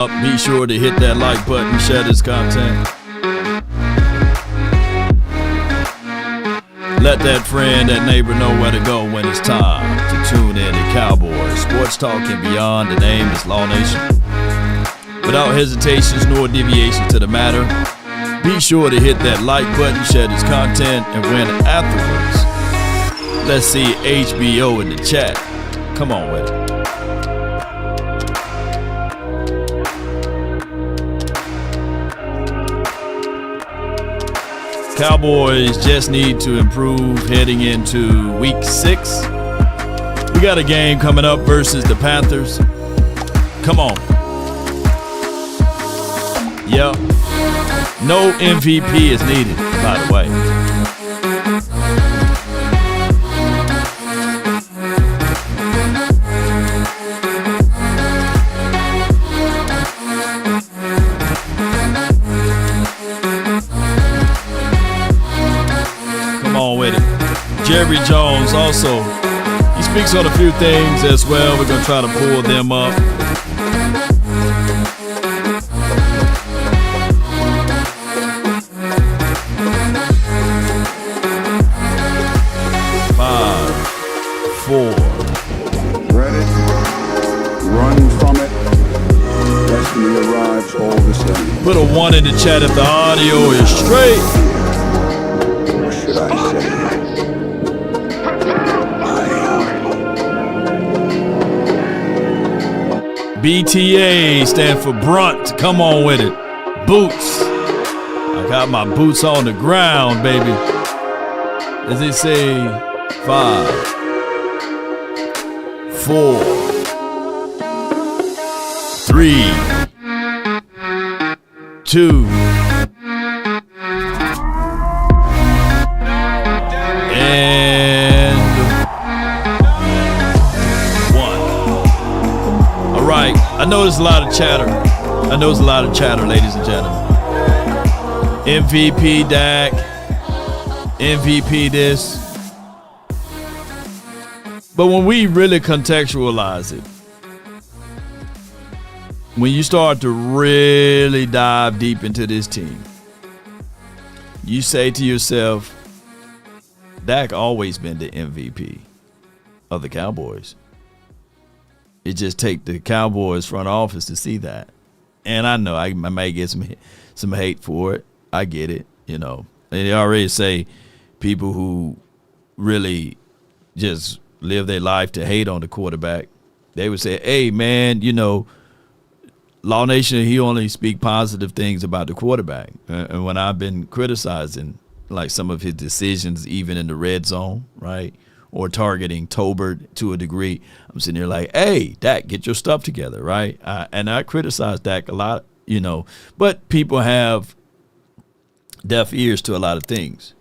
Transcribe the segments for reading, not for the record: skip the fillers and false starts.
Be sure to hit that like button, share this content. Let that friend, that neighbor know where to go when it's time to tune in to Cowboys Sports Talk and Beyond. The name is Law Nation. Without hesitations nor deviations to the matter, be sure to hit that like button, share this content, and when afterwards, let's see HBO in the chat. Come on with it. Cowboys just need to improve heading into week 6. We got a game coming up versus the Panthers. Come on. Yep. No MVP is needed, by the way. Jerry Jones also, he speaks on a few things as well. We're going to try to pull them up. Five, four. Ready? Run from it. Destiny arrives all the same. Put a 1 in the chat if the audio is straight. Or should I say? BTA stand for Brunt. Come on with it. Boots. I got my boots on the ground, baby. As they say, 5, 4, 3, 2, and 1. All right. I know there's a lot of chatter. Ladies and gentlemen. MVP Dak. MVP this. But when we really contextualize it, when you start to really dive deep into this team, you say to yourself, Dak always been the MVP of the Cowboys. It just take the Cowboys front office to see that. And I know I may get some hate for it. I get it, you know. And they already say people who really just live their life to hate on the quarterback, they would say, hey, man, you know, Law Nation, he only speak positive things about the quarterback. And when I've been criticizing, like, some of his decisions, even in the red zone, right, or targeting Tolbert to a degree, I'm sitting here like, hey, Dak, get your stuff together, right? And I criticize Dak a lot, you know, but people have deaf ears to a lot of things.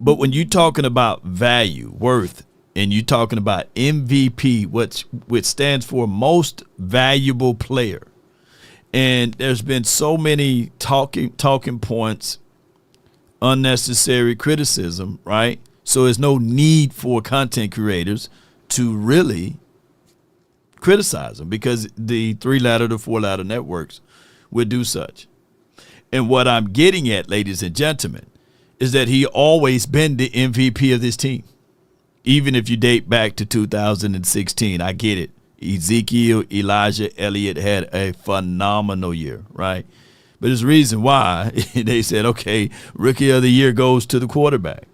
But when you're talking about value, worth, and you're talking about MVP, which stands for most valuable player, and there's been so many talking points, unnecessary criticism, right? So there's no need for content creators to really criticize them because the 3-ladder to 4-ladder networks would do such. And what I'm getting at, ladies and gentlemen, is that he always been the MVP of this team. Even if you date back to 2016, I get it. Ezekiel, Elijah, Elliott had a phenomenal year, right? But there's a reason why they said, okay, Rookie of the Year goes to the quarterback.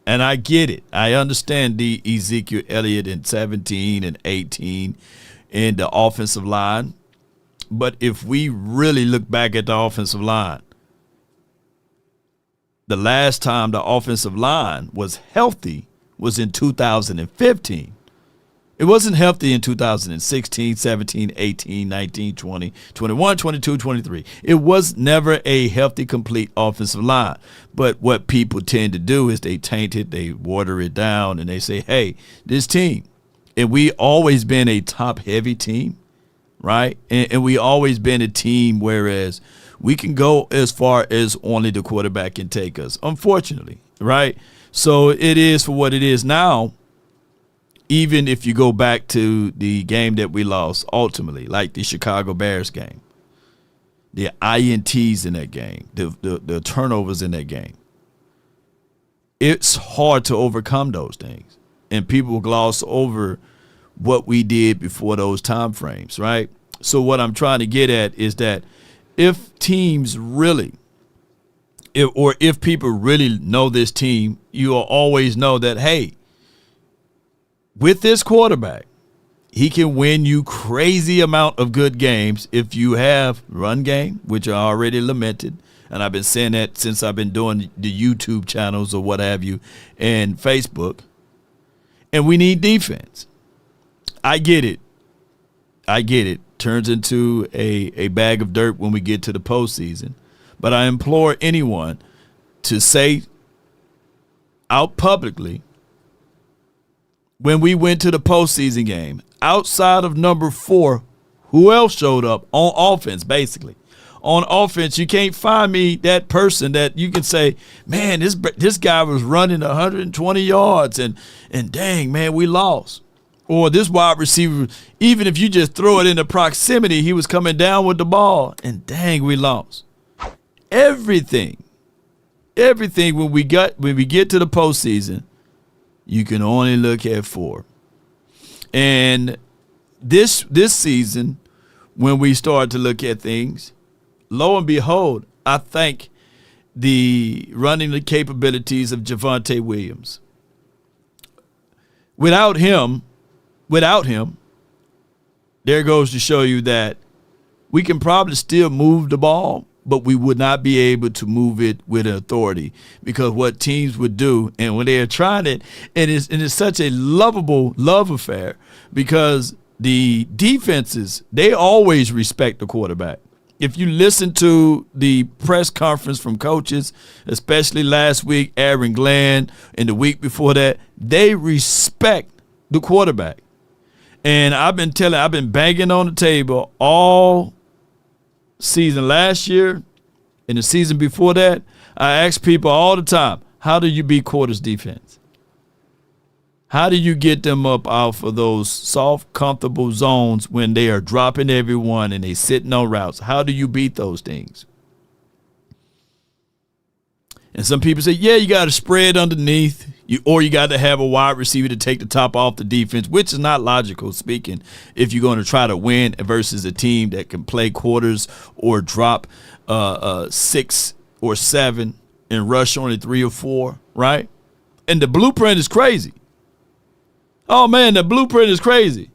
And I get it. I understand the Ezekiel Elliott in 17 and 18 in the offensive line. But if we really look back at the offensive line, the last time the offensive line was healthy was in 2015. It wasn't healthy in 2016, 17, 18, 19, 20, 21, 22, 23. It was never a healthy, complete offensive line. But what people tend to do is they taint it, they water it down, and they say, hey, this team, and we always been a top-heavy team, right? And we always been a team whereas we can go as far as only the quarterback can take us, unfortunately, right? So it is for what it is now. even if you go back to the game that we lost ultimately, like the Chicago Bears game, the INTs in that game, the turnovers in that game, it's hard to overcome those things. And people gloss over what we did before those time frames, right? So what I'm trying to get at is that if teams really, if people really know this team, you'll always know that, hey, with this quarterback, he can win you crazy amount of good games if you have run game, which are already lamented. And I've been saying that since I've been doing the YouTube channels or what have you and Facebook. And we need defense. I get it. Turns into a bag of dirt when we get to the postseason. But I implore anyone to say out publicly, when we went to the postseason game, outside of number 4, who else showed up on offense, basically? On offense, you can't find me that person that you can say, man, this guy was running 120 yards, and dang, man, we lost. Or this wide receiver, even if you just throw it into proximity, he was coming down with the ball, and dang, we lost. Everything when we get to the postseason, you can only look at 4. And this season, when we start to look at things, lo and behold, I think the running capabilities of Javonte Williams. Without him, there goes to show you that we can probably still move the ball, but we would not be able to move it with authority, because what teams would do, and when they're trying it, and it's such a lovable love affair, because the defenses, they always respect the quarterback. If you listen to the press conference from coaches, especially last week, Aaron Glenn, and the week before that, they respect the quarterback. And I've been banging on the table all season last year and the season before that. I ask people all the time, how do you beat quarters defense? How do you get them up off of those soft, comfortable zones when they are dropping everyone and they sitting on routes? How do you beat those things? And some people say, yeah, you got to spread underneath, or you got to have a wide receiver to take the top off the defense, which is not logical speaking if you're going to try to win versus a team that can play quarters or drop 6 or 7 and rush only 3 or 4, right? And the blueprint is crazy. Oh, man, the blueprint is crazy.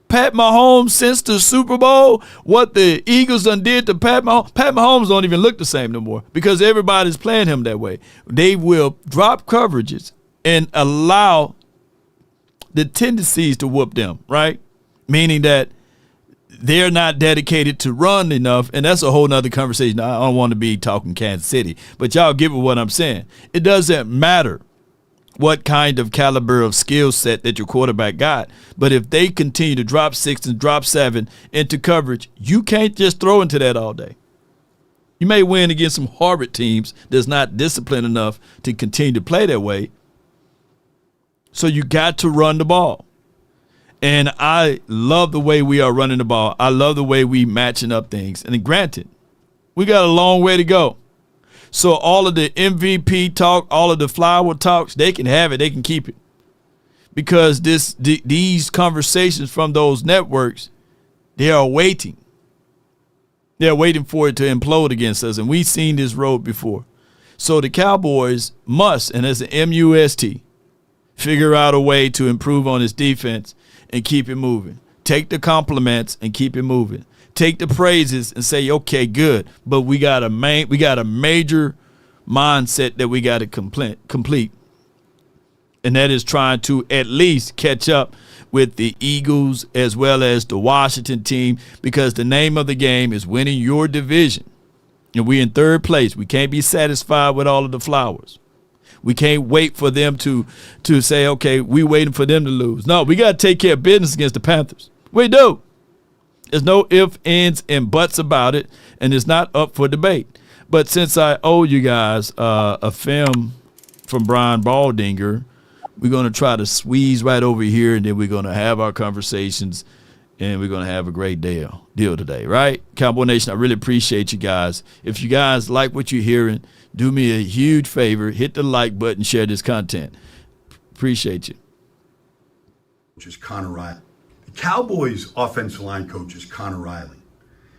Pat Mahomes, since the Super Bowl, what the Eagles done did to Pat Mahomes don't even look the same no more, because everybody's playing him that way. They will drop coverages and allow the tendencies to whoop them, right? Meaning that they're not dedicated to run enough, and that's a whole nother conversation. I don't want to be talking Kansas City, but y'all get what I'm saying. It doesn't matter what kind of caliber of skill set that your quarterback got, but if they continue to drop 6 and drop 7 into coverage, you can't just throw into that all day. You may win against some Harvard teams that's not disciplined enough to continue to play that way. So you got to run the ball. And I love the way we are running the ball. I love the way we matching up things. And granted, we got a long way to go. So all of the MVP talk, all of the flower talks, they can have it. They can keep it. Because these conversations from those networks, they are waiting. They're waiting for it to implode against us. And we've seen this road before. So the Cowboys must, and as an MUST, figure out a way to improve on his defense and keep it moving. Take the compliments and keep it moving. Take the praises and say, okay, good, but we got a major mindset that we got to complete, and that is trying to at least catch up with the Eagles as well as the Washington team, because the name of the game is winning your division, and we're in 3rd place. We can't be satisfied with all of the flowers. We can't wait for them to say, okay, we waiting for them to lose. No, we got to take care of business against the Panthers. We do. There's no ifs, ands, and buts about it, and it's not up for debate. But since I owe you guys a film from Brian Baldinger we're going to try to squeeze right over here, and then we're going to have our conversations, and we're going to have a great deal today, right? Cowboy Nation, I really appreciate you guys. If you guys like what you're hearing, do me a huge favor. Hit the like button, share this content. Appreciate you. Which is Connor Riley. The Cowboys offensive line coach is Connor Riley.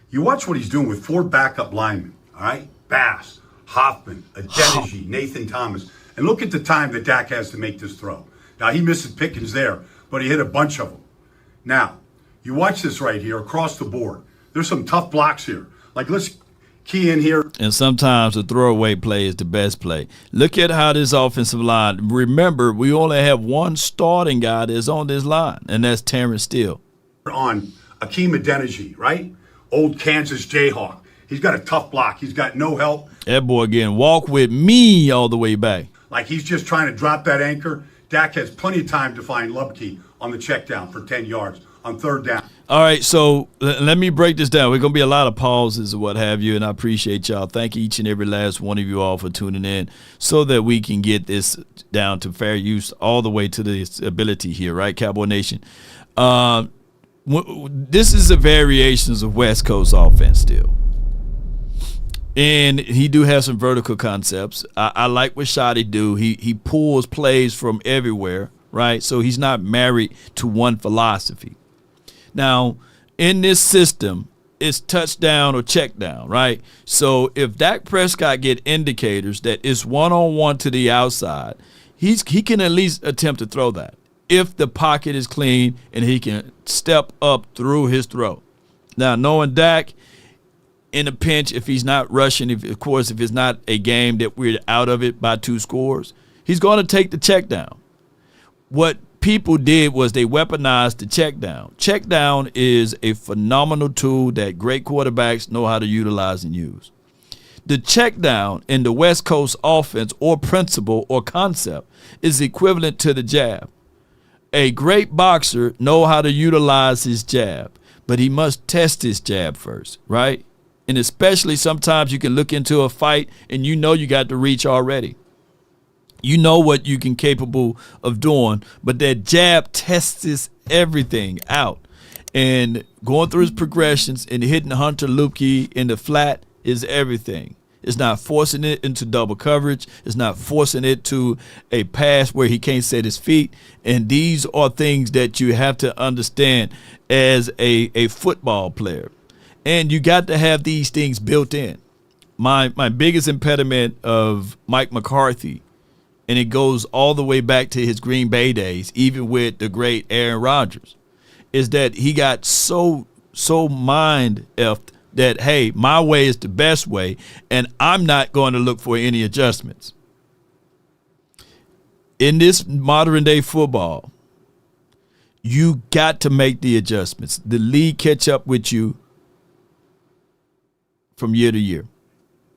You watch what he's doing with 4 backup linemen, all right? Bass, Hoffman, Adeniji, Nathan Thomas. And look at the time that Dak has to make this throw. Now, he misses Pickens there, but he hit a bunch of them. Now, you watch this right here across the board. There's some tough blocks here. Like, let's key in here. And sometimes the throwaway play is the best play. Look at how this offensive line, remember, we only have one starting guy that's on this line, and that's Terrence Steele. On Akeem Adeniji, right? Old Kansas Jayhawk. He's got a tough block. He's got no help. That boy again, walk with me all the way back. Like he's just trying to drop that anchor. Dak has plenty of time to find Lubke on the check down for 10 yards on 3rd down. All right, so let me break this down. We're going to be a lot of pauses or what have you, and I appreciate y'all. Thank each and every last one of you all for tuning in so that we can get this down to fair use all the way to the ability here, right, Cowboy Nation? This is the variations of West Coast offense still. And he do have some vertical concepts. I like what Shotty do. He pulls plays from everywhere, right? So he's not married to one philosophy. Now, in this system, it's touchdown or check down, right? So if Dak Prescott get indicators that it's one-on-one to the outside, he can at least attempt to throw that if the pocket is clean and he can step up through his throw. Now, knowing Dak, in a pinch, if he's not rushing, if it's not a game that we're out of it by 2 scores, he's going to take the check down. What people did was they weaponized the check down. Check down is a phenomenal tool that great quarterbacks know how to utilize and use. The check down in the West Coast offense or principle or concept is equivalent to the jab. A great boxer know how to utilize his jab, but he must test his jab first, right? And especially sometimes you can look into a fight and you know you got the reach already. You know what you can capable of doing, but that jab tests everything out. And going through his progressions and hitting Hunter Lupke in the flat is everything. It's not forcing it into double coverage. It's not forcing it to a pass where he can't set his feet. And these are things that you have to understand as a football player. And you got to have these things built in. My biggest impediment of Mike McCarthy, and it goes all the way back to his Green Bay days, even with the great Aaron Rodgers, is that he got so mind-effed that, hey, my way is the best way, and I'm not going to look for any adjustments. In this modern-day football, you got to make the adjustments. The league catch up with you from year to year.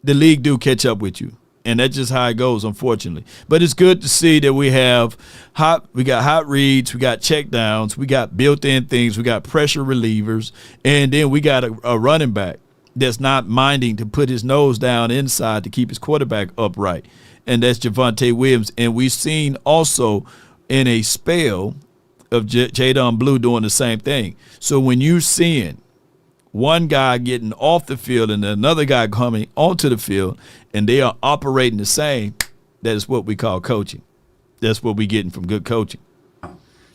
The league do catch up with you, and that's just how it goes, unfortunately. But it's good to see that we got hot reads, we got check downs, we got built-in things, we got pressure relievers, and then we got a running back that's not minding to put his nose down inside to keep his quarterback upright, and that's Javonte Williams. And we've seen also in a spell of Jadon Blue doing the same thing. So when you're seeing one guy getting off the field and another guy coming onto the field, and they are operating the same, that is what we call coaching. That's what we're getting from good coaching.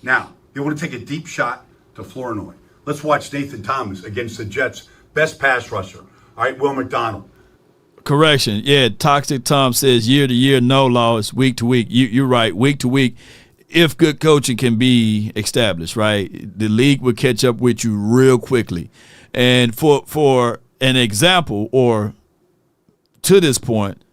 Now, they want to take a deep shot to Flournoy. Let's watch Nathan Thomas against the Jets' best pass rusher. All right, Will McDonald. Correction. Yeah, Toxic Tom says year to year, no law. It's week to week. You're right, week to week. If good coaching can be established, right, the league will catch up with you real quickly. And for an example, or to this point,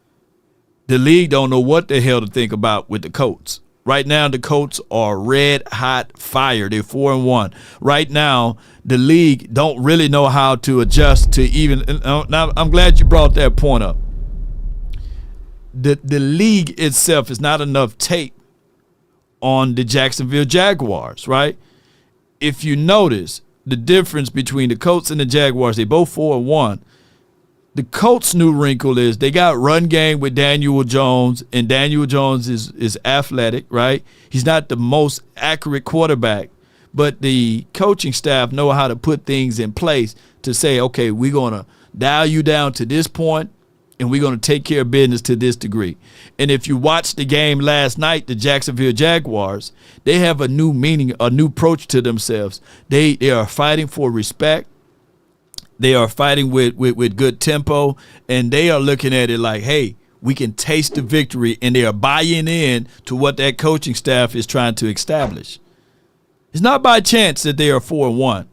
the league don't know what the hell to think about with the Colts. Right now, the Colts are red hot fire. They're 4-1. Right now, the league don't really know how to adjust to even. Now, I'm glad you brought that point up. The league itself is not enough tape on the Jacksonville Jaguars, right? If you notice the difference between the Colts and the Jaguars, they both 4-1. The Colts' new wrinkle is they got run game with Daniel Jones, and Daniel Jones is athletic, right? He's not the most accurate quarterback, but the coaching staff know how to put things in place to say, okay, we're going to dial you down to this point, and we're going to take care of business to this degree. And if you watched the game last night, the Jacksonville Jaguars, they have a new meaning, a new approach to themselves. They are fighting for respect. They are fighting with good tempo, and they are looking at it like, hey, we can taste the victory, and they are buying in to what that coaching staff is trying to establish. It's not by chance that they are 4-1,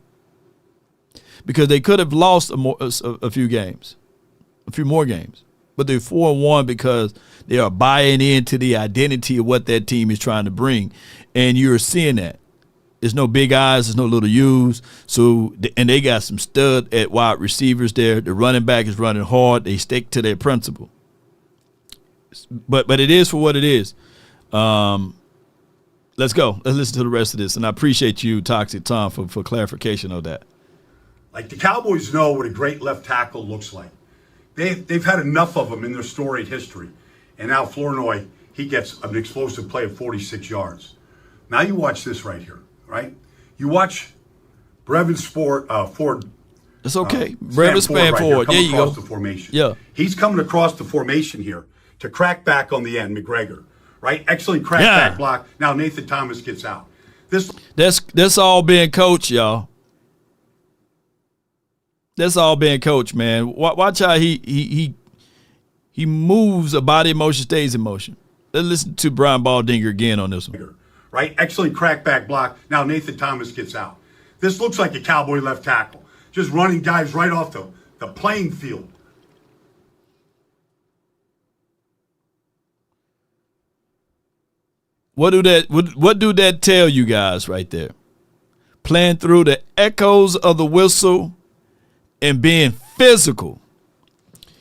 because they could have lost a few more games. But they're 4-1 because they are buying into the identity of what that team is trying to bring, and you're seeing that. There's no big eyes, there's no little U's. So, and they got some stud at wide receivers there. The running back is running hard. They stick to their principle. But it is for what it is. Let's go. Let's listen to the rest of this. And I appreciate you, Toxic Tom, for clarification of that. Like, the Cowboys know what a great left tackle looks like. They've had enough of them in their storied history. And now Flournoy, he gets an explosive play of 46 yards. Now you watch this right here. Right? You watch Brevin Ford. It's okay. Brevin Ford. There you go. The formation. Yeah. He's coming across the formation here to crack back on the end, McGregor. Right? Excellent crack back block. Now Nathan Thomas gets out. That's all being coached, y'all. That's all being coached, man. Watch how he moves, a body in motion stays in motion. Let's listen to Brian Baldinger again on this one. Right? Excellent crackback block. Now Nathan Thomas gets out. This looks like a Cowboy left tackle. Just running guys right off the playing field. What do that tell you guys right there? Playing through the echoes of the whistle and being physical.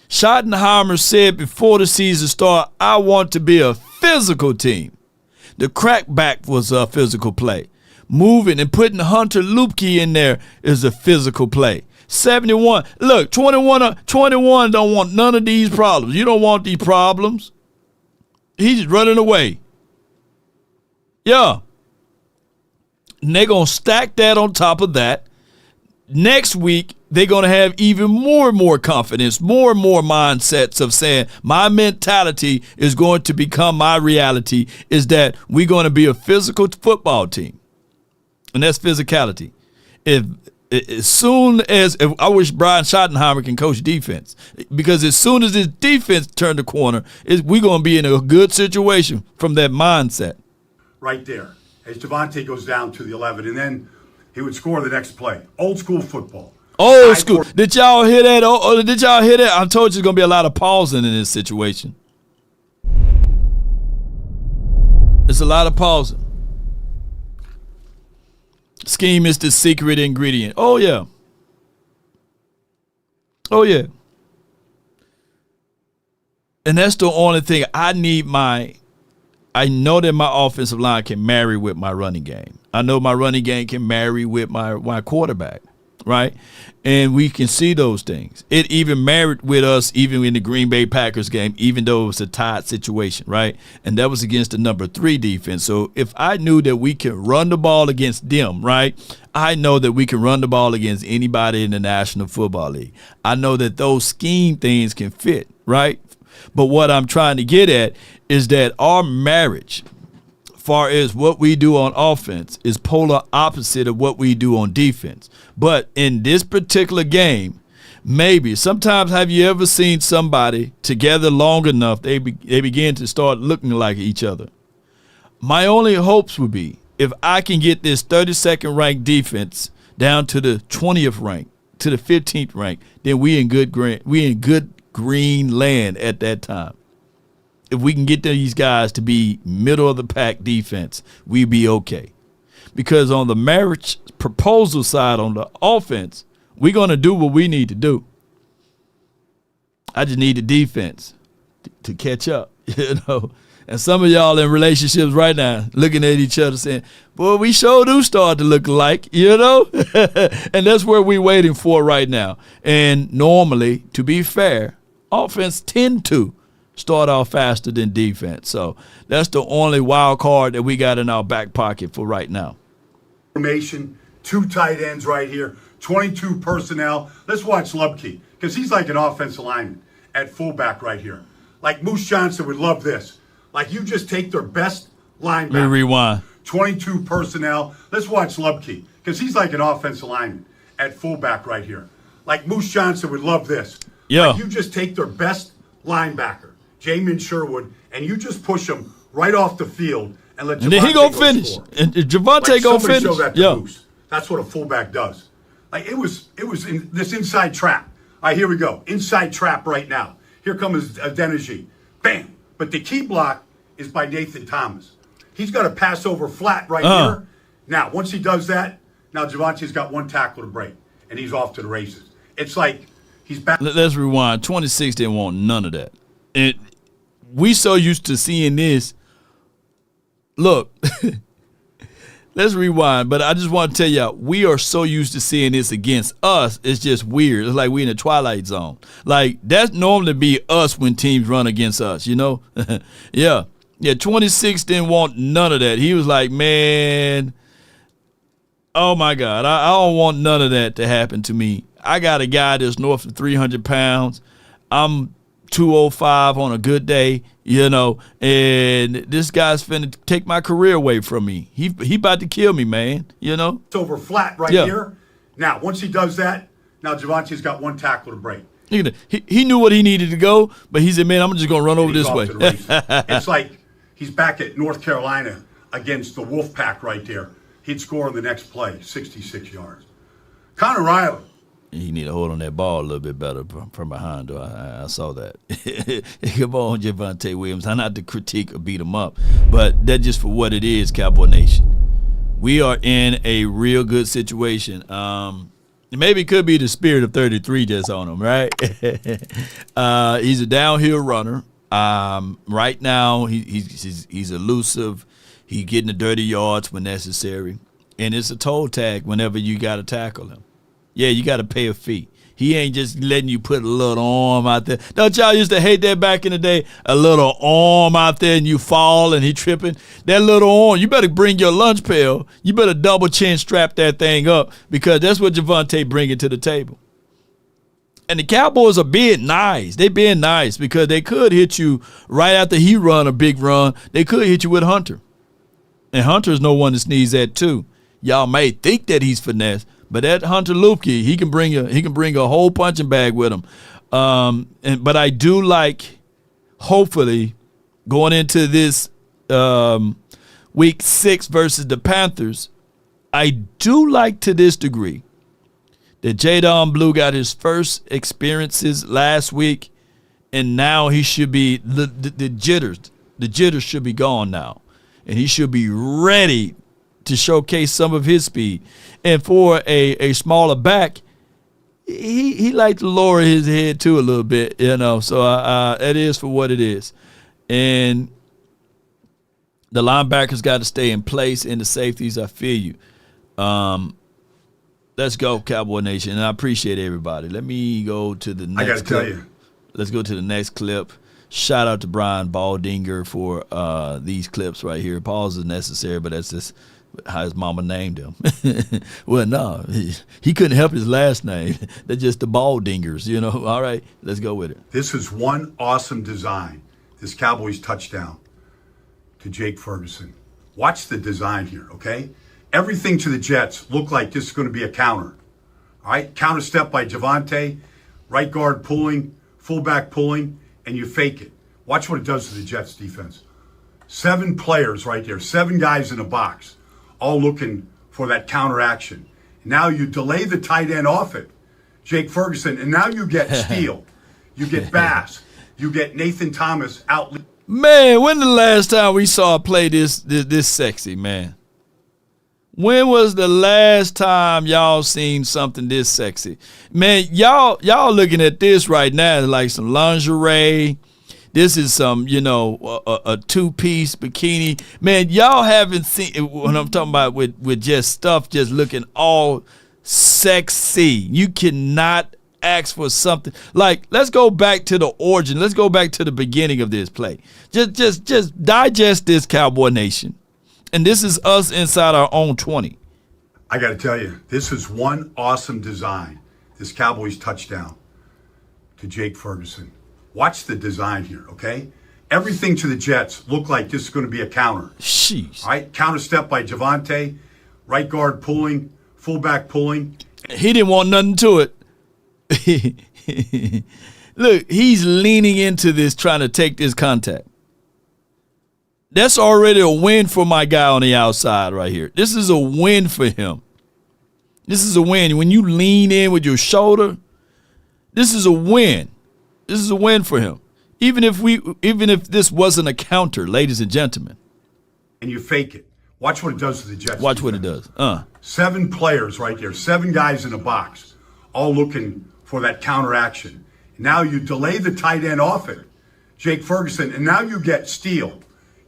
Schottenheimer said before the season started, I want to be a physical team. The crackback was a physical play. Moving and putting Hunter Lupke in there is a physical play. 71. Look, 21 don't want none of these problems. You don't want these problems. He's just running away. Yeah. And they're going to stack that on top of that. Next week, they're going to have even more and more confidence, more and more mindsets of saying, my mentality is going to become my reality, is that we're going to be a physical football team. And that's physicality. If I wish Brian Schottenheimer can coach defense, because as soon as his defense turned the corner, we're going to be in a good situation from that mindset. Right there, as Javonte goes down to the 11, and then he would score the next play. Old school football. Old school. Did y'all hear that? Did y'all hear that? I told you there's going to be a lot of pausing in this situation. It's a lot of pausing. Scheme is the secret ingredient. Oh, yeah. Oh, yeah. And that's the only thing I know that my offensive line can marry with my running game. I know my running game can marry with my quarterback, right? And we can see those things. It even married with us even in the Green Bay Packers game, even though it was a tied situation, right? And that was against the number 3 defense. So if I knew that we can run the ball against them, right, I know that we can run the ball against anybody in the National Football League. I know that those scheme things can fit, right? But what I'm trying to get at is that our marriage, far as what we do on offense, is polar opposite of what we do on defense. But in this particular game, maybe, sometimes have you ever seen somebody together long enough, they begin to start looking like each other? My only hopes would be if I can get this 32nd ranked defense down to the 20th rank, to the 15th rank, then we in good green land at that time. If we can get these guys to be middle of the pack defense, we'd be okay. Because on the marriage proposal side, on the offense, we're going to do what we need to do. I just need the defense to catch up, And some of y'all in relationships right now looking at each other saying, boy, we sure do start to look alike, you know? And that's where we're waiting for right now. And normally, to be fair, offense tend to start off faster than defense. So that's the only wild card that we got in our back pocket for right now. Formation, 2 tight ends right here, 22 personnel. Let's watch Lubke, because he's like an offensive lineman at fullback right here. Like Moose Johnson would love this. Like you just take their best linebacker. Let me rewind. 22 personnel. Let's watch Lubke, because he's like an offensive lineman at fullback right here. Like Moose Johnson would love this. Yeah. Like you just take their best linebacker, Jamin Sherwood, and you just push him right off the field and let Javonte And then he gonna finish. score. And Javonte Like gonna somebody finish. show that to Yeah. Moose. That's what a fullback does. Like it was in this inside trap. All right, here we go. Inside trap right now. Here comes Adeniji. Bam. But the key block is by Nathan Thomas. He's got to pass over flat right here. Now, once he does that, now Javonte's got 1 tackle to break, and he's off to the races. It's like he's back. Let's rewind. 26 didn't want none of that. And we so used to seeing this. Look, let's rewind. But I just want to tell y'all, we are so used to seeing this against us. It's just weird. It's like we in the twilight zone. Like that's normally be us when teams run against us, you know? Yeah. Yeah, 26 didn't want none of that. He was like, man, oh, my God, I don't want none of that to happen to me. I got a guy that's north of 300 pounds. I'm 205 on a good day, you know, and this guy's finna take my career away from me. He about to kill me, man, you know. It's over flat right here. Now, once he does that, now Javonte's got 1 tackle to break. He knew what he needed to go, but he said, man, I'm just going to run over this way. It's like he's back at North Carolina against the Wolfpack right there. He'd score on the next play, 66 yards. Connor Riley. He need to hold on that ball a little bit better from behind, though. I saw that. Come on, Javonte Williams. Not to critique or beat him up, but that's just for what it is, Cowboy Nation. We are in a real good situation. Maybe it could be the spirit of 33 just on him, right? He's a downhill runner. Right now, he's elusive. He's getting the dirty yards when necessary. And it's a toe tag whenever you got to tackle him. Yeah, you got to pay a fee. He ain't just letting you put a little arm out there. Don't y'all used to hate that back in the day? A little arm out there and you fall and he tripping. That little arm, you better bring your lunch pail. You better double chin strap that thing up because that's what Javonte bringing to the table. And the Cowboys are being nice. They being nice because they could hit you right after he run a big run. They could hit you with Hunter. And Hunter's no one to sneeze at too. Y'all may think that he's finesse, but that Hunter Lupke, he can bring a whole punching bag with him. But I do like, hopefully, going into this week 6 versus the Panthers, I do like to this degree that Jadon Blue got his first experiences last week, and now he should be the jitters should be gone now, and he should be ready to showcase some of his speed. And for a smaller back, he like to lower his head too a little bit, you know. So it is for what it is, and the linebackers got to stay in place, and the safeties. I feel you. Let's go, Cowboy Nation, and I appreciate everybody. Let me go to the next clip. I got to tell you. Let's go to the next clip. Shout out to Brian Baldinger for these clips right here. Pause is necessary, but that's just how his mama named him. Well, no, he couldn't help his last name. They're just the Baldingers, you know. All right, let's go with it. This is one awesome design, this Cowboys touchdown to Jake Ferguson. Watch the design here, okay? Everything to the Jets looked like this is going to be a counter. All right, counter step by Javonte, right guard pulling, fullback pulling, and you fake it. Watch what it does to the Jets defense. 7 players right there, 7 guys in a box, all looking for that counter action. Now you delay the tight end off it, Jake Ferguson, and now you get Steele, you get Bass, you get Nathan Thomas out. Man, when the last time we saw a play this sexy, man? When was the last time y'all seen something this sexy? Man, y'all looking at this right now like some lingerie. This is some, a two-piece bikini. Man, y'all haven't seen what I'm talking about with just stuff just looking all sexy. You cannot ask for something. Like, let's go back to the origin. Let's go back to the beginning of this play. Just digest this, Cowboy Nation. And this is us inside our own 20. I got to tell you, this is one awesome design. This Cowboys touchdown to Jake Ferguson. Watch the design here, okay? Everything to the Jets look like this is going to be a counter. Jeez. All right, counter step by Javonte, right guard pulling, fullback pulling. He didn't want nothing to it. Look, he's leaning into this, trying to take this contact. That's already a win for my guy on the outside right here. This is a win for him. This is a win. When you lean in with your shoulder, this is a win. This is a win for him. Even if this wasn't a counter, ladies and gentlemen. And you fake it. Watch what it does to the Jets. Watch what it does. 7 players right there, 7 guys in a box, all looking for that counter action. Now you delay the tight end off it, Jake Ferguson, and now you get Steele.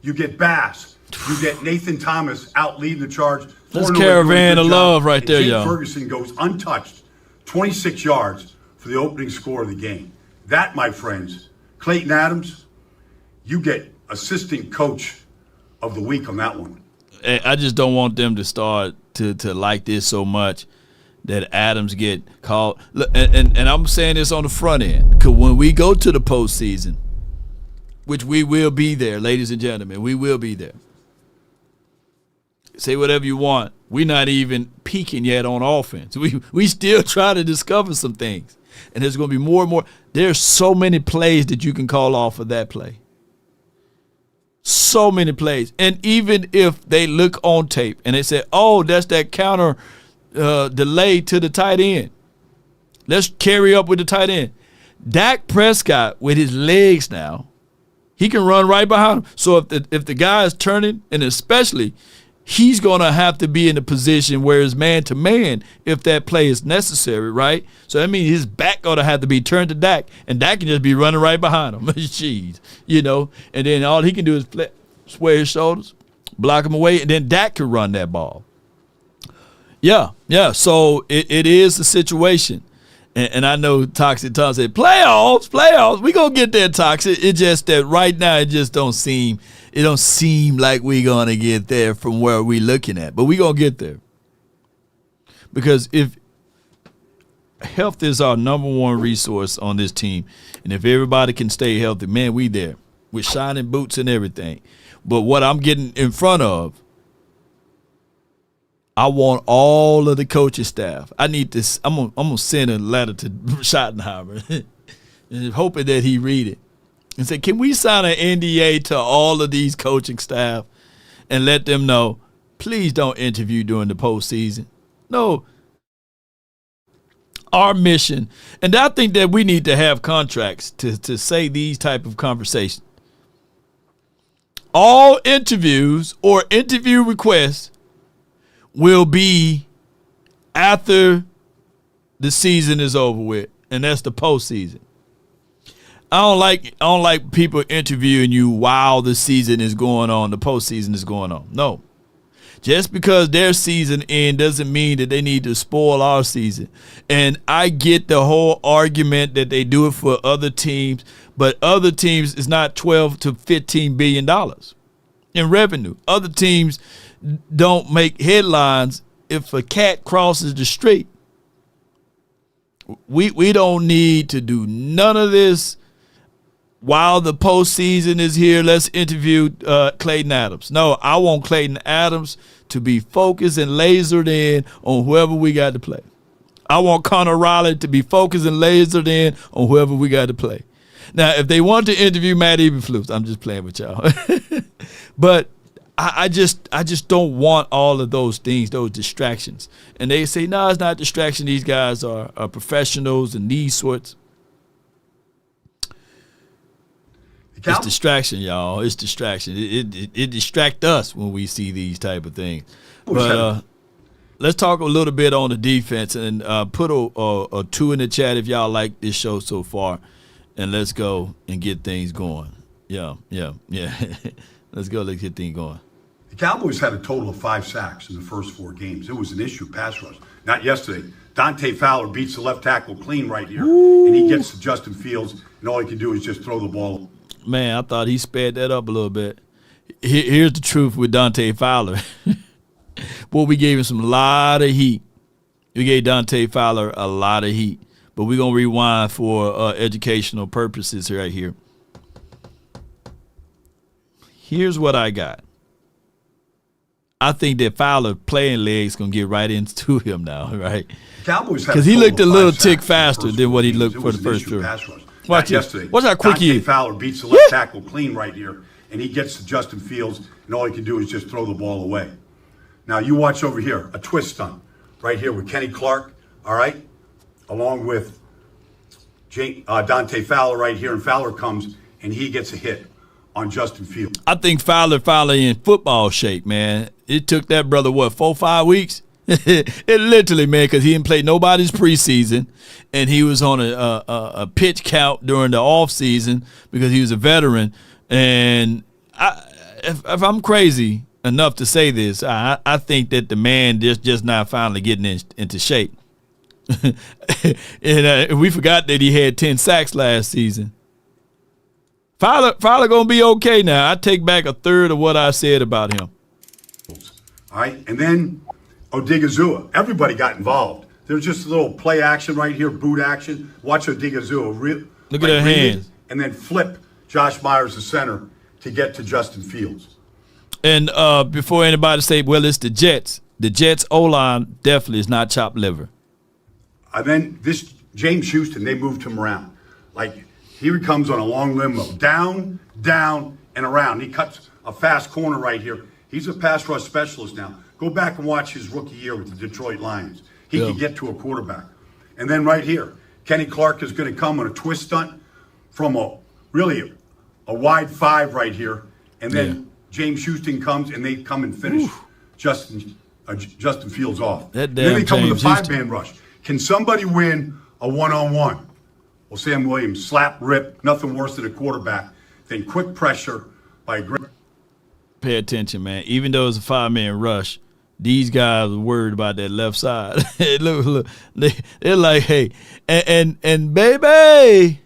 You get Bass. You get Nathan Thomas out leading the charge. That's caravan of love right there, Jake y'all. Ferguson goes untouched, 26 yards for the opening score of the game. That, my friends, Clayton Adams, you get assistant coach of the week on that one. I just don't want them to start to like this so much that Adams get called. And I'm saying this on the front end, because when we go to the postseason, which we will be there, ladies and gentlemen, we will be there. Say whatever you want. We're not even peaking yet on offense. We still try to discover some things. And there's going to be more and more. There's so many plays that you can call off of that play. So many plays. And even if they look on tape and they say, oh, that's that counter delay to the tight end. Let's carry up with the tight end. Dak Prescott, with his legs now, he can run right behind him. So if the guy is turning, and especially he's going to have to be in a position where it's man-to-man if that play is necessary, right? So that means his back going to have to be turned to Dak, and Dak can just be running right behind him. Jeez, And then all he can do is sway his shoulders, block him away, and then Dak can run that ball. Yeah. So it is a situation. And I know Toxic Tom said, playoffs, we going to get there, Toxic. It's just that right now it just don't seem like we going to get there from where we looking at. But we going to get there. Because if health is our number one resource on this team, and if everybody can stay healthy, man, we there. With shining boots and everything. But what I'm getting in front of, I want all of the coaching staff. I need this. I'm gonna send a letter to Schottenheimer, and hoping that he read it and say, "Can we sign an NDA to all of these coaching staff and let them know, please don't interview during the postseason." No. Our mission, and I think that we need to have contracts to say these type of conversations. All interviews or interview requests will be after the season is over with, and that's the postseason. I don't like people interviewing you while the season is going on, the postseason is going on. No. Just because their season end doesn't mean that they need to spoil our season. And I get the whole argument that they do it for other teams, but other teams is not $12 to $15 billion in revenue. Other teams don't make headlines if a cat crosses the street. We don't need to do none of this while the postseason is here. Let's interview Clayton Adams. No, I want Clayton Adams to be focused and lasered in on whoever we got to play. I want Connor Riley to be focused and lasered in on whoever we got to play. Now, if they want to interview Matt Eberflus, I'm just playing with y'all. But I just don't want all of those things, those distractions. And they say, no, it's not distraction. These guys are professionals and these sorts. It's distraction, y'all. It's distraction. It distracts us when we see these type of things. But let's talk a little bit on the defense and put a 2 in the chat if y'all like this show so far. And let's go and get things going. Yeah. Let's go. Let's get things going. The Cowboys had a total of 5 sacks in the first 4 games. It was an issue pass rush. Not yesterday. Dante Fowler beats the left tackle clean right here, and he gets to Justin Fields, and all he can do is just throw the ball. Man, I thought he sped that up a little bit. Here's the truth with Dante Fowler. Boy, we gave him a lot of heat. We gave Dante Fowler a lot of heat. But we're going to rewind for educational purposes right here. Here's what I got. I think that Fowler playing legs going to get right into him now, right? Cowboys because he looked a little tick faster than what he looked for the first two. Watch yesterday. Watch how quick he is. Fowler beats the left tackle clean right here, and he gets to Justin Fields, and all he can do is just throw the ball away. Now you watch over here, a twist stunt right here with Kenny Clark, all right, along with Dante Fowler right here, and Fowler comes and he gets a hit on Justin Fields. I think Fowler in football shape, man. It took that brother, 4-5 weeks? It literally, man, because he didn't play nobody's preseason, and he was on a pitch count during the offseason because he was a veteran. And if I'm crazy enough to say this, I think that the man just now finally getting into shape. And we forgot that he had 10 sacks last season. Fowler gonna be okay now. I take back a third of what I said about him. All right, and then Odigizua. Everybody got involved. There's just a little play action right here, boot action. Watch Odigizua. Look at their hands. And then flip Josh Myers, the center, to get to Justin Fields. And before anybody say, well, it's the Jets. The Jets O-line definitely is not chopped liver. And then this James Houston, they moved him around. Like, here he comes on a long limo. Down, and around. He cuts a fast corner right here. He's a pass rush specialist now. Go back and watch his rookie year with the Detroit Lions. He can get to a quarterback. And then right here, Kenny Clark is going to come on a twist stunt from a wide 5 right here. And then James Houston comes, and they come and finish Justin Fields off. That and then they come James with a 5-man rush. Can somebody win a one-on-one? Well, Sam Williams, slap, rip, nothing worse than a quarterback than quick pressure by a great. Pay attention, man. Even though it's a 5-man rush, these guys are worried about that left side. look, they're like, hey, and baby,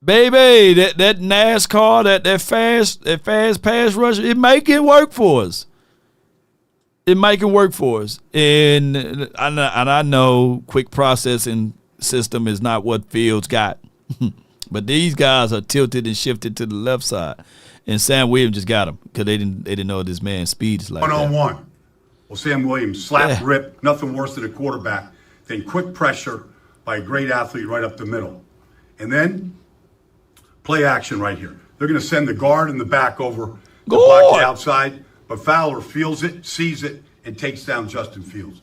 that NASCAR, that fast pass rush, it make it work for us. And I know quick processing system is not what Fields got. But these guys are tilted and shifted to the left side. And Sam Williams just got him because they didn't know this man's speed is like one-on-one. That. Well, Sam Williams, slap, rip, nothing worse than a quarterback than quick pressure by a great athlete right up the middle. And then play action right here. They're going to send the guard and the back over to block the outside, but Fowler feels it, sees it, and takes down Justin Fields.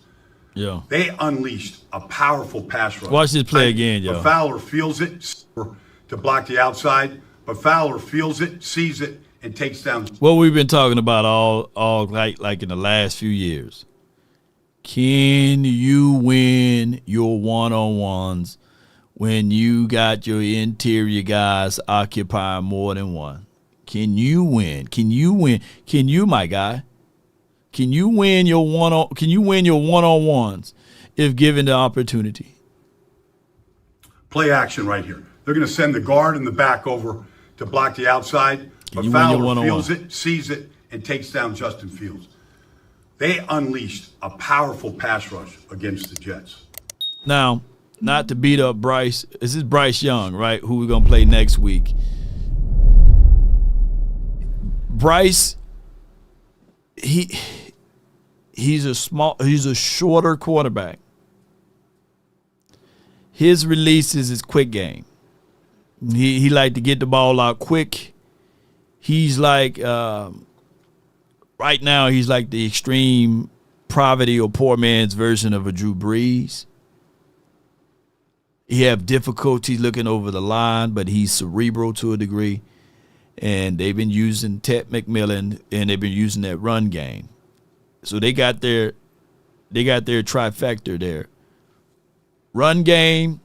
Yeah. They unleashed a powerful pass rush. Watch this play again, yo. But Fowler feels it to block the outside, but Fowler feels it, sees it, and takes down. What we've been talking about all like in the last few years. Can you win your one-on-ones when you got your interior guys occupying more than one? Can you win? Can you, my guy? Can you win your one-on-ones if given the opportunity? Play action right here. They're going to send the guard and the back over to block the outside, but Fowler feels it, sees it, and takes down Justin Fields. They unleashed a powerful pass rush against the Jets. Now, not to beat up Bryce, this is Bryce Young, right, who we're going to play next week. Bryce, he's a shorter quarterback. His releases is quick game. He like to get the ball out quick. He's like right now he's like the extreme poverty or poor man's version of a Drew Brees. He have difficulty looking over the line, but he's cerebral to a degree. And they've been using Ted McMillan, and they've been using that run game. So they got their trifecta there. Run game,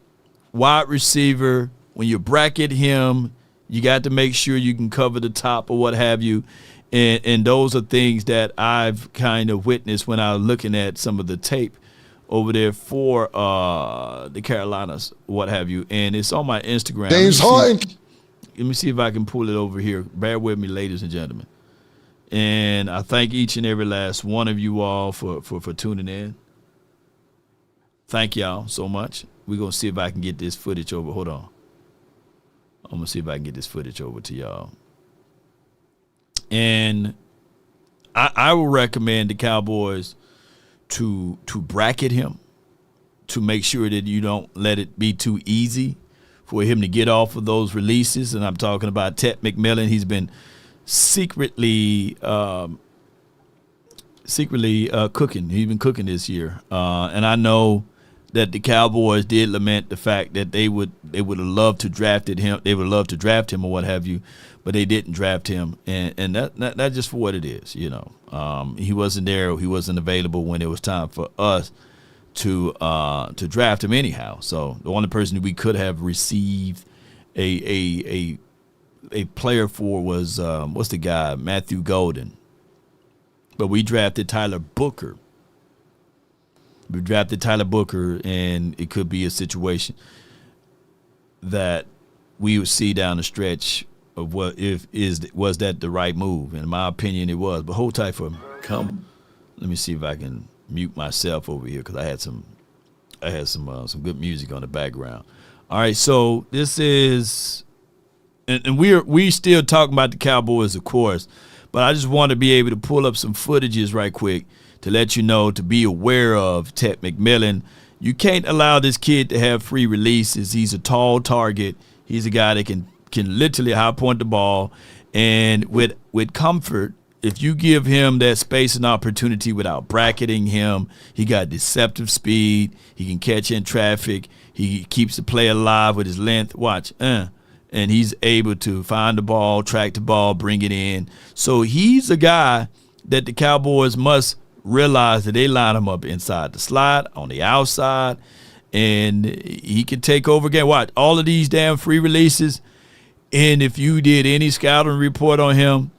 wide receiver. When you bracket him, You got to make sure you can cover the top or what have you. And those are things that I've kind of witnessed when I was looking at some of the tape over there for the Carolinas, what have you. And it's on my Instagram. James Harden. Let me see if I can pull it over here. Bear with me, ladies and gentlemen. And I thank each and every last one of you all for tuning in. Thank y'all so much. We're going to see if I can get this footage over. Hold on. I'm going to see if I can get this footage over to y'all. And I will recommend the Cowboys to bracket him, to make sure that you don't let it be too easy for him to get off of those releases. And I'm talking about Ted McMillan. He's been secretly cooking. He's been cooking this year. And I know that the Cowboys did lament the fact that they would have loved to drafted him. They would love to draft him or what have you, but they didn't draft him. And that's just for what it is, you know. He wasn't there. He wasn't available when it was time for us to draft him anyhow. So the only person that we could have received a player for was what's the guy, Matthew Golden. But we drafted Tyler Booker. And it could be a situation that we would see down the stretch of was that the right move. In my opinion, it was. But hold tight for me. Let me see if I can mute myself over here because I had some good music on the background. All right, so this is, and we still talking about the Cowboys, of course, but I just want to be able to pull up some footages right quick to let you know, to be aware of Ted McMillan. You can't allow this kid to have free releases. He's a tall target. He's a guy that can literally high point the ball. And with comfort, if you give him that space and opportunity without bracketing him, he got deceptive speed. He can catch in traffic. He keeps the play alive with his length. Watch. And he's able to find the ball, track the ball, bring it in. So he's a guy that the Cowboys must realize that they line him up inside the slot, on the outside, and he can take over again. Watch, all of these damn free releases, and if you did any scouting report on him,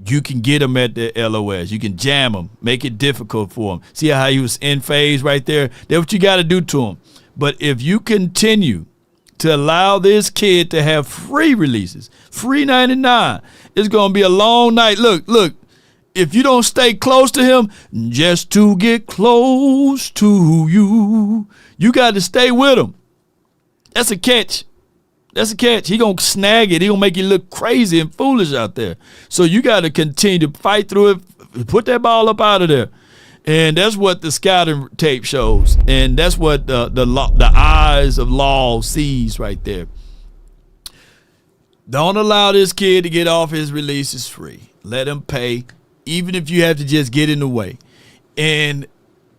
you can get him at the LOS. You can jam him, make it difficult for him. See how he was in phase right there? That's what you got to do to him. But if you continue to allow this kid to have free releases, free 99, it's going to be a long night. Look, if you don't stay close to him, just to get close to you, you got to stay with him. That's a catch. He going to snag it. He going to make you look crazy and foolish out there. So you got to continue to fight through it, put that ball up out of there. And that's what the scouting tape shows. And that's what the eyes of law sees right there. Don't allow this kid to get off his releases free. Let him pay, even if you have to just get in the way. And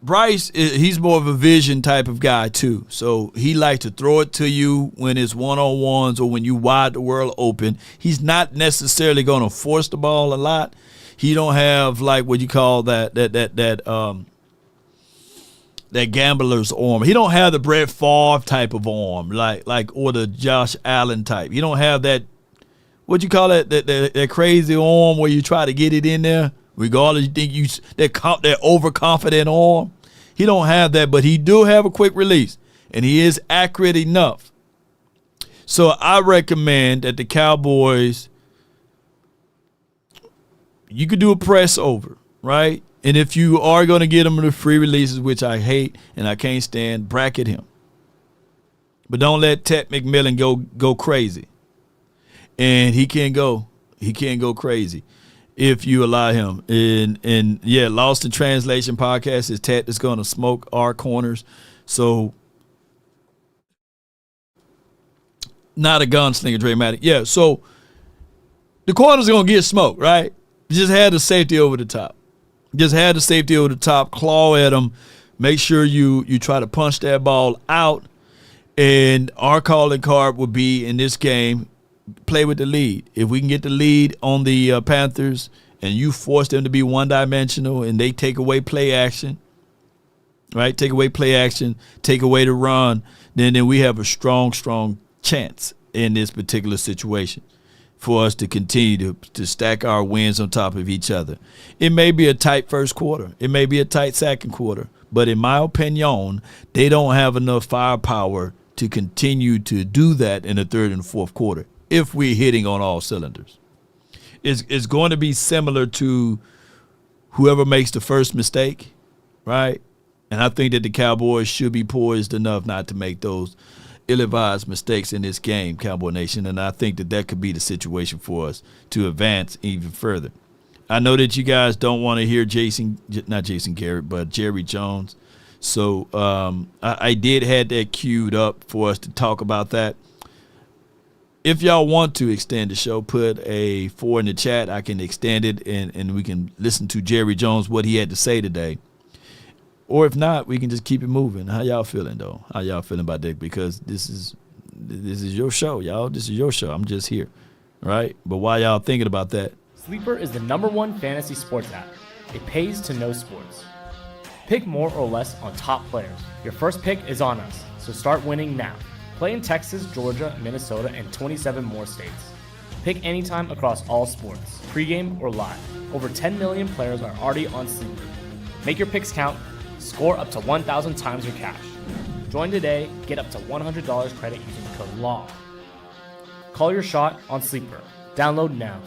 Bryce, he's more of a vision type of guy too. So he likes to throw it to you when it's one-on-ones or when you wide the world open. He's not necessarily going to force the ball a lot. He don't have like what you call that gambler's arm. He don't have the Brett Favre type of arm, or the Josh Allen type. He don't have that. What you call it? That crazy arm where you try to get it in there, regardless you think that overconfident arm. He don't have that, but he do have a quick release, and he is accurate enough. So I recommend that the Cowboys, you could do a press over, right? And if you are going to get him the free releases, which I hate and I can't stand, bracket him. But don't let Ted McMillan go crazy. And he can go crazy if you allow him. And yeah, Lost in Translation podcast is Ted is going to smoke our corners. So not a gunslinger, dramatic. Yeah, so the corners are going to get smoked, right? Just had the safety over the top. Claw at him. Make sure you try to punch that ball out. And our calling card will be in this game, play with the lead. If we can get the lead on the Panthers and you force them to be one-dimensional and they take away play action, right? Take away the run, then we have a strong chance in this particular situation for us to continue to stack our wins on top of each other. It may be a tight first quarter. It may be a tight second quarter. But in my opinion, they don't have enough firepower to continue to do that in the third and fourth quarter if we're hitting on all cylinders. It's going to be similar to whoever makes the first mistake, right? And I think that the Cowboys should be poised enough not to make those ill-advised mistakes in this game, Cowboy Nation, and I think that could be the situation for us to advance even further. I know that you guys don't want to hear not Jason Garrett, but Jerry Jones. So I did have that queued up for us to talk about that. If y'all want to extend the show, put a 4 in the chat. I can extend it, and we can listen to Jerry Jones, what he had to say today. Or if not, we can just keep it moving. How y'all feeling, though? How y'all feeling about that? Because this is your show, y'all. This is your show. I'm just here, right? But while y'all thinking about that, Sleeper is the #1 fantasy sports app. It pays to know sports. Pick more or less on top players. Your first pick is on us, so start winning now. Play in Texas, Georgia, Minnesota, and 27 more states. Pick anytime across all sports, pregame or live. Over 10 million players are already on Sleeper. Make your picks count. Score up to 1,000 times your cash. Join today. Get up to $100 credit using the code LAW. Call your shot on Sleeper. Download now.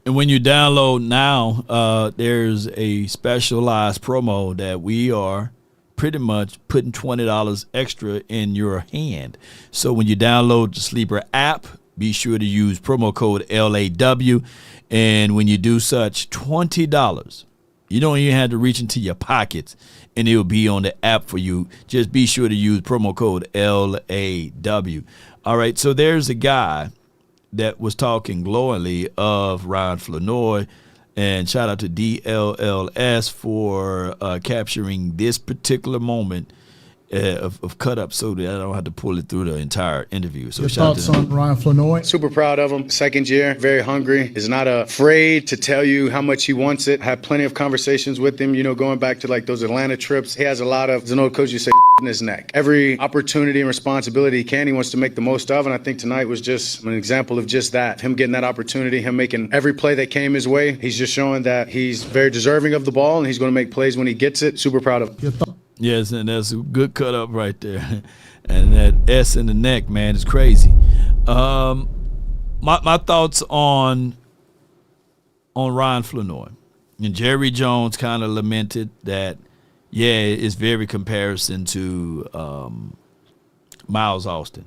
And when you download now, there's a specialized promo that we are pretty much putting $20 extra in your hand. So when you download the Sleeper app, be sure to use promo code LAW. And when you do such, $20. You don't even have to reach into your pockets, and it'll be on the app for you. Just be sure to use promo code LAW. All right, so there's a guy that was talking glowingly of Ryan Flournoy, and shout out to DLLS for capturing this particular moment of cut up so that I don't have to pull it through the entire interview. So Your shout thoughts out to on Ryan Flournoy? Super proud of him. Second year, very hungry. Is not afraid to tell you how much he wants it. Had plenty of conversations with him, going back to like those Atlanta trips. He has a lot of, as an old coach, you say, in his neck. Every opportunity and responsibility he wants to make the most of. And I think tonight was just an example of just that. Him getting that opportunity, him making every play that came his way. He's just showing that he's very deserving of the ball, and he's going to make plays when he gets it. Super proud of him. Yes, and that's a good cut up right there. And that S in the neck, man, is crazy. My thoughts on Ryan Flournoy. And Jerry Jones kind of lamented that, it's very comparison to Miles Austin.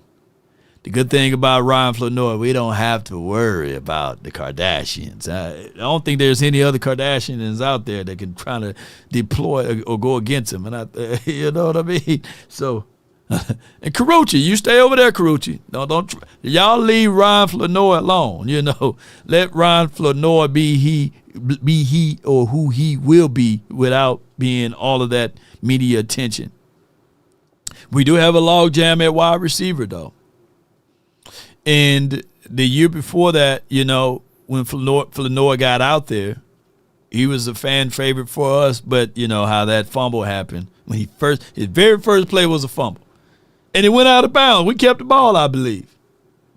The good thing about Ryan Flournoy, we don't have to worry about the Kardashians. I don't think there's any other Kardashians out there that can try to deploy or go against him. And you know what I mean? So, and Carucci, you stay over there, Carucci. Don't y'all leave Ryan Flournoy alone. Let Ryan Flournoy be he or who he will be without being all of that media attention. We do have a logjam at wide receiver, though. And the year before that, when Flournoy got out there, he was a fan favorite for us. But how that fumble happened when his very first play was a fumble, and it went out of bounds. We kept the ball, I believe,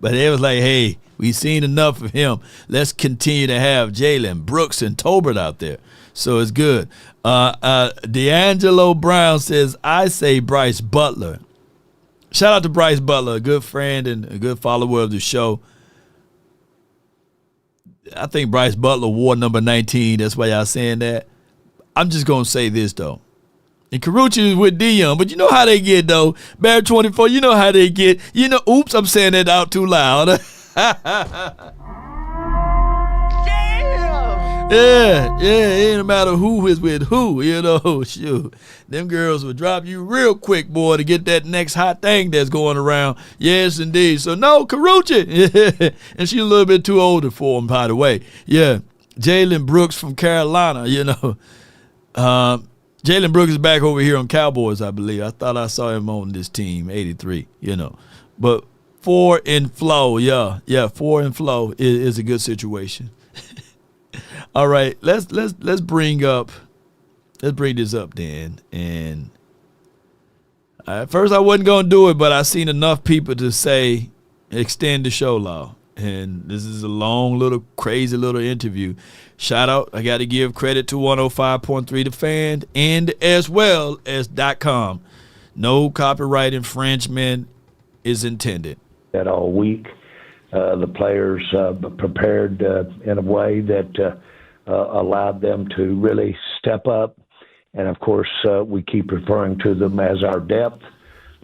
but it was like, hey, we've seen enough of him. Let's continue to have Jalen Brooks and Tolbert out there. So it's good. D'Angelo Brown says, I say Bryce Butler. Shout out to Bryce Butler, a good friend and a good follower of the show. I think Bryce Butler wore number 19. That's why y'all saying that. I'm just going to say this, though. And Carucci is with Dion, but you know how they get, though. Bear 24, you know how they get. Oops, I'm saying that out too loud. Yeah, it ain't a matter who is with who, shoot. Them girls will drop you real quick, boy, to get that next hot thing that's going around. Yes, indeed. So, no, Carucci. And she's a little bit too older for him, by the way. Yeah, Jalen Brooks from Carolina, Jalen Brooks is back over here on Cowboys, I believe. I thought I saw him on this team, 83, But 4 in flow, 4 in flow is a good situation. All right, let's bring this up then. And at first I wasn't gonna do it, but I seen enough people to say, extend the show, Law. And this is a long, little, crazy little interview. Shout out, I got to give credit to 105.3 The Fan and as well as .com. No copyright infringement is intended. That all week, the players prepared in a way that allowed them to really step up. And, of course, we keep referring to them as our depth.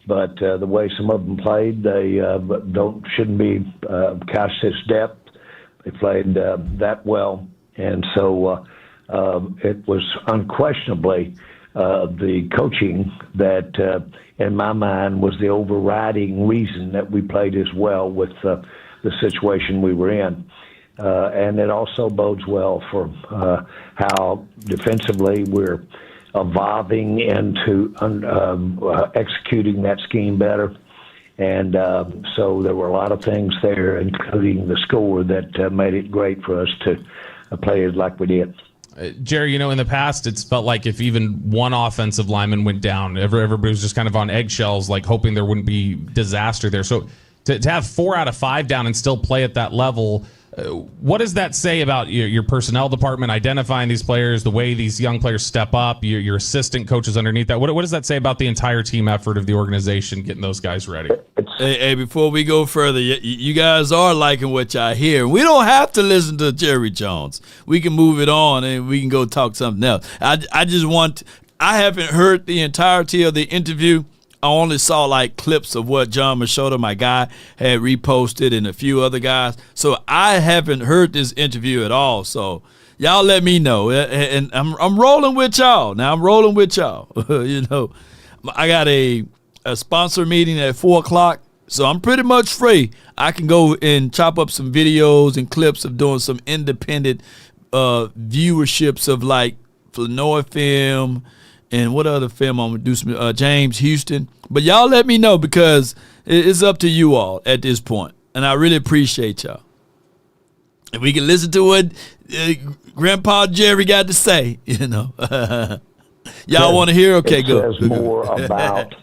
But the way some of them played, they shouldn't be couched as depth. They played that well. And so it was unquestionably the coaching that, in my mind, was the overriding reason that we played as well with the situation we were in. And it also bodes well for how defensively we're evolving into executing that scheme better. And so there were a lot of things there, including the score, that made it great for us to play it like we did. Jerry, in the past, it's felt like if even one offensive lineman went down, everybody was just kind of on eggshells, like hoping there wouldn't be disaster there. So to have 4 out of 5 down and still play at that level, what does that say about your personnel department, identifying these players, the way these young players step up, your assistant coaches underneath that? What does that say about the entire team effort of the organization getting those guys ready? Hey, before we go further, you guys are liking what y'all hear. We don't have to listen to Jerry Jones. We can move it on and we can go talk something else. I haven't heard the entirety of the interview. I only saw like clips of what John Machota, my guy, had reposted and a few other guys. So I haven't heard this interview at all. So y'all let me know. And I'm rolling with y'all. Now I'm rolling with y'all. I got a sponsor meeting at 4:00. So I'm pretty much free. I can go and chop up some videos and clips of doing some independent viewerships of like Flournoy film. And what other film I'm going to do? Some James Houston. But y'all let me know because it's up to you all at this point. And I really appreciate y'all. And we can listen to what Grandpa Jerry got to say, Y'all want to hear? Okay, go. It says more about,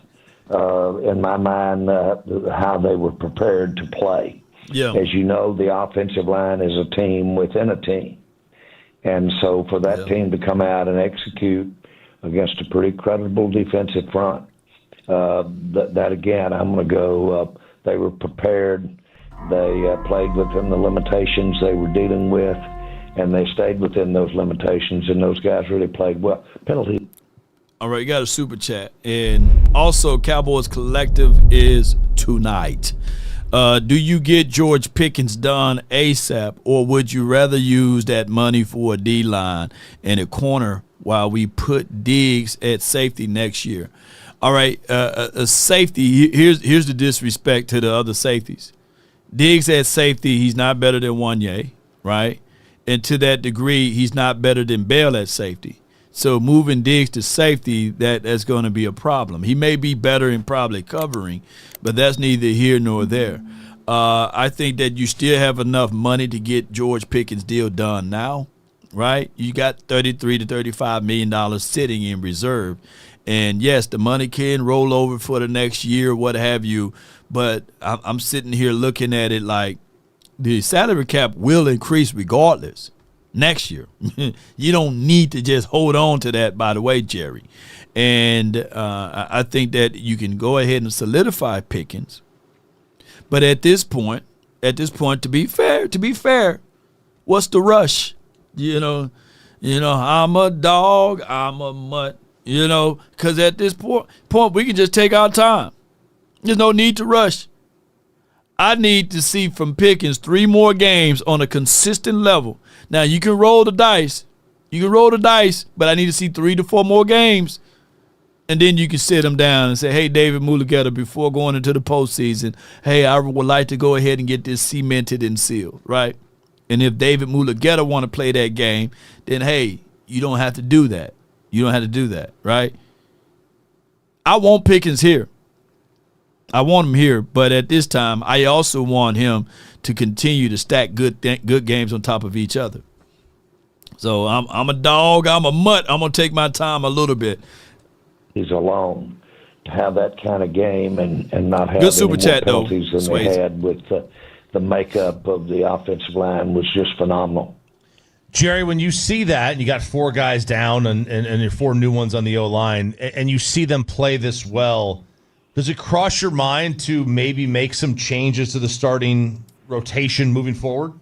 in my mind, how they were prepared to play. Yeah. As you know, the offensive line is a team within a team. And so for that team to come out and execute against a pretty credible defensive front. That again, I'm going to go, they were prepared. They played within the limitations they were dealing with, and they stayed within those limitations, and those guys really played well. Penalty. All right, you got a super chat. And also, Cowboys Collective is tonight. Do you get George Pickens done ASAP, or would you rather use that money for a D-line and a corner while we put Diggs at safety next year? All right, a safety, here's the disrespect to the other safeties. Diggs at safety, he's not better than Wanye, right? And to that degree, he's not better than Bell at safety. So moving Diggs to safety, that's going to be a problem. He may be better in probably covering, but that's neither here nor there. I think that you still have enough money to get George Pickens' deal done now, right? You got $33 to $35 million sitting in reserve. And, yes, the money can roll over for the next year, what have you, but I'm sitting here looking at it like the salary cap will increase regardless next year. You don't need to just hold on to that, by the way, Jerry. And I think that you can go ahead and solidify Pickens. But at this point, to be fair, what's the rush? I'm a dog, I'm a mutt, because at this point we can just take our time. There's no need to rush. I need to see from Pickens 3 more games on a consistent level. Now, you can roll the dice. But I need to see 3 to 4 more games. And then you can sit him down and say, hey, David Mulugeta, before going into the postseason, hey, I would like to go ahead and get this cemented and sealed, right? And if David Mulugeta want to play that game, then, hey, you don't have to do that. Right? I want Pickens here. I want him here, but at this time, I also want him to continue to stack good games on top of each other. So I'm a dog, I'm a mutt. I'm going to take my time a little bit. He's alone have that kind of game and not have Good super any more chat, though, penalties than Swayze. they had with the makeup of the offensive line was just phenomenal. Jerry, when you see that, and you got 4 guys down and your 4 new ones on the O-line, and you see them play this well, does it cross your mind to maybe make some changes to the starting rotation moving forward?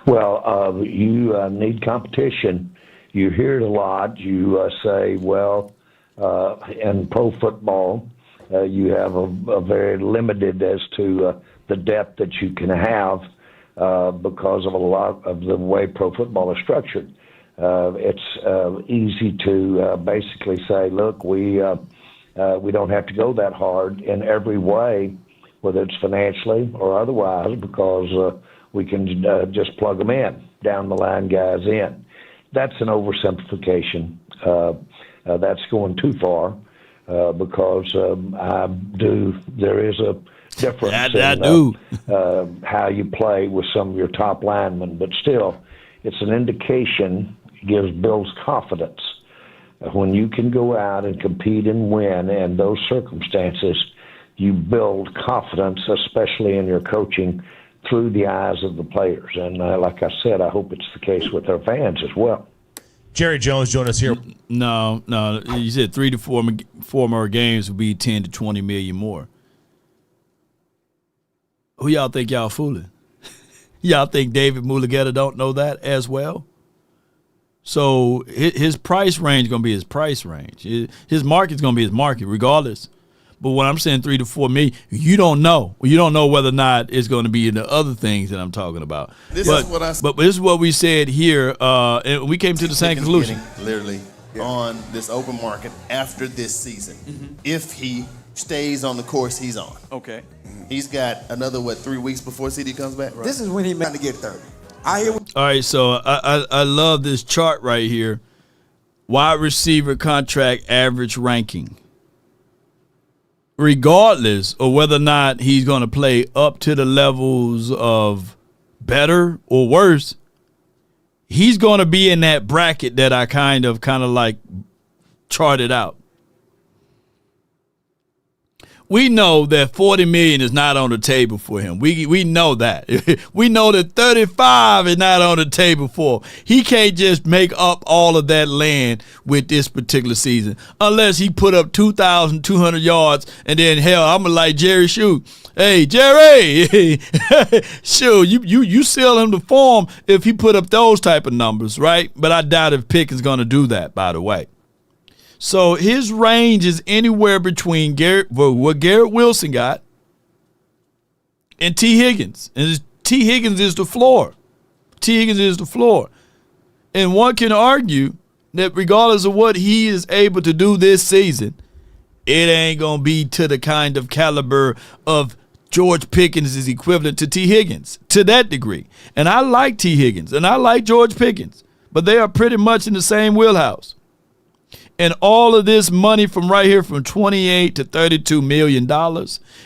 Well, you need competition. You hear it a lot. You say, well, in pro football, you have a very limited as to the depth that you can have because of a lot of the way pro football is structured. It's easy to basically say, look, we don't have to go that hard in every way, whether it's financially or otherwise, because we can just plug them in, down the line guys in. That's an oversimplification. That's going too far because there is a difference in how you play with some of your top linemen, but still, it's an indication, builds confidence. When you can go out and compete and win in those circumstances, you build confidence, especially in your coaching, through the eyes of the players. And like I said, I hope it's the case with our fans as well. Jerry Jones joined us here. No. You said 3 to 4 more games would be 10 to 20 million more. Who y'all think y'all fooling? Y'all think David Mulugeta don't know that as well? So his price range is going to be his price range. His market's going to be his market regardless. But when I'm saying 3 to 4 million, you don't know. You don't know whether or not it's going to be in the other things that I'm talking about. But this is what we said here, and we came to the same conclusion. Literally on this open market after this season, if he stays on the course he's on. Okay. He's got another, 3 weeks before CD comes back? Right. This is when he meant to get 30. All right, so I love this chart right here. Wide receiver contract average ranking. Regardless of whether or not he's going to play up to the levels of better or worse, he's going to be in that bracket that I kind of like charted out. We know that $40 million is not on the table for him. We know that. We know that 35 is not on the table for him. He can't just make up all of that land with this particular season unless he put up 2,200 yards and then hell, I'm gonna like Jerry Shoot. Hey Jerry, sure you sell him the farm if he put up those type of numbers, right? But I doubt if Pickens gonna do that. By the way. So his range is anywhere between what Garrett Wilson got and T. Higgins. And T. Higgins is the floor. T. Higgins is the floor. And one can argue that regardless of what he is able to do this season, it ain't going to be to the kind of caliber of George Pickens is equivalent to T. Higgins to that degree. And I like T. Higgins and I like George Pickens, but they are pretty much in the same wheelhouse. And all of this money from right here from $28 to $32 million,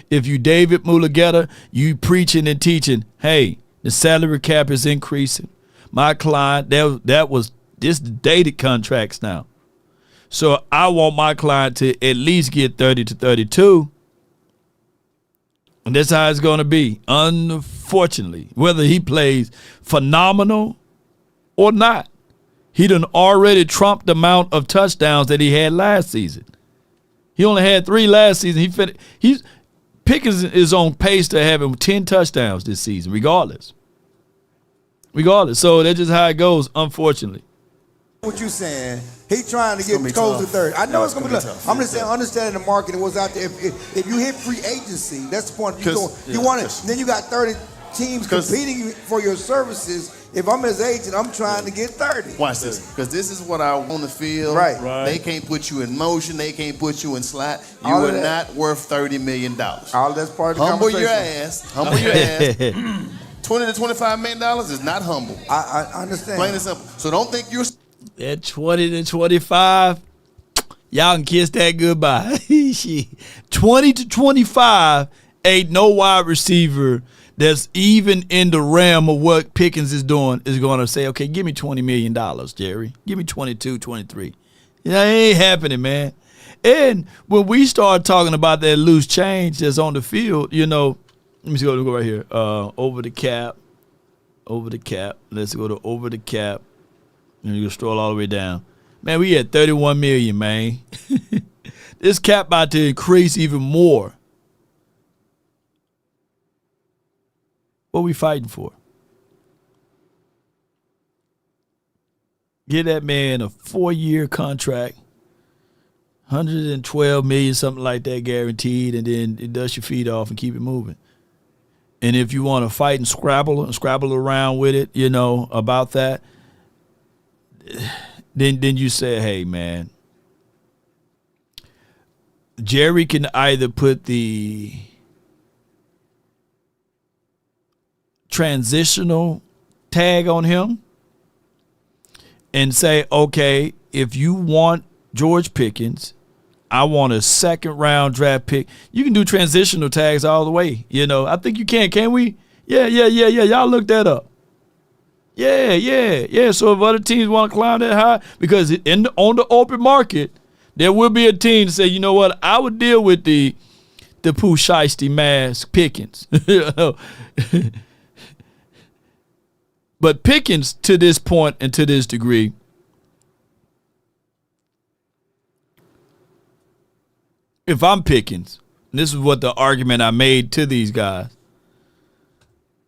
if you David Mulugeta, you preaching and teaching, hey, the salary cap is increasing. My client, that was this dated contracts now. So I want my client to at least get 30 to 32. And that's how it's going to be, unfortunately, whether he plays phenomenal or not. He done already trumped the amount of touchdowns that he had last season. He only had 3 last season. Pickens is on pace to having 10 touchdowns this season, regardless. So that's just how it goes, unfortunately. What you saying? He trying to get close to 30. I know it's gonna be tough. I'm just saying, understanding the market and what's out there. If you hit free agency, that's the point. You want it. Then you got 30 teams competing for your services. If I'm his agent, I'm trying to get 30. Watch this, because this is what I want to feel. Right. They can't put you in motion. They can't put you in slot. You are not worth $30 million. All that's part of the conversation. Humble your ass. $20 to $25 million is not humble. I understand. Plain and simple. So don't think you're... At 20 to 25, y'all can kiss that goodbye. 20 to 25 ain't no wide receiver that's even in the realm of what Pickens is doing is going to say, okay, give me $20 million, Jerry. Give me 22, 23. It ain't happening, man. And when we start talking about that loose change that's on the field, let me go right here. Over the cap. Let's go to over the cap. And you scroll all the way down. Man, we had $31 million, man. This cap about to increase even more. What we fighting for? Give that man a 4-year contract, $112 million, something like that, guaranteed, and then dust your feet off and keep it moving. And if you want to fight and scrabble around with it, about that, then you say, hey, man, Jerry can either put the transitional tag on him and say, okay, if you want George Pickens, I want a second-round draft pick. You can do transitional tags all the way. I think you can we? Yeah. Y'all look that up. Yeah. So if other teams want to climb that high, because on the open market, there will be a team to say, you know what, I would deal with the Pooh Shiesty mask Pickens. But Pickens, to this point and to this degree, if I'm Pickens, and this is what the argument I made to these guys,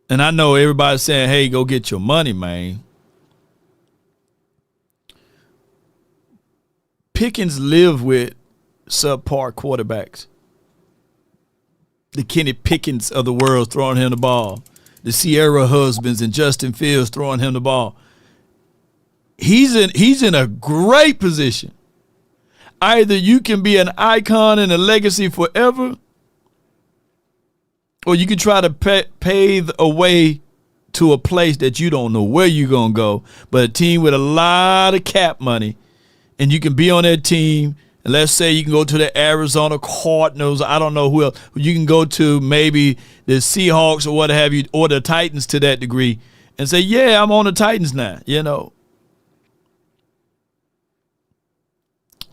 and I know everybody's saying, hey, go get your money, man. Pickens live with subpar quarterbacks. The Kenny Pickens of the world throwing him the ball. The Sierra Husbands and Justin Fields throwing him the ball. He's in a great position. Either you can be an icon and a legacy forever, or you can try to pave a way to a place that you don't know where you're going to go, but a team with a lot of cap money, and you can be on that team. And let's say you can go to the Arizona Cardinals. I don't know who else. You can go to maybe the Seahawks or what have you, or the Titans to that degree, and say, yeah, I'm on the Titans now,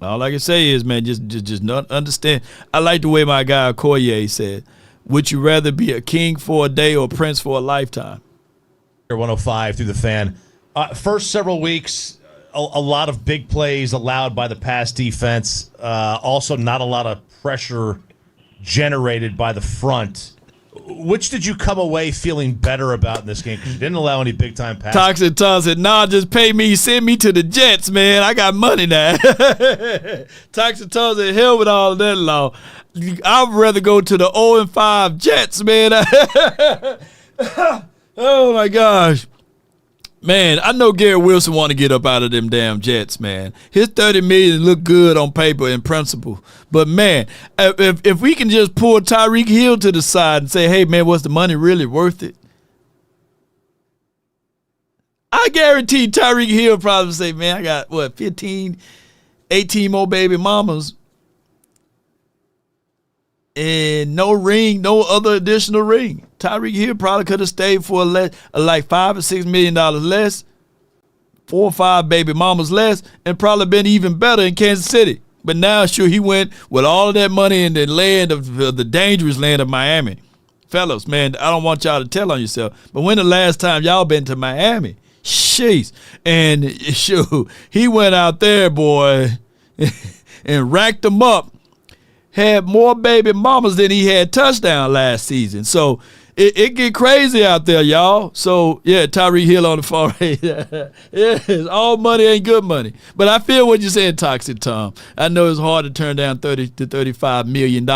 All I can say is, man, just not understand. I like the way my guy Okoye said, would you rather be a king for a day or a prince for a lifetime? 105 through the Fan. First several weeks, a lot of big plays allowed by the pass defense. Also, not a lot of pressure generated by the front. Which did you come away feeling better about in this game? Because you didn't allow any big-time passes. Toxic Tom said, nah, just pay me. Send me to the Jets, man. I got money now. Toxic Tom said, hell with all of that law. I'd rather go to the 0-5 Jets, man. Oh, my gosh. Man, I know Garrett Wilson want to get up out of them damn Jets, man. His $30 million look good on paper in principle. But, man, if we can just pull Tyreek Hill to the side and say, hey, man, was the money really worth it? I guarantee Tyreek Hill probably say, man, I got, 15, 18 more baby mamas and no ring, no other additional ring. Tyreek Hill probably could have stayed for like $5 or $6 million less, 4 or 5 baby mamas less, and probably been even better in Kansas City. But now, sure, he went with all of that money in the land of the dangerous land of Miami. Fellas, man, I don't want y'all to tell on yourself, but when the last time y'all been to Miami? Jeez. And sure, he went out there, boy, and racked them up. Had more baby mamas than he had touchdown last season. So it get crazy out there, y'all. So, yeah, Tyreek Hill on the far right. Yeah, all money ain't good money. But I feel what you're saying, Toxic Tom. I know it's hard to turn down $30 to $35 million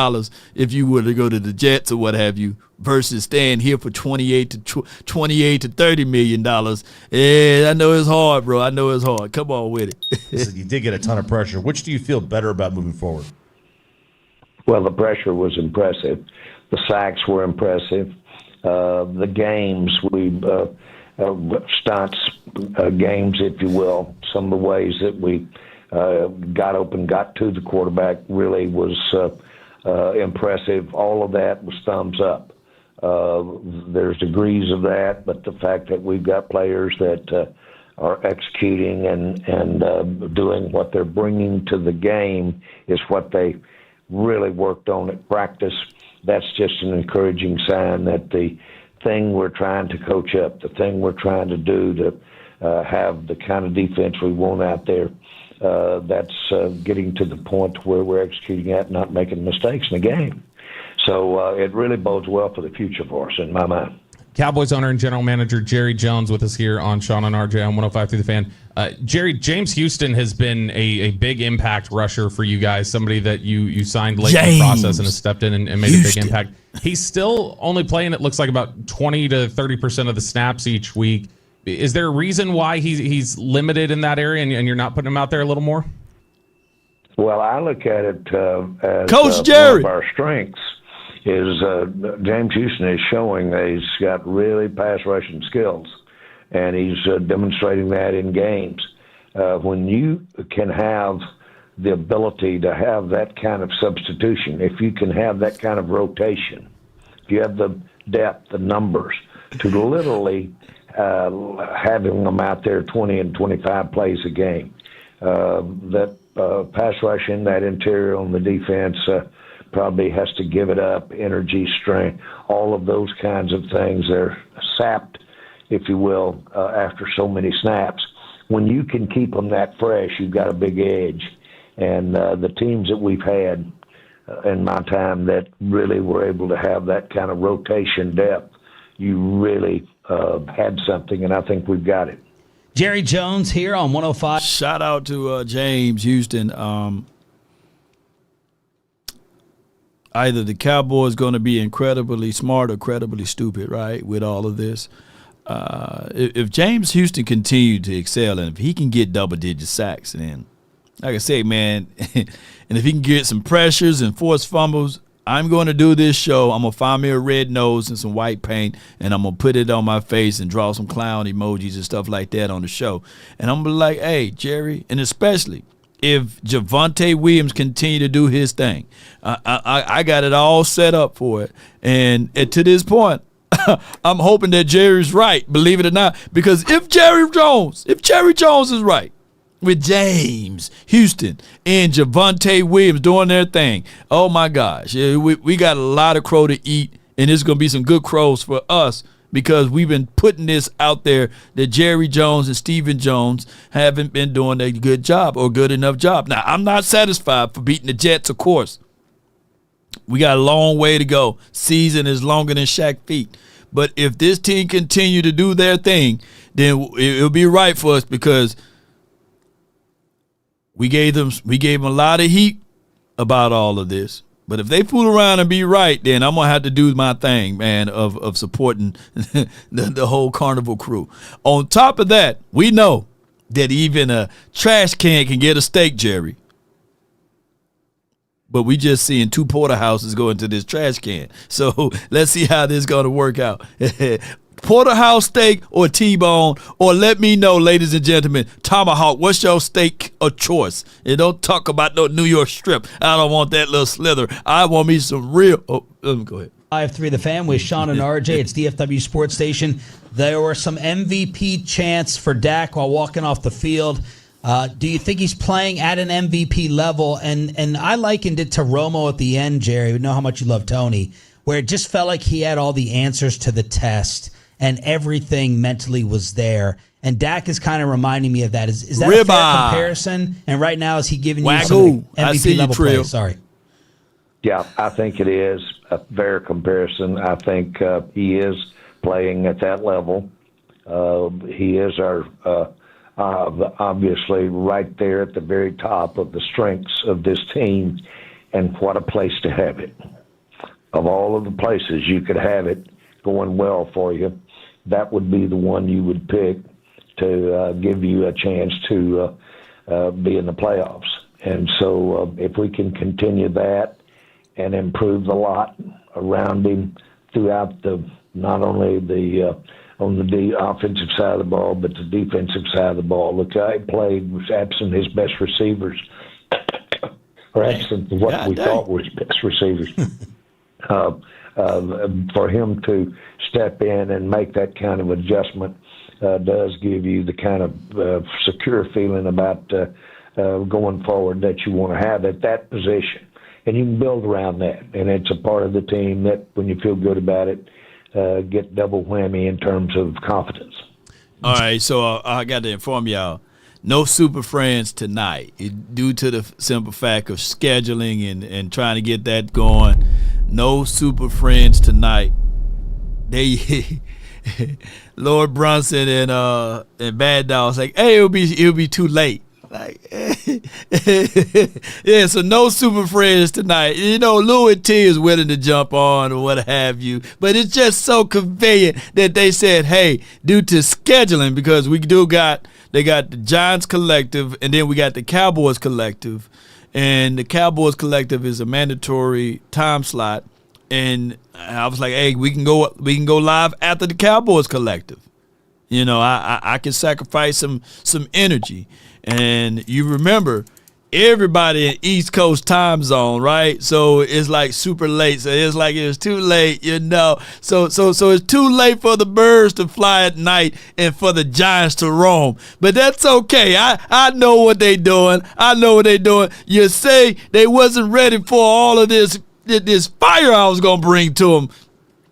if you were to go to the Jets or what have you, versus staying here for $28 to $30 million. Yeah, I know it's hard, bro. I know it's hard. Come on with it. Listen, you did get a ton of pressure. Which do you feel better about moving forward? Well, the pressure was impressive. The sacks were impressive. The games, stunts games, if you will, some of the ways that we got open, got to the quarterback really was impressive. All of that was thumbs up. There's degrees of that, but the fact that we've got players that are executing and doing what they're bringing to the game is what they really worked on at practice. That's just an encouraging sign that the thing we're trying to coach up, the thing we're trying to do to have the kind of defense we want out there, that's getting to the point where we're executing at, not making mistakes in the game. So it really bodes well for the future for us, in my mind. Cowboys owner and general manager Jerry Jones with us here on Sean and RJ on 105 through the Fan. Jerry, James Houston has been a big impact rusher for you guys, somebody that you signed late in the process and has stepped in and made a big impact. He's still only playing, it looks like, about 20 to 30% of the snaps each week. Is there a reason why he's limited in that area and you're not putting him out there a little more? Well, I look at it as Coach Jerry. one of our strengths is James Houston is showing that he's got really pass rushing skills, and he's demonstrating that in games. When you can have the ability to have that kind of substitution, if you can have that kind of rotation, if you have the depth, the numbers, to literally having them out there 20 and 25 plays a game, that pass rushing, that interior on the defense probably has to give it up, energy, strength, all of those kinds of things. They're sapped, if you will, after so many snaps. When you can keep them that fresh, you've got a big edge. And the teams that we've had in my time that really were able to have that kind of rotation depth, you really had something, and I think we've got it. Jerry Jones here on 105. Shout out to James Houston. Either the Cowboys going to be incredibly smart or incredibly stupid, right, with all of this. If James Houston continued to excel and if he can get double-digit sacks, then, like I say, man, and if he can get some pressures and force fumbles, I'm going to do this show. I'm going to find me a red nose and some white paint, and I'm going to put it on my face and draw some clown emojis and stuff like that on the show. And I'm going to be like, hey, Jerry, and especially if Javonte Williams continue to do his thing, I got it all set up for it. And to this point, I'm hoping that Jerry's right, believe it or not, because if Jerry Jones is right with James Houston and Javonte Williams doing their thing, oh my gosh, we got a lot of crow to eat, and it's going to be some good crows for us, because we've been putting this out there that Jerry Jones and Stephen Jones haven't been doing a good job or good enough job. Now, I'm not satisfied for beating the Jets, of course. We got a long way to go. Season is longer than Shaq's feet. But if this team continue to do their thing, then it'll be right for us, because we gave them a lot of heat about all of this. But if they fool around and be right, then I'm going to have to do my thing, man, of supporting the whole Carnival crew. On top of that, we know that even a trash can get a steak, Jerry. But we just seeing 2 porterhouses go into this trash can. So let's see how this is going to work out. Porterhouse steak or T-bone, or let me know, ladies and gentlemen, tomahawk, what's your steak of choice? And don't talk about no New York strip. I don't want that little slither. I want me some real. Oh, let me go ahead. 5-3 The Fan with Sean and RJ. It's DFW Sports Station. There were some MVP chants for Dak while walking off the field. Do you think he's playing at an MVP level? And I likened it to Romo at the end, Jerry. We know how much you love Tony, where it just felt like he had all the answers to the test and everything mentally was there. And Dak is kind of reminding me of that. Is that a fair comparison? And right now, is he giving you some MVP level play? Sorry. Yeah, I think it is a fair comparison. I think he is playing at that level. He is our obviously right there at the very top of the strengths of this team, and what a place to have it. Of all of the places you could have it going well for you, that would be the one you would pick to give you a chance to be in the playoffs. And so if we can continue that and improve the lot around him throughout not only on the offensive side of the ball, but the defensive side of the ball. Look, I played was absent his best receivers, or absent what we thought were his best receivers. For him to step in and make that kind of adjustment does give you the kind of secure feeling about going forward that you want to have at that position. And you can build around that. And it's a part of the team that, when you feel good about it, get double whammy in terms of confidence. All right, so I got to inform y'all, no Super Friends tonight due to the simple fact of scheduling and trying to get that going. No Super Friends tonight. They Lord Brunson and Bad Dog's like, hey, it'll be too late. Like, yeah, so no Super Friends tonight. You know, Louis T is willing to jump on or what have you, but it's just so convenient that they said, hey, due to scheduling, because they got the Giants Collective and then we got the Cowboys Collective, and the Cowboys Collective is a mandatory time slot, and I was like, hey, we can go live after the Cowboys Collective. You know, I can sacrifice some energy. And you remember, everybody in East Coast time zone, right? So it's like super late. So it's like it's too late, you know. So it's too late for the birds to fly at night and for the Giants to roam. But that's okay. I know what they doing. You say they wasn't ready for all of this fire I was gonna bring to them.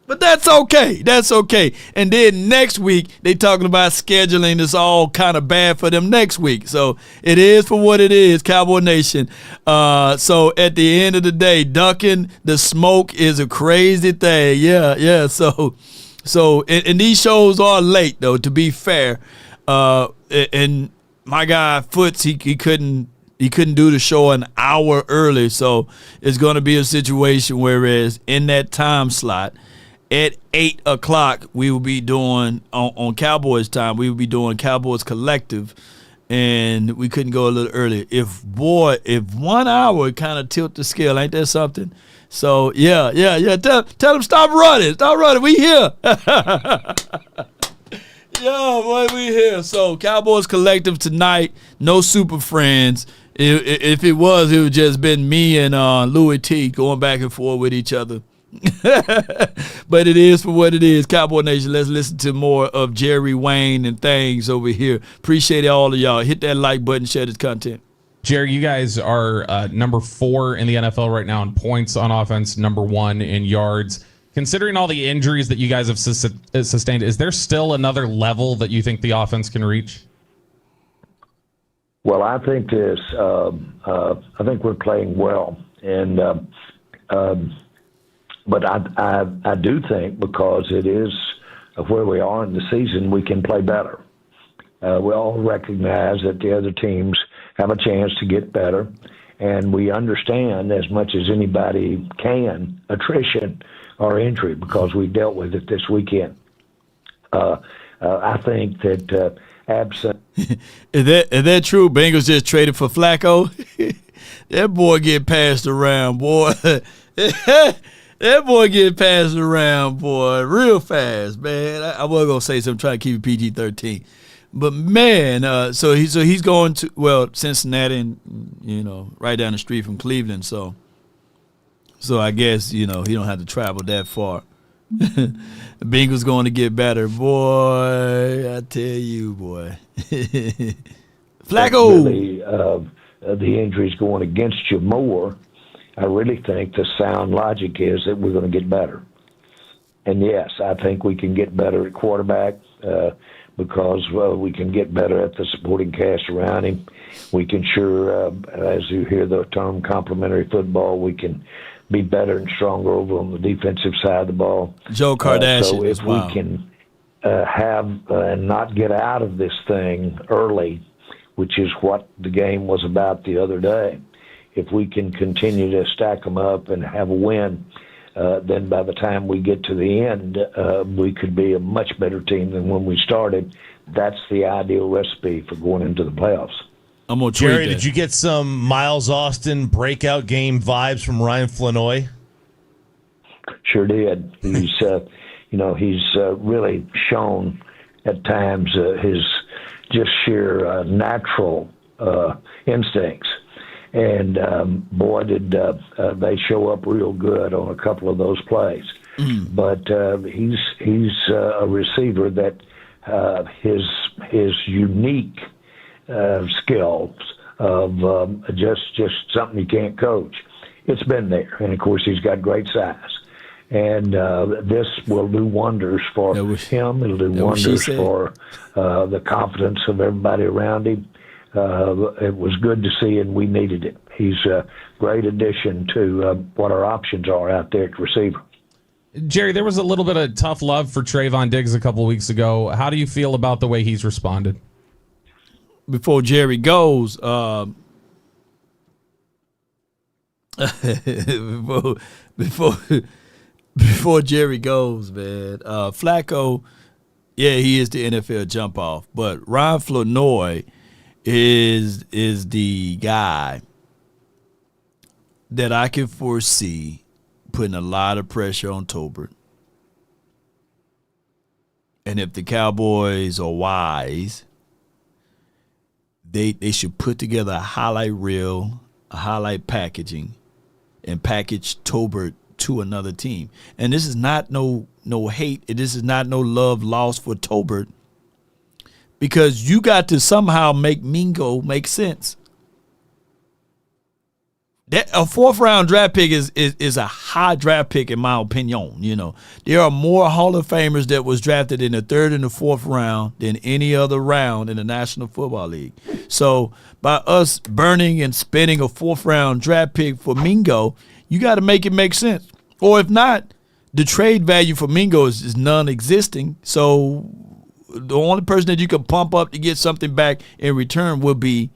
But that's okay. And then next week, they talking about scheduling. It's all kind of bad for them next week. So it is for what it is, Cowboy Nation. So at the end of the day, ducking the smoke is a crazy thing. Yeah. So and these shows are late, though, to be fair. And my guy, Foots, he couldn't do the show an hour early. So it's going to be a situation whereas in that time slot, at 8 o'clock, we will be doing, on Cowboys time, we will be doing Cowboys Collective, and we couldn't go a little earlier. If 1 hour kind of tilt the scale, ain't that something? So, yeah. Tell them stop running. We here. Yeah, boy, we here. So, Cowboys Collective tonight, no Super Friends. If it was, it would just been me and Louis T going back and forth with each other. But it is for what it is. Cowboy Nation, let's listen to more of Jerry Wayne and things over here. Appreciate all of y'all. Hit that like button, share this content. Jerry, you guys are number 4 in the NFL right now in points on offense, number 1 in yards. Considering all the injuries that you guys have sustained, is there still another level that you think the offense can reach? Well, I think I think we're playing well, and but I do think, because it is where we are in the season, we can play better. We all recognize that the other teams have a chance to get better, and we understand as much as anybody can attrition or injury, because we dealt with it this weekend. I think that absent. Is that true? Bengals just traded for Flacco? That boy get passed around, boy. That boy get passed around, boy, real fast, man. I was gonna say something, trying to keep it PG-13, but man, so he's going to Cincinnati, and right down the street from Cleveland. So I guess he don't have to travel that far. The Bengals going to get better, boy. I tell you, boy. Flacco. Really, the injuries going against you more. I really think the sound logic is that we're going to get better. And yes, I think we can get better at quarterback because we can get better at the supporting cast around him. We can as you hear the term complementary football, we can be better and stronger over on the defensive side of the ball. Joe Kardashian. So if we can have and not get out of this thing early, which is what the game was about the other day, if we can continue to stack them up and have a win, then by the time we get to the end, we could be a much better team than when we started. That's the ideal recipe for going into the playoffs. I'm gonna Jerry, did you get some Miles Austin breakout game vibes from Ryan Flournoy? Sure did. He's, he's really shown at times his just sheer natural instincts. And boy, did they show up real good on a couple of those plays. But he's a receiver that his unique skills of just something you can't coach. It's been there, and of course he's got great size. And this will do wonders for him. It'll do wonders for the confidence of everybody around him. It was good to see, and we needed it. He's a great addition to what our options are out there at receiver. Jerry, there was a little bit of tough love for Trayvon Diggs a couple of weeks ago. How do you feel about the way he's responded? Before Jerry goes, before Jerry goes, man, Flacco, yeah, he is the NFL jump off, but Ryan Flournoy is the guy that I can foresee putting a lot of pressure on Tolbert. And if the Cowboys are wise, they should put together a highlight reel, a highlight packaging, and package Tolbert to another team. And this is not no hate. This is not no love lost for Tolbert, because you got to somehow make Mingo make sense. That a fourth-round draft pick is a high draft pick in my opinion. You know, there are more Hall of Famers that was drafted in the third and the fourth round than any other round in the National Football League. So by us burning and spending a fourth-round draft pick for Mingo, you got to make it make sense. Or if not, the trade value for Mingo is non-existing. So the only person that you can pump up to get something back in return will be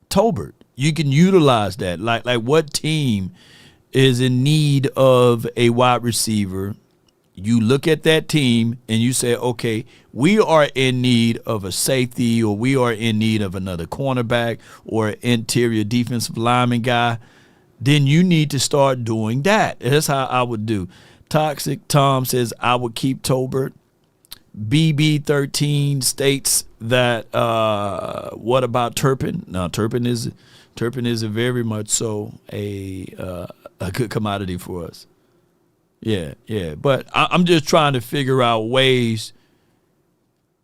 Tolbert. You can utilize that. Like what team is in need of a wide receiver? You look at that team and you say, okay, we are in need of a safety, or we are in need of another cornerback or an interior defensive lineman guy. Then you need to start doing that. That's how I would do. Toxic Tom says I would keep Tolbert. BB13 states that what about Turpin? Now Turpin is a very much so a good commodity for us. Yeah. But I'm just trying to figure out ways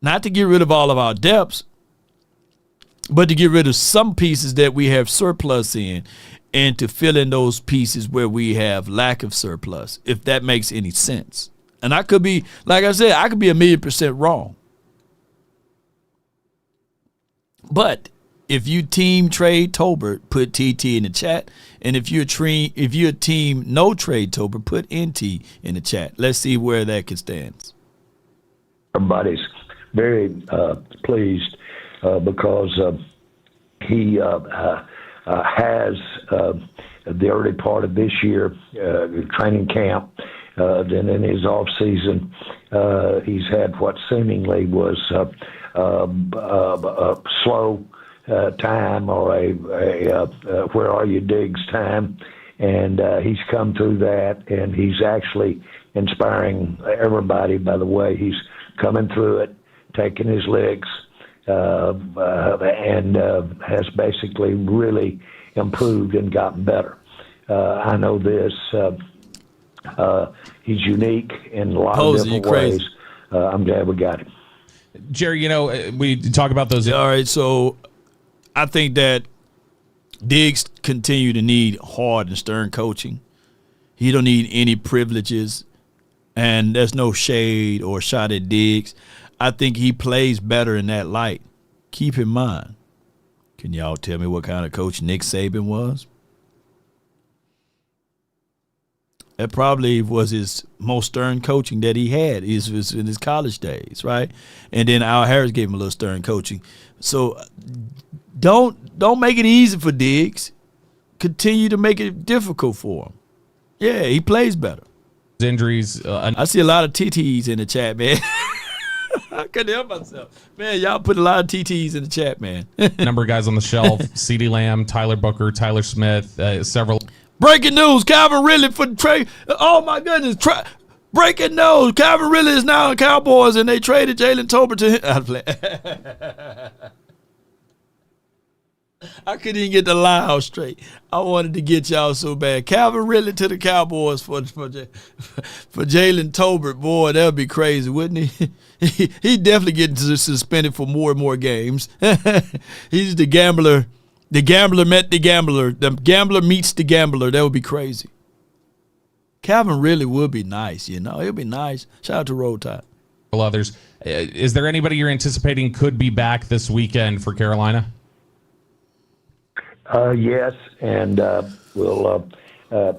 not to get rid of all of our depths, but to get rid of some pieces that we have surplus in, and to fill in those pieces where we have lack of surplus, if that makes any sense. And I could be, like I said, I could be 1,000,000% wrong. But if you team trade Tolbert, put TT in the chat. And if you're a team no trade Tolbert, put NT in the chat. Let's see where that can stand. Everybody's very pleased because he has the early part of this year training camp. Then in his off season, he's had what seemingly was a slow time, or a where are you Diggs time, and he's come through that, and he's actually inspiring everybody by the way he's coming through it, taking his licks, and has basically really improved and gotten better. I know this. He's unique in a lot of different ways. I'm glad we got him. Jerry, you know, we talk about those. All right, so I think that Diggs continue to need hard and stern coaching. He don't need any privileges, and there's no shade or shot at Diggs. I think he plays better in that light. Keep in mind, can y'all tell me what kind of coach Nick Saban was? That probably was his most stern coaching that he had. He was in his college days, right? And then Al Harris gave him a little stern coaching. So don't make it easy for Diggs. Continue to make it difficult for him. Yeah, he plays better. Injuries. I see a lot of TTs in the chat, man. I couldn't help myself. Man, y'all put a lot of TTs in the chat, man. Number of guys on the shelf. CeeDee Lamb, Tyler Booker, Tyler Smith, several. Breaking news, Calvin Ridley for the trade. Oh, my goodness. Breaking news, Calvin Ridley is now in Cowboys, and they traded Jalen Tolbert to him. I couldn't even get the line out straight. I wanted to get y'all so bad. Calvin Ridley to the Cowboys for Jalen Tolbert. Boy, that would be crazy, wouldn't he? He'd definitely get suspended for more and more games. He's the gambler. The gambler met the gambler. The gambler meets the gambler. That would be crazy. Calvin Ridley would be nice, It would be nice. Shout out to Roll Tide. Others. Is there anybody you're anticipating could be back this weekend for Carolina? Yes, and we'll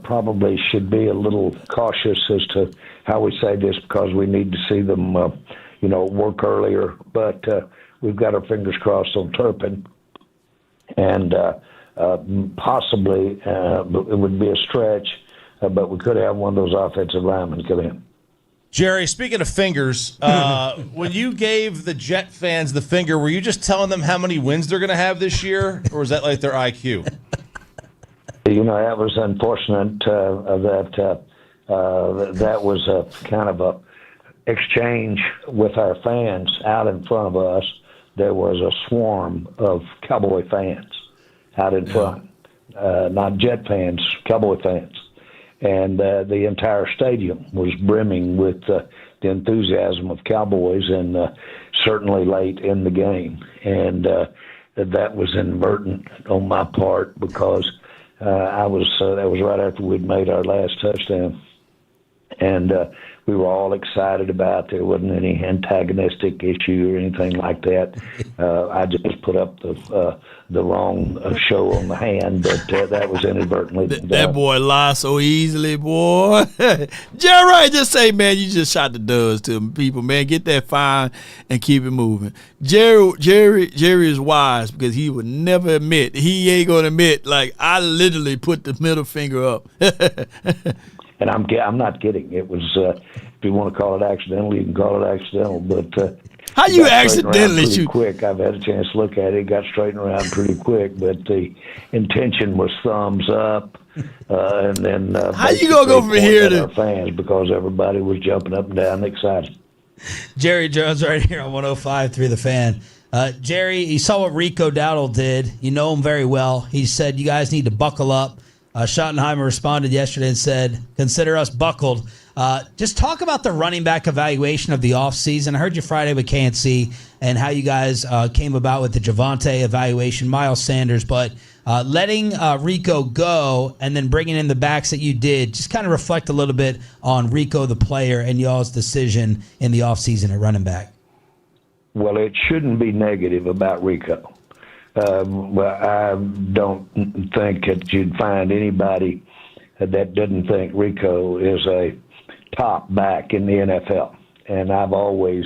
probably should be a little cautious as to how we say this because we need to see them, work earlier. But we've got our fingers crossed on Turpin, and possibly it would be a stretch, but we could have one of those offensive linemen come in. Jerry, speaking of fingers, when you gave the Jet fans the finger, were you just telling them how many wins they're going to have this year, or was that like their IQ? That was unfortunate that was a kind of a exchange with our fans out in front of us. There was a swarm of Cowboy fans out in front, not Jet fans, Cowboy fans. And the entire stadium was brimming with the enthusiasm of Cowboys, and certainly late in the game. And that was inadvertent on my part because that was right after we'd made our last touchdown, and we were all excited about. There wasn't any antagonistic issue or anything like that. I just put up the wrong show on the hand, but that was inadvertently. That boy lies so easily, boy. Jerry, just say, man, you just shot the doves to them people, man. Get that fine and keep it moving. Jerry is wise because he would never admit. He ain't gonna admit, like, I literally put the middle finger up. And I'm not kidding. It was, if you want to call it accidental, you can call it accidental. But how you accidentally shoot? Quick. I've had a chance to look at it. It got straightened around pretty quick. But the intention was thumbs up, and then how you gonna go from here to our fans because everybody was jumping up and down, excited. Jerry Jones right here on 105.3 The Fan. Jerry, you saw what Rico Dowdle did. You know him very well. He said you guys need to buckle up. Schottenheimer responded yesterday and said, consider us buckled. Just talk about the running back evaluation of the offseason. I heard you Friday with KNC and how you guys came about with the Javonte evaluation, Miles Sanders, but letting Rico go and then bringing in the backs that you did, just kind of reflect a little bit on Rico the player and y'all's decision in the offseason at running back. Well, it shouldn't be negative about Rico. Well, I don't think that you'd find anybody that didn't think Rico is a top back in the NFL. And I've always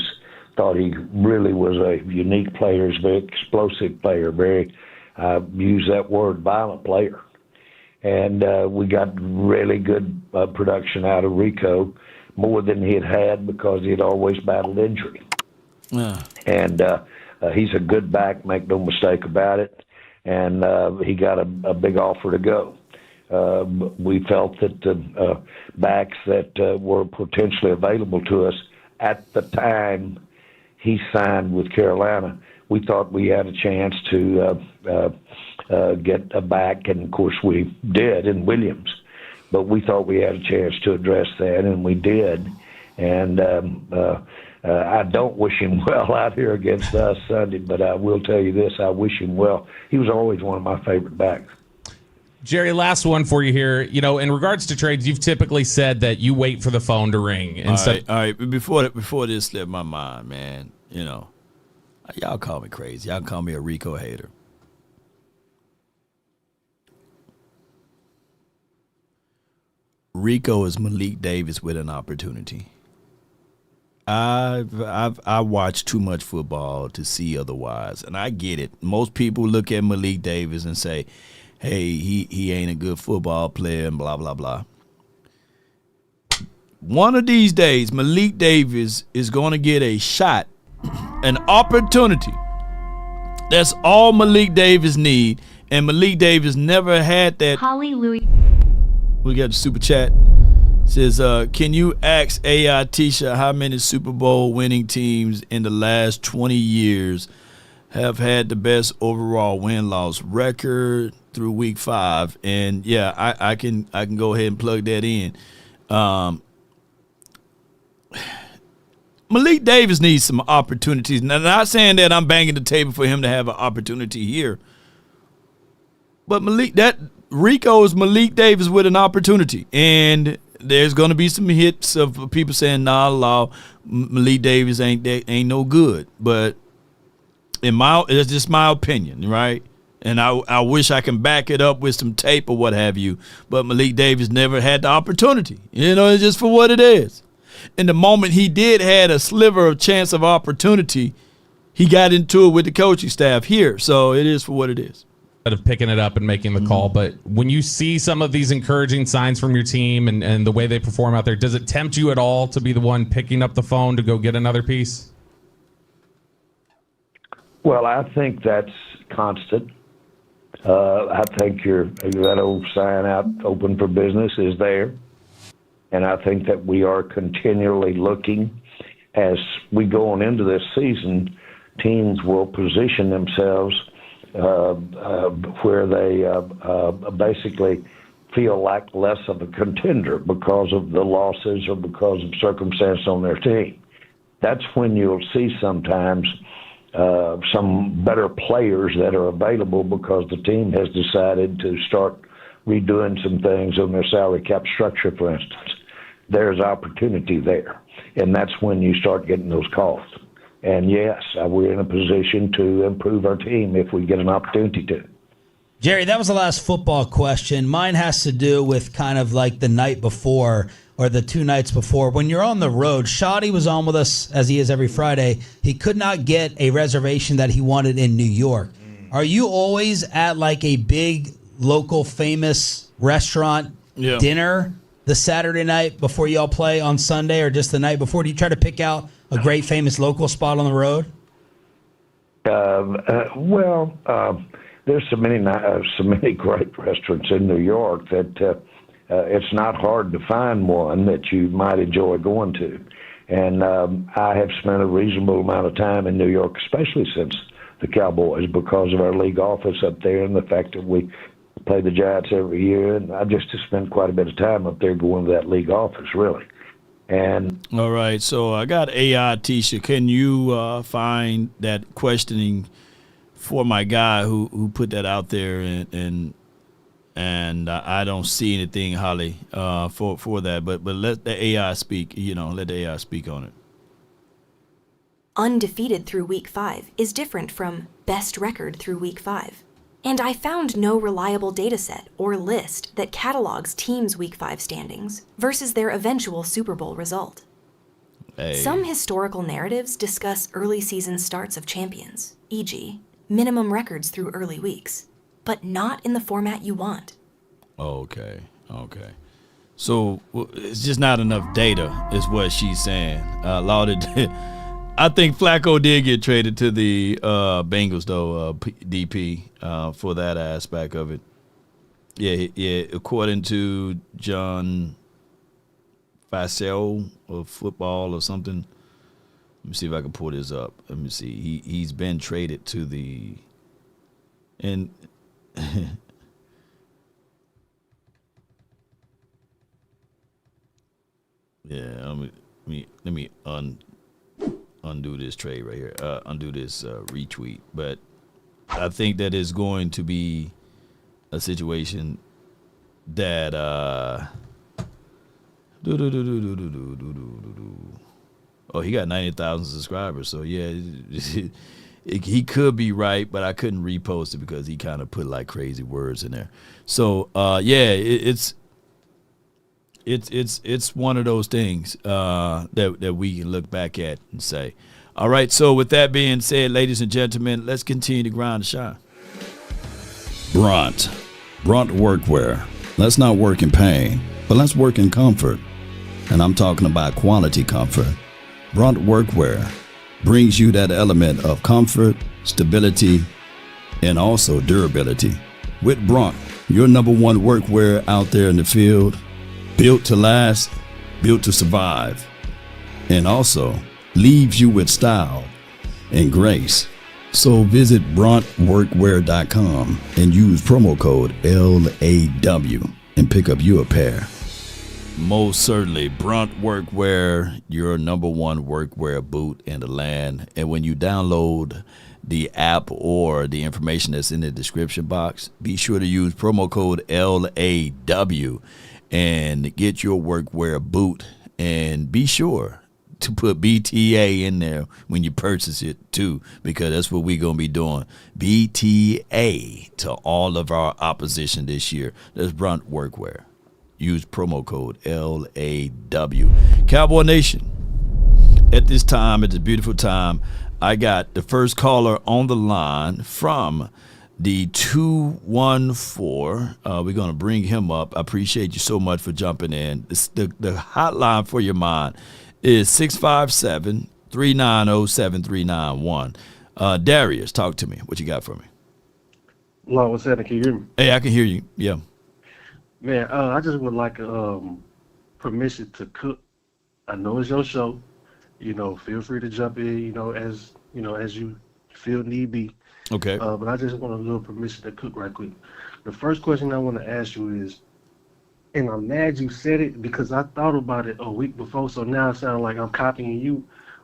thought he really was a unique player, a very explosive player, very, use that word, violent player. And we got really good production out of Rico, more than he had because he had always battled injury. And he's a good back, make no mistake about it, and he got a big offer to go. We felt that the backs that were potentially available to us at the time he signed with Carolina, we thought we had a chance to get a back, and of course we did in Williams. But we thought we had a chance to address that, and we did. And I don't wish him well out here against us Sunday, but I will tell you this, I wish him well. He was always one of my favorite backs. Jerry, last one for you here. In regards to trades, you've typically said that you wait for the phone to ring. All right. Before this slipped my mind, man, y'all call me crazy. Y'all call me a Rico hater. Rico is Malik Davis with an opportunity. I watch too much football to see otherwise, and I get it. Most people look at Malik Davis and say, hey, he ain't a good football player and blah, blah, blah. One of these days, Malik Davis is going to get a shot, an opportunity. That's all Malik Davis need, and Malik Davis never had that. Hallelujah. We got the super chat. Says, can you ask AI Tisha how many Super Bowl winning teams in the last 20 years have had the best overall win-loss record through week 5. And yeah, I can go ahead and plug that in. Malik Davis needs some opportunities. Now, not saying that I'm banging the table for him to have an opportunity here, but Rico is Malik Davis with an opportunity, and there's going to be some hits of people saying, "Nah, Malik Davis ain't no good." But it's just my opinion, right? And I wish I can back it up with some tape or what have you. But Malik Davis never had the opportunity. It's just for what it is. And the moment he did had a sliver of chance of opportunity, he got into it with the coaching staff here. So it is for what it is. Of picking it up and making the call. But when you see some of these encouraging signs from your team and the way they perform out there, does it tempt you at all to be the one picking up the phone to go get another piece? Well, I think that's constant. I think that old sign out, open for business, is there. And I think that we are continually looking. As we go on into this season, teams will position themselves where they basically feel like less of a contender because of the losses or because of circumstance on their team. That's when you'll see sometimes some better players that are available because the team has decided to start redoing some things on their salary cap structure, for instance. There's opportunity there, and that's when you start getting those calls. And yes, we're in a position to improve our team if we get an opportunity to. Jerry, that was the last football question. Mine has to do with kind of like the night before or the 2 nights before. When you're on the road, Shoddy was on with us, as he is every Friday. He could not get a reservation that he wanted in New York. Are you always at like a big local famous restaurant dinner the Saturday night before y'all play on Sunday, or just the night before? Do you try to pick out a great famous local spot on the road? There's so many great restaurants in New York that it's not hard to find one that you might enjoy going to. And I have spent a reasonable amount of time in New York, especially since the Cowboys, because of our league office up there and the fact that we play the Giants every year. And I just have spent quite a bit of time up there going to that league office, really. And all right, so I got AI Tisha. Can you find that questioning for my guy who put that out there, and I don't see anything, Holly, for that. But let the AI speak. Let the AI speak on it. Undefeated through week 5 is different from best record through week 5. And I found no reliable dataset or list that catalogs teams' Week 5 standings versus their eventual Super Bowl result. Hey. Some historical narratives discuss early season starts of champions, e.g., minimum records through early weeks, but not in the format you want. Okay. So it's just not enough data is what she's saying. I think Flacco did get traded to the Bengals, though, DP, for that aspect of it. Yeah. According to John Facel of football or something. Let me see if I can pull this up. Let me see. He's been traded to the – and yeah, let me undo this trade right here. Undo this retweet. But I think that is going to be a situation that oh, he got 90,000 subscribers. So yeah, he could be right, but I couldn't repost it because he kind of put like crazy words in there. So yeah, it's one of those things that we can look back at and say, all right. So with that being said, ladies and gentlemen, let's continue to grind and shine. Brunt Workwear. Let's not work in pain, but let's work in comfort. And I'm talking about quality comfort. Brunt Workwear brings you that element of comfort, stability, and also durability. With Brunt, your number one workwear out there in the field, built to last, built to survive, and also leaves you with style and grace. So visit BruntWorkwear.com and use promo code LAW and pick up you a pair. Most certainly, Brunt Workwear, your number one workwear boot in the land. And when you download the app or the information that's in the description box, be sure to use promo code LAW and get your workwear boot. And be sure to put BTA in there when you purchase it too, because that's what we're going to be doing. BTA to all of our opposition this year. That's Brunt Workwear. Use promo code LAW. Cowboy Nation, at this time, at this beautiful time, I got the first caller on the line from the 214. We're going to bring him up. I appreciate you so much for jumping in. The hotline for your mind is 657-390-7391. Darius, talk to me. What you got for me? Lord, what's happening? Can you hear me? Hey, I can hear you. Yeah. Man, I just would like permission to cook. I know it's your show. Feel free to jump in, as you feel need be. Okay. But I just want a little permission to cook right quick. The first question I want to ask you is, and I'm mad you said it because I thought about it a week before, so now it sounds like I'm copying you,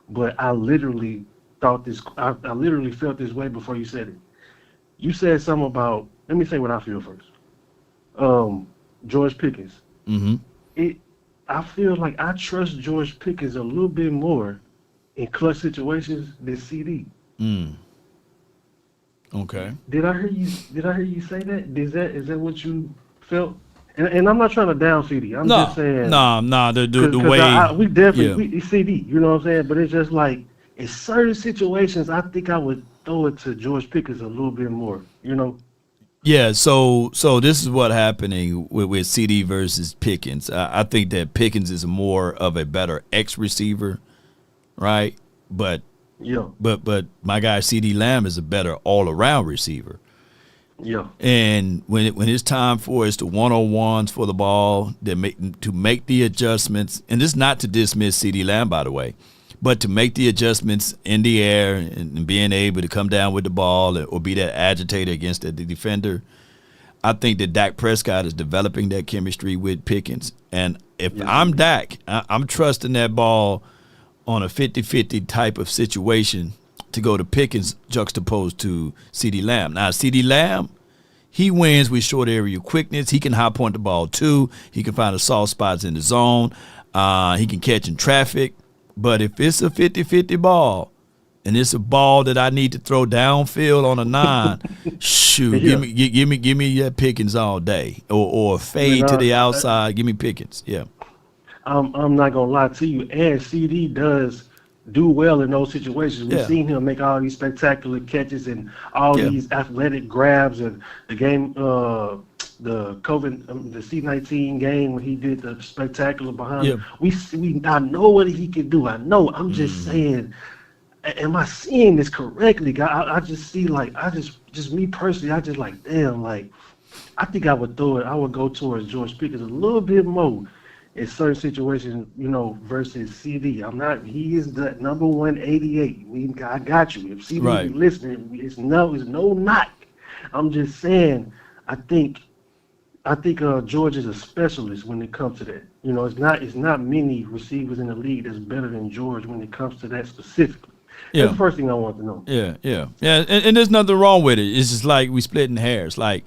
but I literally thought this, I literally felt this way before you said it. You said something about, let me say what I feel first. George Pickens. Mm-hmm. I feel like I trust George Pickens a little bit more in clutch situations than CD. Okay. Did I hear you say that? Is that what you felt? And I'm not trying to down CD. I'm just saying. No. The way we definitely CD. You know what I'm saying? But it's just like in certain situations, I think I would throw it to George Pickens a little bit more. Yeah, so this is what happening with CD versus Pickens. I think that Pickens is more of a better X receiver, right? But my guy CD Lamb is a better all around receiver. Yeah. And when it's time for it's the one-on-ones for the ball, to make the adjustments, and this is not to dismiss CD Lamb, by the way, but to make the adjustments in the air and being able to come down with the ball or be that agitator against the defender, I think that Dak Prescott is developing that chemistry with Pickens. And if I'm Dak, I'm trusting that ball on a 50-50 type of situation to go to Pickens juxtaposed to CeeDee Lamb. Now, CeeDee Lamb, he wins with short area quickness. He can high point the ball too. He can find the soft spots in the zone. He can catch in traffic. But if it's a 50-50 ball, and it's a ball that I need to throw downfield on a 9, shoot, give me Pickens all day, or fade to the outside. Give me Pickens. Yeah. I'm not gonna lie to you, and CD does do well in those situations. We've seen him make all these spectacular catches and all these athletic grabs, and the game, the COVID, the C-19 game when he did the spectacular behind him. I know what he can do. I know. I'm just saying, am I seeing this correctly? I just see just me personally, I just like, damn, like, I think I would throw it. I would go towards George Pickens a little bit more in certain situations, versus CD. He is the number 188. I got you. If CD is listening, it's no knock. I'm just saying, I think George is a specialist when it comes to that. It's not many receivers in the league that's better than George when it comes to that specifically. That's the first thing I want to know. Yeah. And there's nothing wrong with it. It's just like we splitting hairs. Like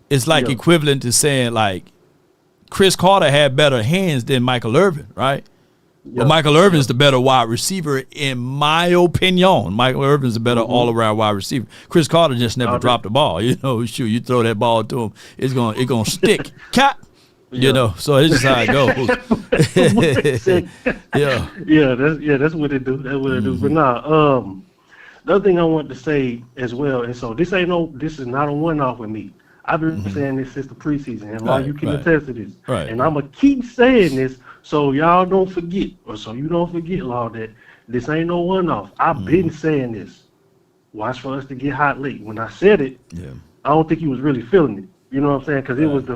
it's like equivalent to saying like Chris Carter had better hands than Michael Irvin, right? But Michael Irvin's the better wide receiver, in my opinion. Michael Irvin's the better all-around wide receiver. Chris Carter just never dropped the ball. Shoot, you throw that ball to him, it's gonna stick. Cap. So it's just how it goes. That's what it do. That's what it do. But the other thing I want to say as well, and so this is not a one-off with me. I've been saying this since the preseason, and you can attest to this. Right. And I'm gonna keep saying this so y'all don't forget, or so you don't forget, Law, that this ain't no one-off. I've been saying this. Watch for us to get hot late. When I said it, I don't think he was really feeling it. You know what I'm saying? Because it was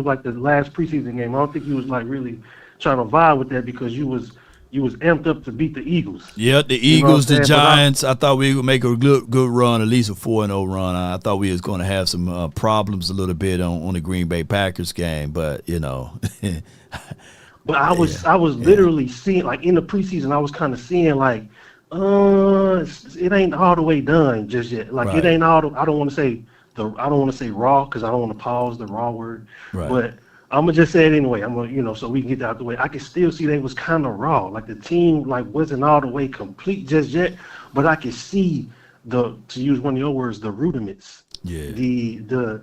like the last preseason game. I don't think he was like really trying to vibe with that because you was you was amped up to beat the Eagles. Yeah, the Eagles, the Giants. I thought we would make a good run, at least a 4-0 run. I thought we was going to have some problems a little bit on the Green Bay Packers game, but you know. But I was literally seeing, like, in the preseason, I was kind of seeing like, it ain't all the way done just yet. Like it ain't all. I don't want to say raw because I don't want to pause the raw word. Right. But I'm gonna just say it anyway. I'm gonna, so we can get that out the way. I can still see they was kind of raw. Like the team wasn't all the way complete just yet, but I could see to use one of your words, the rudiments. Yeah. The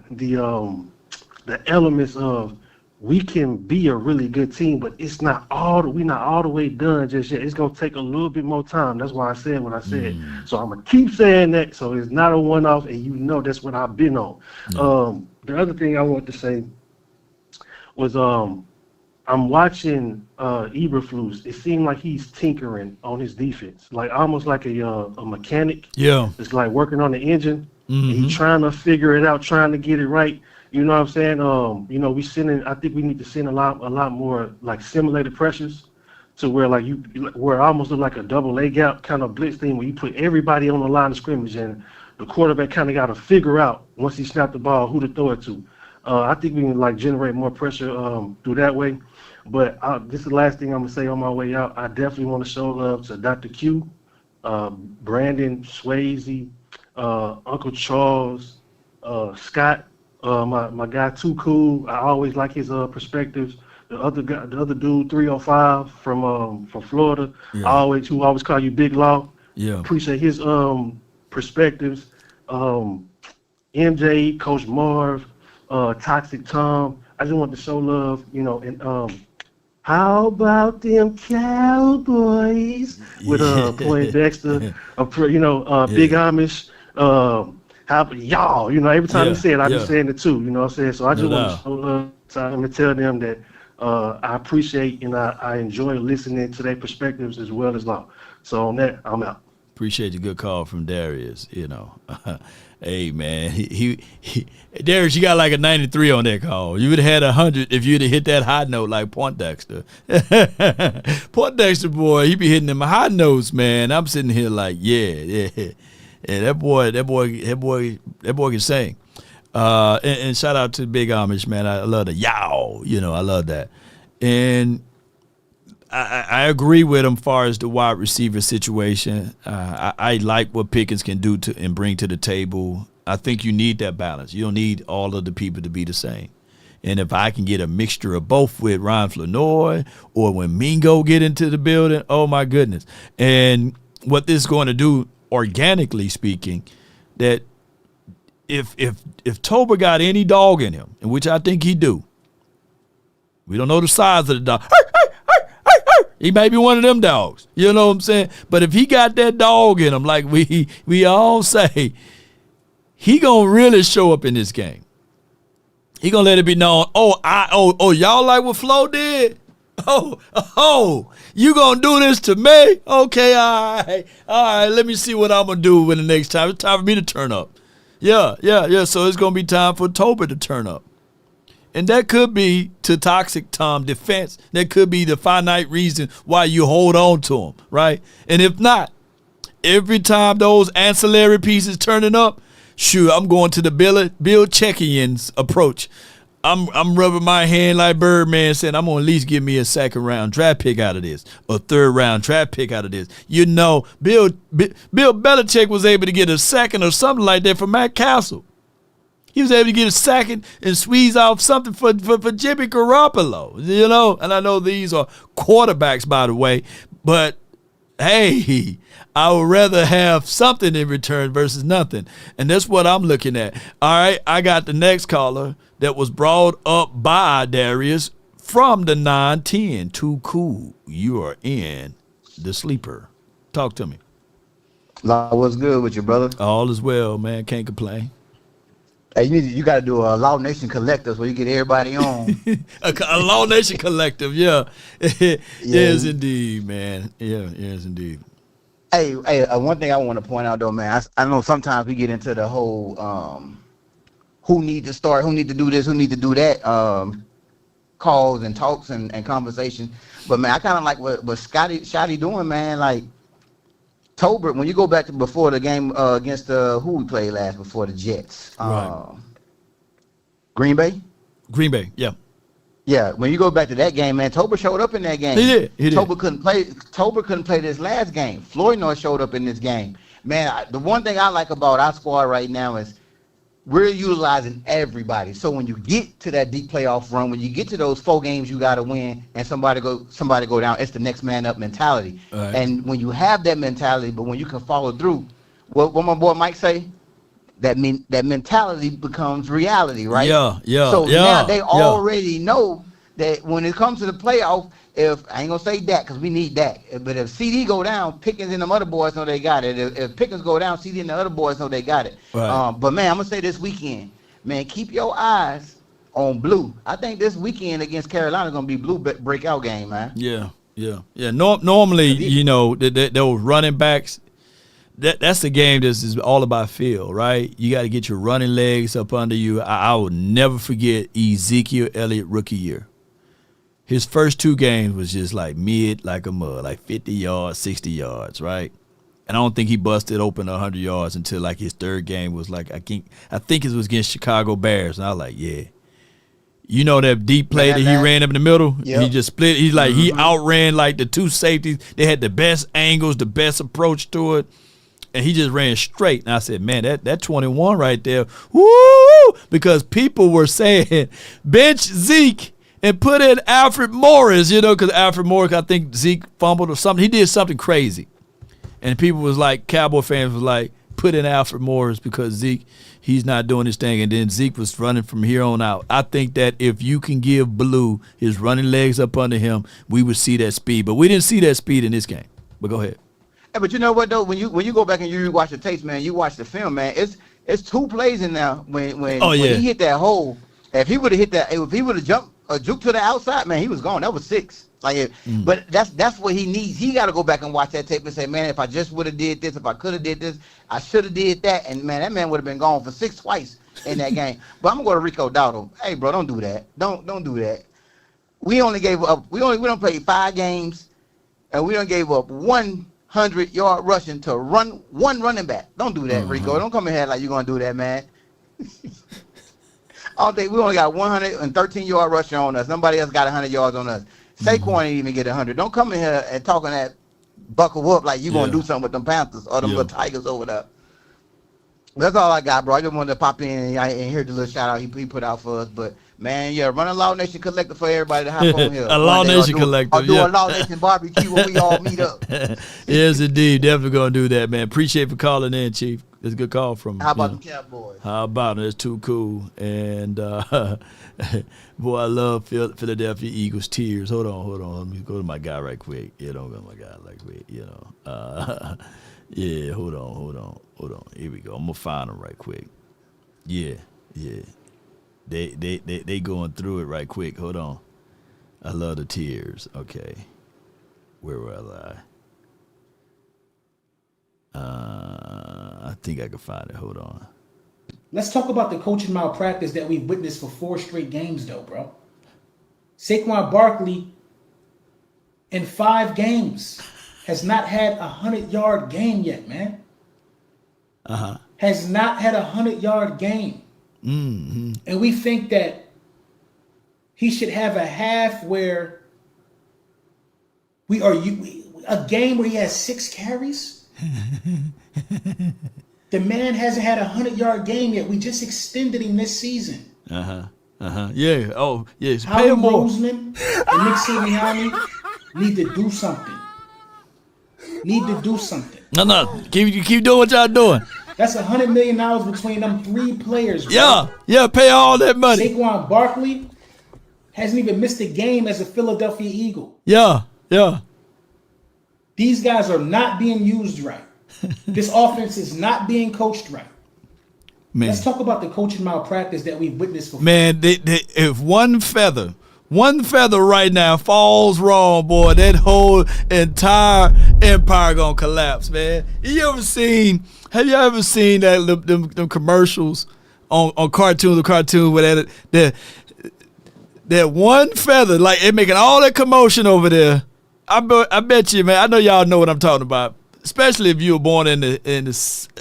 elements of we can be a really good team, but we're not all the way done just yet. It's gonna take a little bit more time. That's why I said what I said. So I'm gonna keep saying that. So it's not a one-off, and that's what I've been on. The other thing I want to say was I'm watching Eberflus. It seemed like he's tinkering on his defense, like almost like a mechanic. Yeah, it's like working on the engine. And he's trying to figure it out, trying to get it right. You know what I'm saying? I think we need to send a lot more like simulated pressures to where where it almost look like a double A gap kind of blitz thing where you put everybody on the line of scrimmage and the quarterback kind of got to figure out once he snapped the ball who to throw it to. I think we can generate more pressure through that way. But this is the last thing I'm gonna say on my way out. I definitely want to show love to Dr. Q, Brandon Swayze, Uncle Charles, Scott. My guy Too Cool. I always like his perspectives. The other dude 305 from Florida. Who always call you Big Law. Yeah. Appreciate his perspectives. MJ, Coach Marv, Toxic Tom. I just want to show love, and how about them Cowboys with Poindexter, Big Amish. How about y'all? Every time he said, I be saying it too. You know what I'm saying? So I just want to show love time and tell them that I appreciate and I enjoy listening to their perspectives as well as law. So on that, I'm out. Appreciate the good call from Darius. Hey man, he Darius, you got like a 93 on that call. You would have had 100 if you'd have hit that high note like Poindexter. Poindexter boy, he be hitting them high notes, man. I'm sitting here like, yeah. That boy can sing. And shout out to Big Amish, man. I love the yow. I love that. And I agree with him as far as the wide receiver situation. I like what Pickens can do and bring to the table. I think you need that balance. You don't need all of the people to be the same. And if I can get a mixture of both with Ryan Flournoy or when Mingo get into the building, oh my goodness. And what this is going to do, organically speaking, that if Tober got any dog in him, and which I think he do, we don't know the size of the dog. He may be one of them dogs. You know what I'm saying? But if he got that dog in him, like we all say, he gonna really show up in this game. He gonna let it be known. Y'all like what Flo did? You gonna do this to me? Okay, all right. Let me see what I'm gonna do when the next time. It's time for me to turn up. Yeah. So it's gonna be time for Tober to turn up. And that could be, to Toxic Tom defense, that could be the finite reason why you hold on to him, right? And if not, every time those ancillary pieces turning up, shoot, I'm going to the Bill Checkian's approach. I'm rubbing my hand like Birdman saying, I'm going to at least give me a second-round draft pick out of this, a third-round draft pick out of this. Bill Belichick was able to get a second or something like that for Matt Castle. He was able to get a second and squeeze off something for Jimmy Garoppolo, And I know these are quarterbacks, by the way, but hey, I would rather have something in return versus nothing. And that's what I'm looking at. All right, I got the next caller that was brought up by Darius from the 910. Too cool. You are in the sleeper. Talk to me. What's good with you, brother? All is well, man. Can't complain. Hey, you got to do a Law Nation Collective where you get everybody on. a Law Nation Collective, yeah. Yes, indeed, man. Yeah, yes, indeed. Hey, one thing I want to point out, though, man, I know sometimes we get into the whole who need to start, who need to do this, who need to do that. calls and talks and conversation. But man, I kind of like what Shotty doing, man. Like Tolbert, when you go back to before the game against who we played last before the Jets, Right. Green Bay. Green Bay, yeah. Yeah, when you go back to that game, man, Tolbert showed up in that game. He did. Tolbert couldn't play this last game. Flournoy showed up in this game. Man, the one thing I like about our squad right now is we're utilizing everybody. So when you get to that deep playoff run, when you get to those 4 games you got to win and somebody go down, it's the next man up mentality. Right. And when you have that mentality, but when you can follow through, what my boy Mike say, that mentality becomes reality, right? Yeah. So now they already know that when it comes to the playoff, if I ain't gonna say Dak because we need Dak, but if CD go down, Pickens and them other boys know they got it. If Pickens go down, CD and the other boys know they got it. Right. But man, I'm gonna say this weekend, man, keep your eyes on blue. I think this weekend against Carolina is gonna be blue breakout game, man. Yeah. Normally, you know, those running backs. That's the game that's all about feel, right? You got to get your running legs up under you. I will never forget Ezekiel Elliott rookie year. His first 2 games was just like mid like a mud, like 50 yards, 60 yards, right? And I don't think he busted open 100 yards until like his 3rd game was like, I think it was against Chicago Bears. And I was like, yeah. You know that deep play that he ran up in the middle? Yep. He just split. He's like, he outran like the 2 safeties. They had the best angles, the best approach to it. And he just ran straight. And I said, man, that 21 right there, woo! Because people were saying, bench Zeke and put in Alfred Morris, you know, because Alfred Morris, I think Zeke fumbled or something. He did something crazy. And people was like, Cowboy fans was like, put in Alfred Morris because Zeke, he's not doing his thing. And then Zeke was running from here on out. I think that if you can give Blue his running legs up under him, we would see that speed. But we didn't see that speed in this game. But go ahead. Yeah, but you know what though? When you go back and you watch the tapes, man, you watch the film, man. It's 2 plays in there when he hit that hole. If he would have hit that, if he would have jumped or juked to the outside, man, he was gone. That was 6. Like, but that's what he needs. He got to go back and watch that tape and say, man, if I just would have did this, if I could have did this, I should have did that, and man, that man would have been gone for 6 twice in that game. But I'm gonna go to Rico Dowdle. Hey, bro, don't do that. Don't do that. We only gave up. We don't play 5 games, and we don't gave up 100-yard rushing to one running back. Don't do that, Rico. Don't come in here like you're gonna do that, man. I don't think we only got 113-yard rushing on us. Nobody else got 100 yards on us. Saquon didn't even get 100. Don't come in here and talking that buckle up like you're gonna do something with them Panthers or them little Tigers over there. That's all I got, bro. I just wanted to pop in and hear the little shout out he put out for us. But man, run a Law Nation Collective for everybody to hop on here. A Law Nation Collective, I'll do a Law Nation barbecue where we all meet up. Yes, indeed. Definitely gonna do that, man. Appreciate for calling in, Chief. It's a good call from How about them Cowboys? How about it? That's too cool. And boy, I love Philadelphia Eagles tears. Hold on. Let me go to my guy right quick. Yeah, don't go to my guy right quick. You know. Yeah, hold on. Here we go. I'm gonna find them right quick. Yeah. They going through it right quick. Hold on. I love the tears. Okay. Where was I? I think I can find it. Hold on. Let's talk about the coaching malpractice that we've witnessed for 4 straight games, though, bro. Saquon Barkley, in 5 games, has not had a 100-yard game yet, man. Has not had a 100-yard game. Mm-hmm. And we think that he should have a half where a game where he has 6 carries. The man hasn't had a 100-yard game yet. We just extended him this season. Yeah. Oh, yes. Howie Roseman and Nick Sirianni need to do something. No. Keep doing what y'all doing. That's $100 million between them 3 players. Bro. Yeah. Pay all that money. Saquon Barkley hasn't even missed a game as a Philadelphia Eagle. Yeah. These guys are not being used right. This offense is not being coached right. Man. Let's talk about the coaching malpractice that we've witnessed for. Man, if one feather right now falls wrong, boy, that whole entire empire gonna collapse, man. Have you ever seen that them commercials on cartoons where That one feather, like it making all that commotion over there. I bet you, man. I know y'all know what I'm talking about. Especially if you were born in the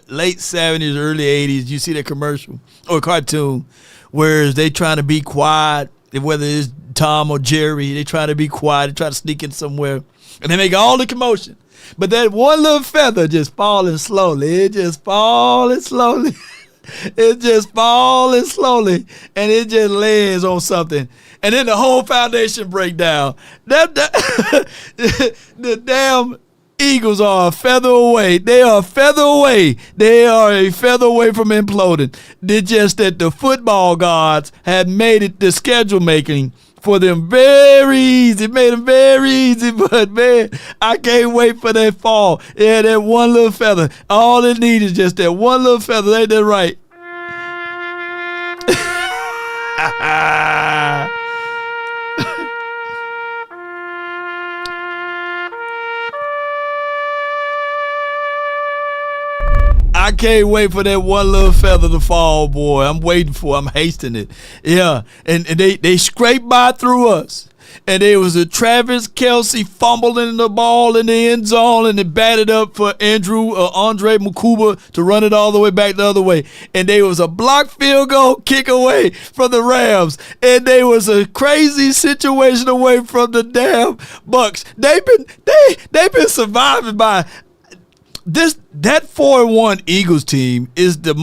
late 70s, early 80s. You see that commercial or cartoon where they trying to be quiet, whether it's Tom or Jerry, they try to be quiet, they try to sneak in somewhere, and they make all the commotion. But that one little feather just falling slowly. It just falling slowly. It just falling slowly, and it just lands on something. And then the whole foundation break down. The damn Eagles are a feather away. They are a feather away. They are a feather away from imploding. It's just that the football gods have made it the schedule making for them very easy. It made them very easy, but man, I can't wait for that fall. Yeah, that one little feather. All it needs is just that one little feather. Ain't that right? I can't wait for that one little feather to fall, boy. I'm waiting for it. I'm hastening it. Yeah, and they scraped by through us. And there was a Travis Kelce fumbling the ball in the end zone, and it batted up for Andre Makuba to run it all the way back the other way. And there was a blocked field goal kick away from the Rams. And there was a crazy situation away from the damn Bucks. They've been surviving by that 4-1 Eagles team is the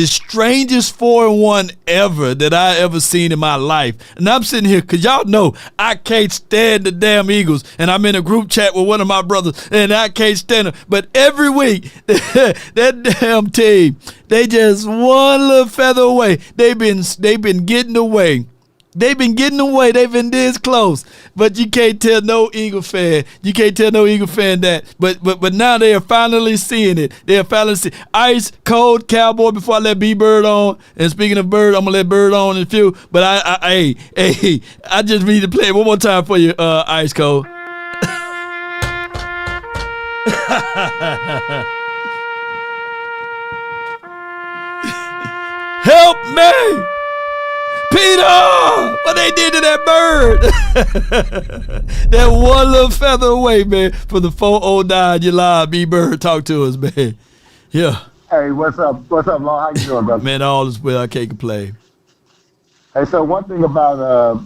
strangest 4-1 ever that I ever seen in my life. And I'm sitting here because y'all know I can't stand the damn Eagles. And I'm in a group chat with one of my brothers, and I can't stand them. But every week, that damn team, they just one little feather away. They've been getting away. They've been getting away. They've been this close. But you can't tell no Eagle fan. You can't tell no Eagle fan that. But now they are finally seeing it. They are finally seeing ice cold Cowboy before I let B-Bird on. And speaking of Bird, I'm gonna let Bird on in a few. But I just need to play it one more time for you, Ice Cold. Help me! Peter! What they did to that bird? That one little feather away, man. For the 409, you lied. B-Bird, talk to us, man. Yeah. Hey, what's up? What's up, Long? How you doing, brother? Man, all is well. I can't complain. Hey, so one thing about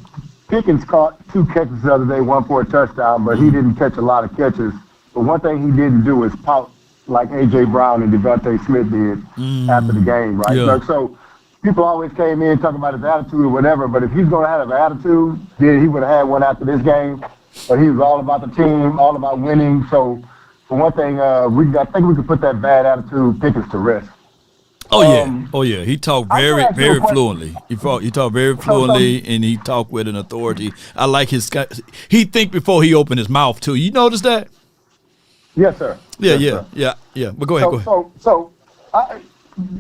Pickens caught 2 catches the other day, one for a touchdown, but he didn't catch a lot of catches. But one thing he didn't do is pout like A.J. Brown and Devontae Smith did after the game, right? Yeah. So people always came in talking about his attitude or whatever, but if he's going to have an attitude, then he would have had one after this game. But he was all about the team, all about winning. So, for one thing, I think we could put that bad attitude Pickens to rest. Oh yeah. He talked very fluently. He talked very fluently, and he talked with an authority. I like his. He think before he opened his mouth too. You notice that? Yes, sir. Yeah. But go ahead. So,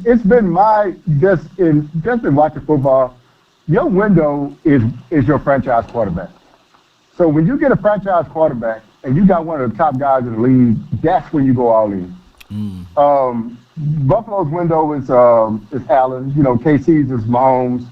it's been my just in watching football. Your window is your franchise quarterback. So when you get a franchise quarterback and you got one of the top guys in the league, that's when you go all in. Buffalo's window is Allen. You know, KC's is Mahomes.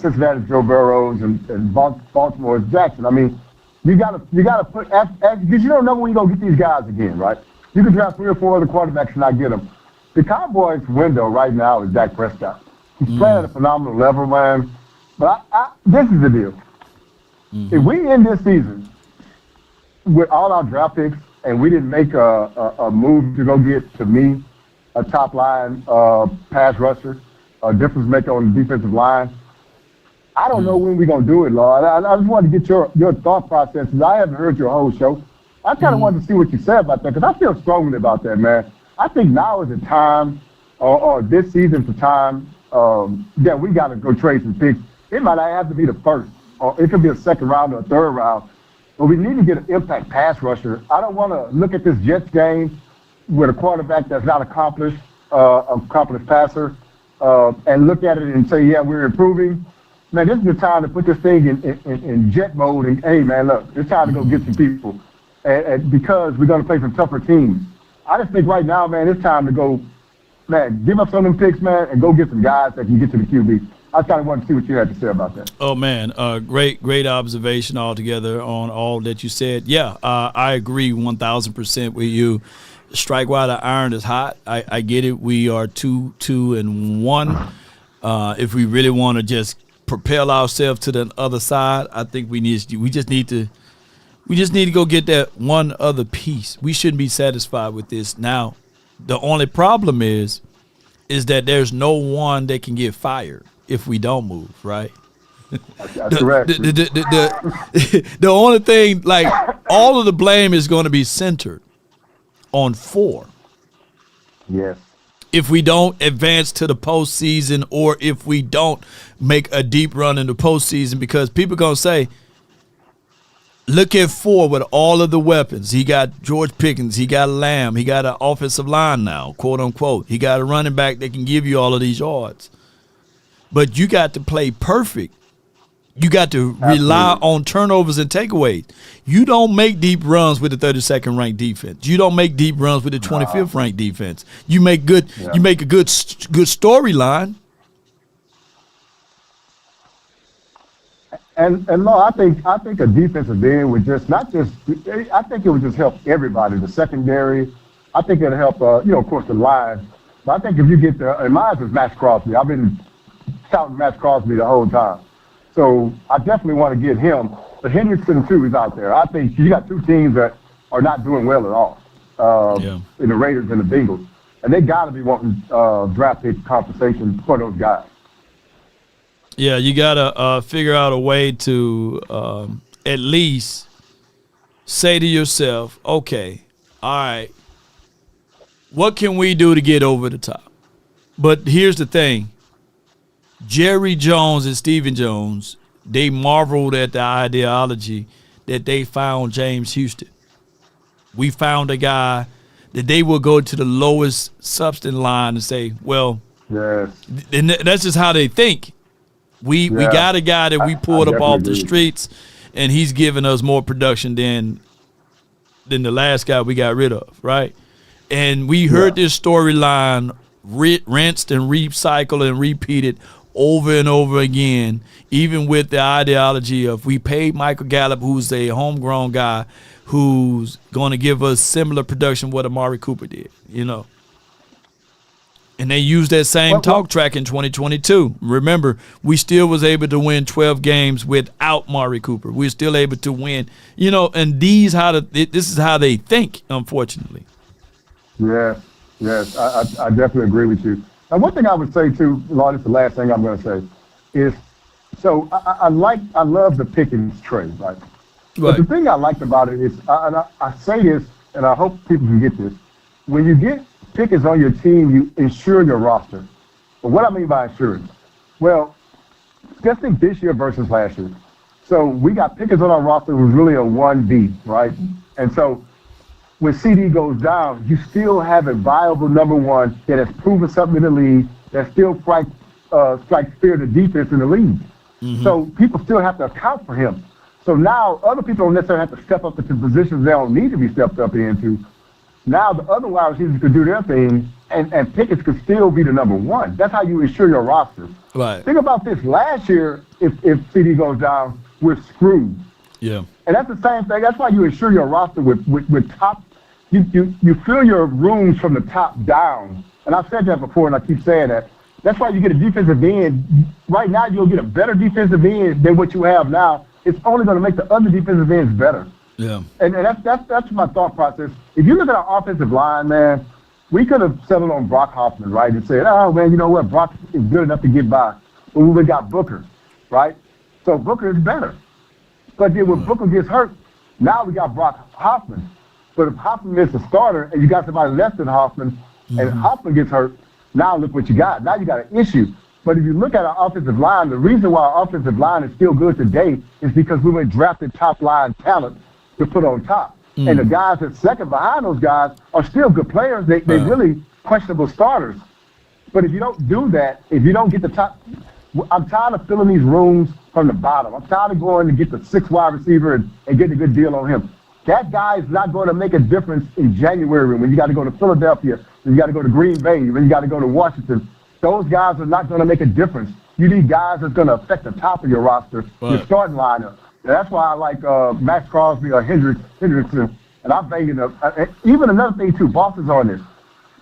Cincinnati's Joe Burrows, and Baltimore is Jackson. I mean, you gotta put because you don't know when you're gonna get these guys again, right? You can draft 3 or 4 other quarterbacks and not get them. The Cowboys' window right now is Dak Prescott. He's playing at a phenomenal level, man. But this is the deal. If we end this season with all our draft picks and we didn't make a move to go get, to me, a top line pass rusher, a difference maker on the defensive line, I don't know when we're going to do it, Lord. I just wanted to get your thought processes. I haven't heard your whole show. I kind of wanted to see what you said about that because I feel strongly about that, man. I think now is the time, or this season's the time that we got to go trade some picks. It might not have to be the first, or it could be a second round or a third round. But we need to get an impact pass rusher. I don't want to look at this Jets game with a quarterback that's not accomplished passer, and look at it and say, yeah, we're improving. Man, this is the time to put this thing in jet mode and, hey, man, look, it's time to go get some people. And because we're going to play some tougher teams. I just think right now, man, it's time to go, man, give up some of them picks, man, and go get some guys that can get to the QB. I kind of want to see what you had to say about that. Oh, man, great observation altogether on all that you said. Yeah, I agree 1,000% with you. Strike while the iron is hot. I get it. We are 2-1. If we really want to just propel ourselves to the other side, I think we just need to go get that one other piece. We shouldn't be satisfied with this. Now, the only problem is that there's no one that can get fired if we don't move, right? That's correct. The only thing, like, all of the blame is going to be centered on 4. Yes. If we don't advance to the postseason, or if we don't make a deep run in the postseason, because people are going to say, look at 4 with all of the weapons. He got George Pickens. He got Lamb. He got an offensive line now, quote unquote. He got a running back that can give you all of these yards. But you got to play perfect. You got to rely on turnovers and takeaways. You don't make deep runs with the 32nd ranked defense. You don't make deep runs with the 25th ranked defense. You make You make a good storyline. And no, I think a defensive end would just I think it would just help everybody. The secondary, I think it'll help. Of course, the line. But I think if you get there, and mine is Max Crosby. I've been scouting Max Crosby the whole time, so I definitely want to get him. But Henderson too is out there. I think you got 2 teams that are not doing well at all. In the Raiders and the Bengals, and they got to be wanting draft pick compensation for those guys. Yeah, you got to figure out a way to at least say to yourself, okay, all right, what can we do to get over the top? But here's the thing. Jerry Jones and Stephen Jones, they marveled at the ideology that they found James Houston. We found a guy that they will go to the lowest substance line and say, well, and that's just how they think. We got a guy that we pulled up off the streets, and he's giving us more production than the last guy we got rid of, right? And we heard this storyline rinsed and recycled and repeated over and over again, even with the ideology of we paid Michael Gallup, who's a homegrown guy, who's going to give us similar production what Amari Cooper did, And they used that same talk track in 2022. Remember, we still was able to win 12 games without Amari Cooper. We're still able to win, and this is how they think, unfortunately. Yes, I definitely agree with you. And one thing I would say too, Lord, this is the last thing I'm going to say, is so I love the Pickens trade, right? But the thing I liked about it is, I say this, and I hope people can get this. When you get Pickens on your team, you insure your roster. But what I mean by insurance? Well, just think this year versus last year. So we got Pickens on our roster who's really a 1B, right? And so when CD goes down, you still have a viable number 1 that has proven something in the league that still strikes fear the defense in the league. Mm-hmm. So people still have to account for him. So now other people don't necessarily have to step up into positions they don't need to be stepped up into. Now the other wide receivers could do their thing, and Pickens could still be the number 1. That's how you ensure your roster. Right. Think about this. Last year, if CD goes down, we're screwed. Yeah. And that's the same thing. That's why you ensure your roster with top. You fill your rooms from the top down. And I've said that before, and I keep saying that. That's why you get a defensive end. Right now, you'll get a better defensive end than what you have now. It's only going to make the other defensive ends better. Yeah. And that's my thought process. If you look at our offensive line, man, we could have settled on Brock Hoffman, right, and said, oh, man, you know what, Brock is good enough to get by. But we got Booker, right? So Booker is better. But then when Booker gets hurt, now we got Brock Hoffman. But if Hoffman is the starter and you got somebody less than Hoffman, and Hoffman gets hurt, now look what you got. Now you got an issue. But if you look at our offensive line, the reason why our offensive line is still good today is because we went drafted top line talent to put on top. And the guys that's second behind those guys are still good players. They really questionable starters. But if you don't do that, if you don't get the top, I'm tired of filling these rooms from the bottom. I'm tired of going to get the 6th wide receiver and getting a good deal on him. That guy is not going to make a difference in January when you got to go to Philadelphia, when you got to go to Green Bay, when you got to go to Washington. those guys are not going to make a difference. You need guys that's going to affect the top of your roster, your starting lineup. And that's why I like Max Crosby or Hendrickson. And I'm thinking of even another thing, too. Boston's on this.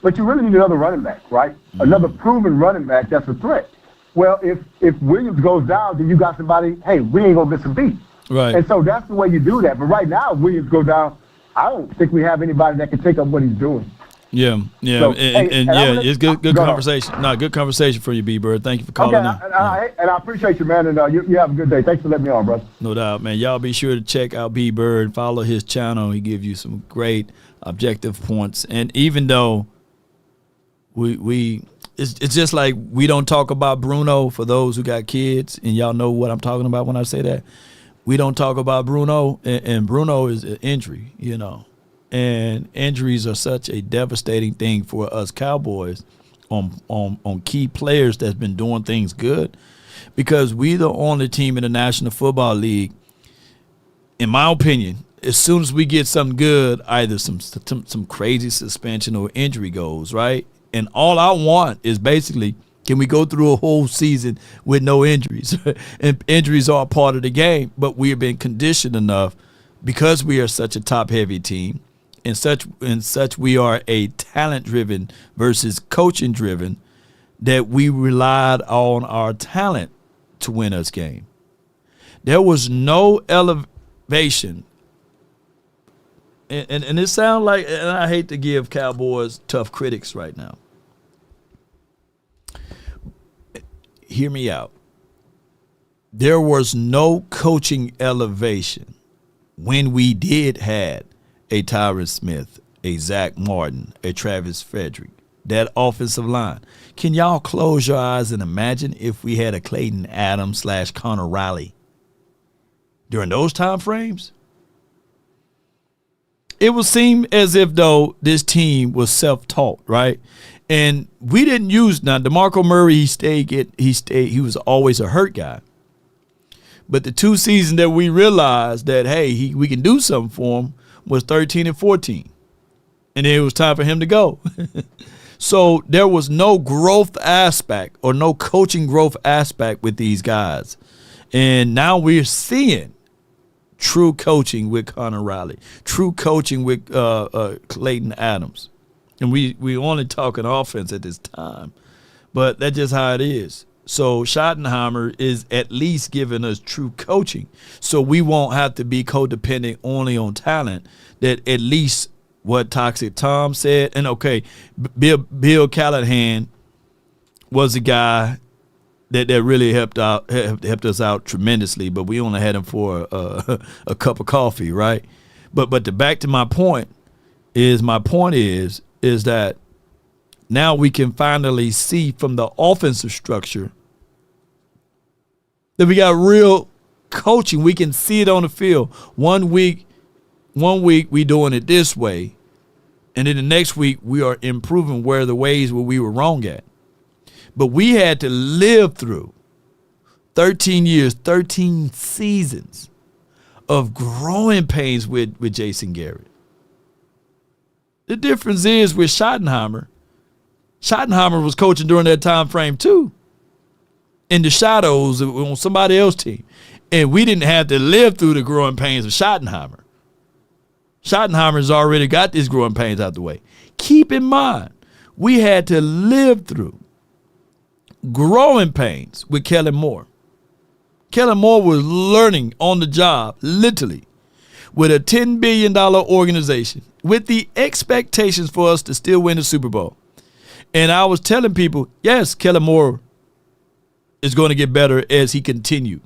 But you really need another running back, right? Another proven running back that's a threat. Well, if Williams goes down, then you got somebody, hey, we ain't going to miss a beat. Right. And so that's the way you do that. But right now, if Williams goes down, I don't think we have anybody that can take up what he's doing. Yeah. So, It's good conversation. No, good conversation for you, B-Bird. Thank you for calling in. And I appreciate you, man, and you have a good day. Thanks for letting me on, brother. No doubt, man. Y'all be sure to check out B-Bird, follow his channel. He gives you some great objective points. And even though it's just like we don't talk about Bruno for those who got kids, and y'all know what I'm talking about when I say that. We don't talk about Bruno, and Bruno is an injury, you know. And injuries are such a devastating thing for us Cowboys on key players that's been doing things good, because we the only team in the National Football League, in my opinion, as soon as we get something good, either some crazy suspension or injury goes, right? And all I want is basically, can we go through a whole season with no injuries? And injuries are a part of the game, but we have been conditioned enough because we are such a top-heavy team, and such we are a talent-driven versus coaching-driven, that we relied on our talent to win us game. There was no elevation. And it sounds like, and I hate to give Cowboys tough critics right now. Hear me out. There was no coaching elevation when we did had a Tyron Smith, a Zach Martin, a Travis Frederick, that offensive line. Can y'all close your eyes and imagine if we had a Clayton Adams / Connor Riley during those time frames? It would seem as if, though, this team was self-taught, right? And we didn't use, now, DeMarco Murray, he was always a hurt guy. But the 2 seasons that we realized that, hey, we can do something for him was 13 and 14. And then it was time for him to go. So there was no growth aspect or no coaching growth aspect with these guys. And now we're seeing true coaching with Connor Riley, true coaching with Clayton Adams. And we only talking offense at this time. But that's just how it is. So Schottenheimer is at least giving us true coaching, so we won't have to be codependent only on talent. That at least what Toxic Tom said, and okay, Bill Callahan was a guy that really helped us out tremendously, but we only had him for a cup of coffee, right? But back to my point is that now we can finally see from the offensive structure that we got real coaching. We can see it on the field. One week we doing it this way, and then the next week we are improving where we were wrong at. But we had to live through 13 years, 13 seasons of growing pains with Jason Garrett. The difference is with Schottenheimer was coaching during that time frame too, in the shadows on somebody else's team. And we didn't have to live through the growing pains of Schottenheimer. Schottenheimer's already got these growing pains out the way. Keep in mind, we had to live through growing pains with Kellen Moore. Kellen Moore was learning on the job, literally, with a $10 billion organization, with the expectations for us to still win the Super Bowl. And I was telling people, yes, Kellen Moore is going to get better as he continued.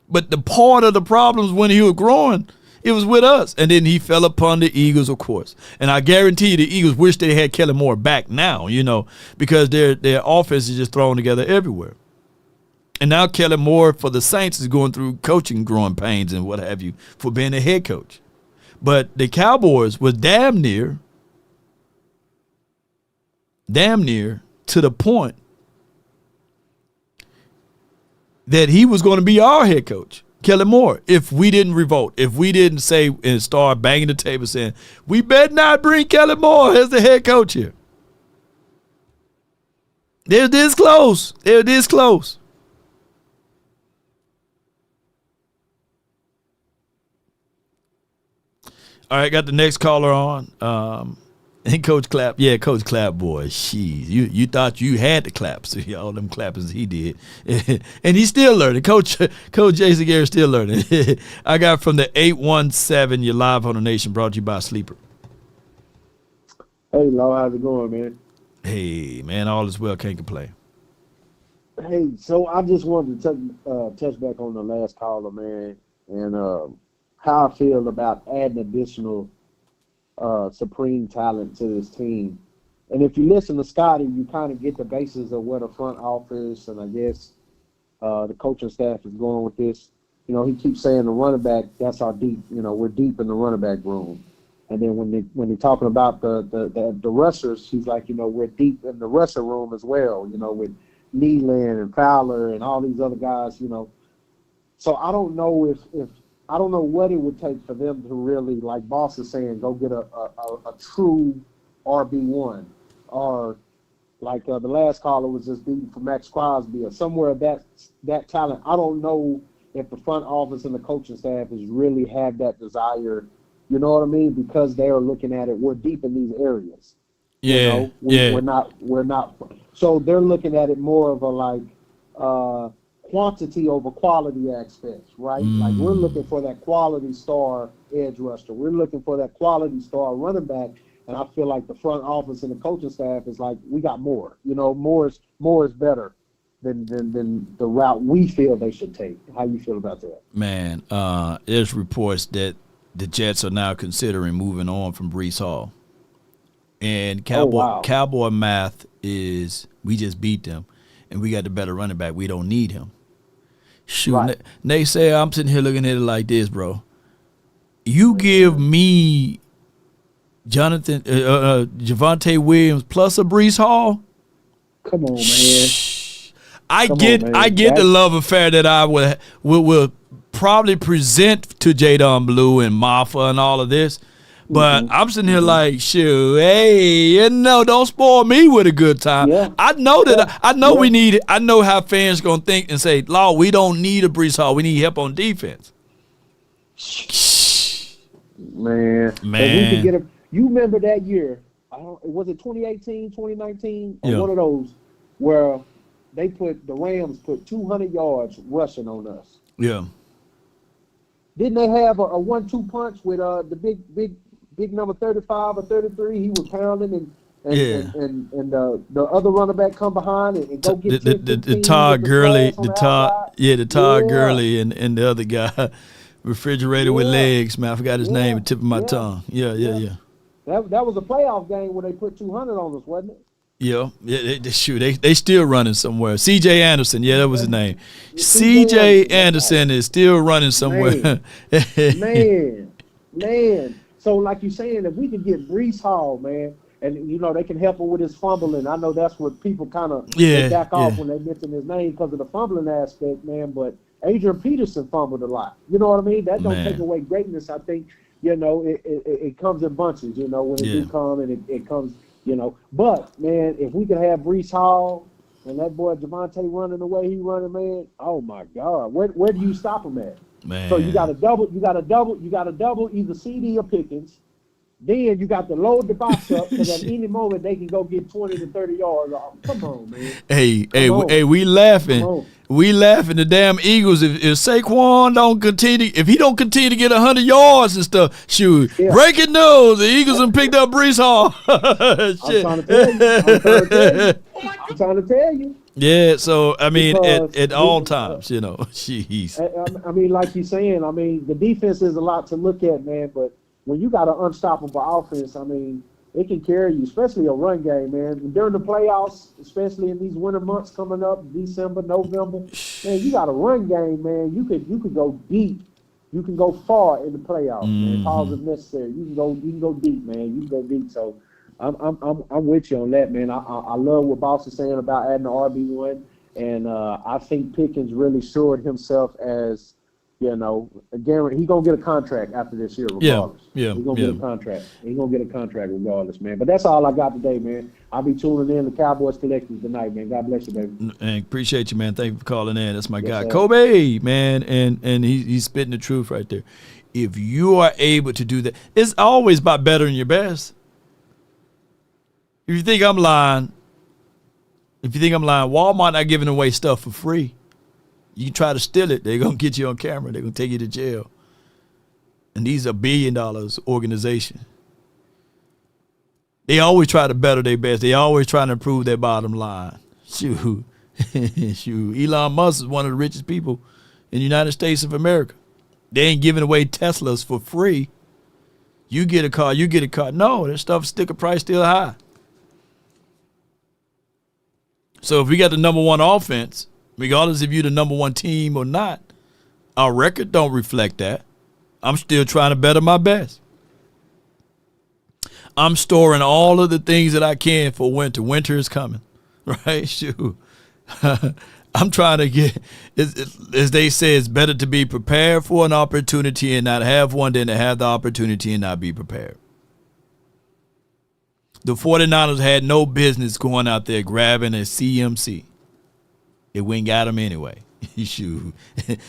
But the part of the problems when he was growing, it was with us. And then he fell upon the Eagles, of course. And I guarantee you the Eagles wish they had Kellen Moore back now, because their offense is just thrown together everywhere. And now Kellen Moore for the Saints is going through coaching growing pains and what have you for being a head coach. But the Cowboys was damn near to the point that he was going to be our head coach, Kellen Moore, if we didn't revolt, if we didn't say and start banging the table saying, we better not bring Kellen Moore as the head coach here. They're this close. They're this close. All right, got the next caller on. And Coach Clapp, Coach Clapp, boy, jeez, you thought you had to clap, so all them clappers he did, and he's still learning. Coach Jason Garrett's still learning. I got from the 817. You're live on the Nation, brought to you by Sleeper. Hey, Law, how's it going, man? Hey, man, all is well, can't complain. Hey, so I just wanted to touch back on the last caller, man, and how I feel about adding additional supreme talent to this team. And if you listen to Scotty, you kind of get the basis of where the front office and I guess the coaching staff is going with this. You know, he keeps saying the running back, that's our deep, we're deep in the running back room. And then when they're talking about the rushers, he's like, we're deep in the rusher room as well, with Nealon and Fowler and all these other guys, So I don't know if I don't know what it would take for them to really, like Boss is saying, go get a true RB1, or like the last caller was just beating for Max Crosby, or somewhere that talent. I don't know if the front office and the coaching staff is really have that desire. You know what I mean? Because they are looking at it. We're deep in these areas. Yeah, We're not. So they're looking at it more of a like. Quantity over quality aspects, right? Like we're looking for that quality star edge rusher. We're looking for that quality star running back. And I feel like the front office and the coaching staff is like, we got more. More is better than the route we feel they should take. How you feel about that? Man, there's reports that the Jets are now considering moving on from Breece Hall. And Cowboy math is we just beat them, and we got the better running back. We don't need him. Shoot, right. Naysayer, I'm sitting here looking at it like this, bro. You give me Javonte Williams plus a Breece Hall. Come on, man. I get the love affair that I will probably present to Jadon Blue and Maffa and all of this. But I'm sitting here like, shoot, hey, don't spoil me with a good time. Yeah. I know that I know we need it. I know how fans gonna think and say, Law, we don't need a Breece Hall. We need help on defense. Man. If we could get you remember that year? Was it 2018, 2019? Or one of those where the Rams put 200 yards rushing on us. Yeah. Didn't they have a 1-2 punch with the big number 35 or 33? He was pounding and the other running back come behind and go get the Todd Gurley, Todd Gurley and the other guy, refrigerator with legs. Man, I forgot his name. Tip of my tongue. Yeah. That was a playoff game where they put 200 on us, wasn't it? Yeah. They still running somewhere. C.J. Anderson, that was his name. C.J. Anderson is still running somewhere. Man. So like you're saying, if we could get Breece Hall, man, and they can help him with his fumbling. I know that's what people kind of back off when they mention his name because of the fumbling aspect, man. But Adrian Peterson fumbled a lot. You know what I mean? That don't take away greatness. I think it comes in bunches. When it do come and it comes. But man, if we could have Breece Hall and that boy Javonte running the way he running, man, oh my God, where do you stop him at? Man. So you got to double either CD or Pickens. Then you got to load the box up because at any moment they can go get 20 to 30 yards off. Come on, man. Hey, we laughing. We laughing. The damn Eagles. If Saquon don't continue to get 100 yards and stuff, shoot. Yeah. Breaking news: the Eagles have picked up Breece Hall. Shit. I'm trying to tell you. Yeah, so I mean, at all times, jeez. I mean, like you're saying, I mean, the defense is a lot to look at, man. But when you got an unstoppable offense, I mean, it can carry you, especially a run game, man. And during the playoffs, especially in these winter months coming up, December, November, man, you got a run game, man. You could go deep. You can go far in the playoffs, man. Pause if necessary. You can go deep, man. You can go deep. So. I'm with you on that, man. I love what Boss is saying about adding the RB1, and I think Pickens really shored himself as You know, Gary, he gonna get a contract after this year, regardless. Yeah, He's gonna get a contract. He's gonna get a contract regardless, man. But that's all I got today, man. I'll be tuning in to Cowboys Collective tonight, man. God bless you, baby. And appreciate you, man. Thank you for calling in. That's my guy, sir. Kobe, man, and he's spitting the truth right there. If you are able to do that, it's always about bettering your best. If you think I'm lying, Walmart not giving away stuff for free. You try to steal it, they're going to get you on camera. They're going to take you to jail. And these are $1 billion organizations. They always try to better their best. They always try to improve their bottom line. Shoot. Elon Musk is one of the richest people in the United States of America. They ain't giving away Teslas for free. You get a car. No, that stuff sticker price still high. So if we got the number one offense, regardless if you're the number one team or not, our record don't reflect that. I'm still trying to better my best. I'm storing all of the things that I can for winter. Winter is coming, right? Shoot. I'm trying to get, as they say, it's better to be prepared for an opportunity and not have one than to have the opportunity and not be prepared. The 49ers had no business going out there grabbing a CMC. It went got him anyway. Shoot.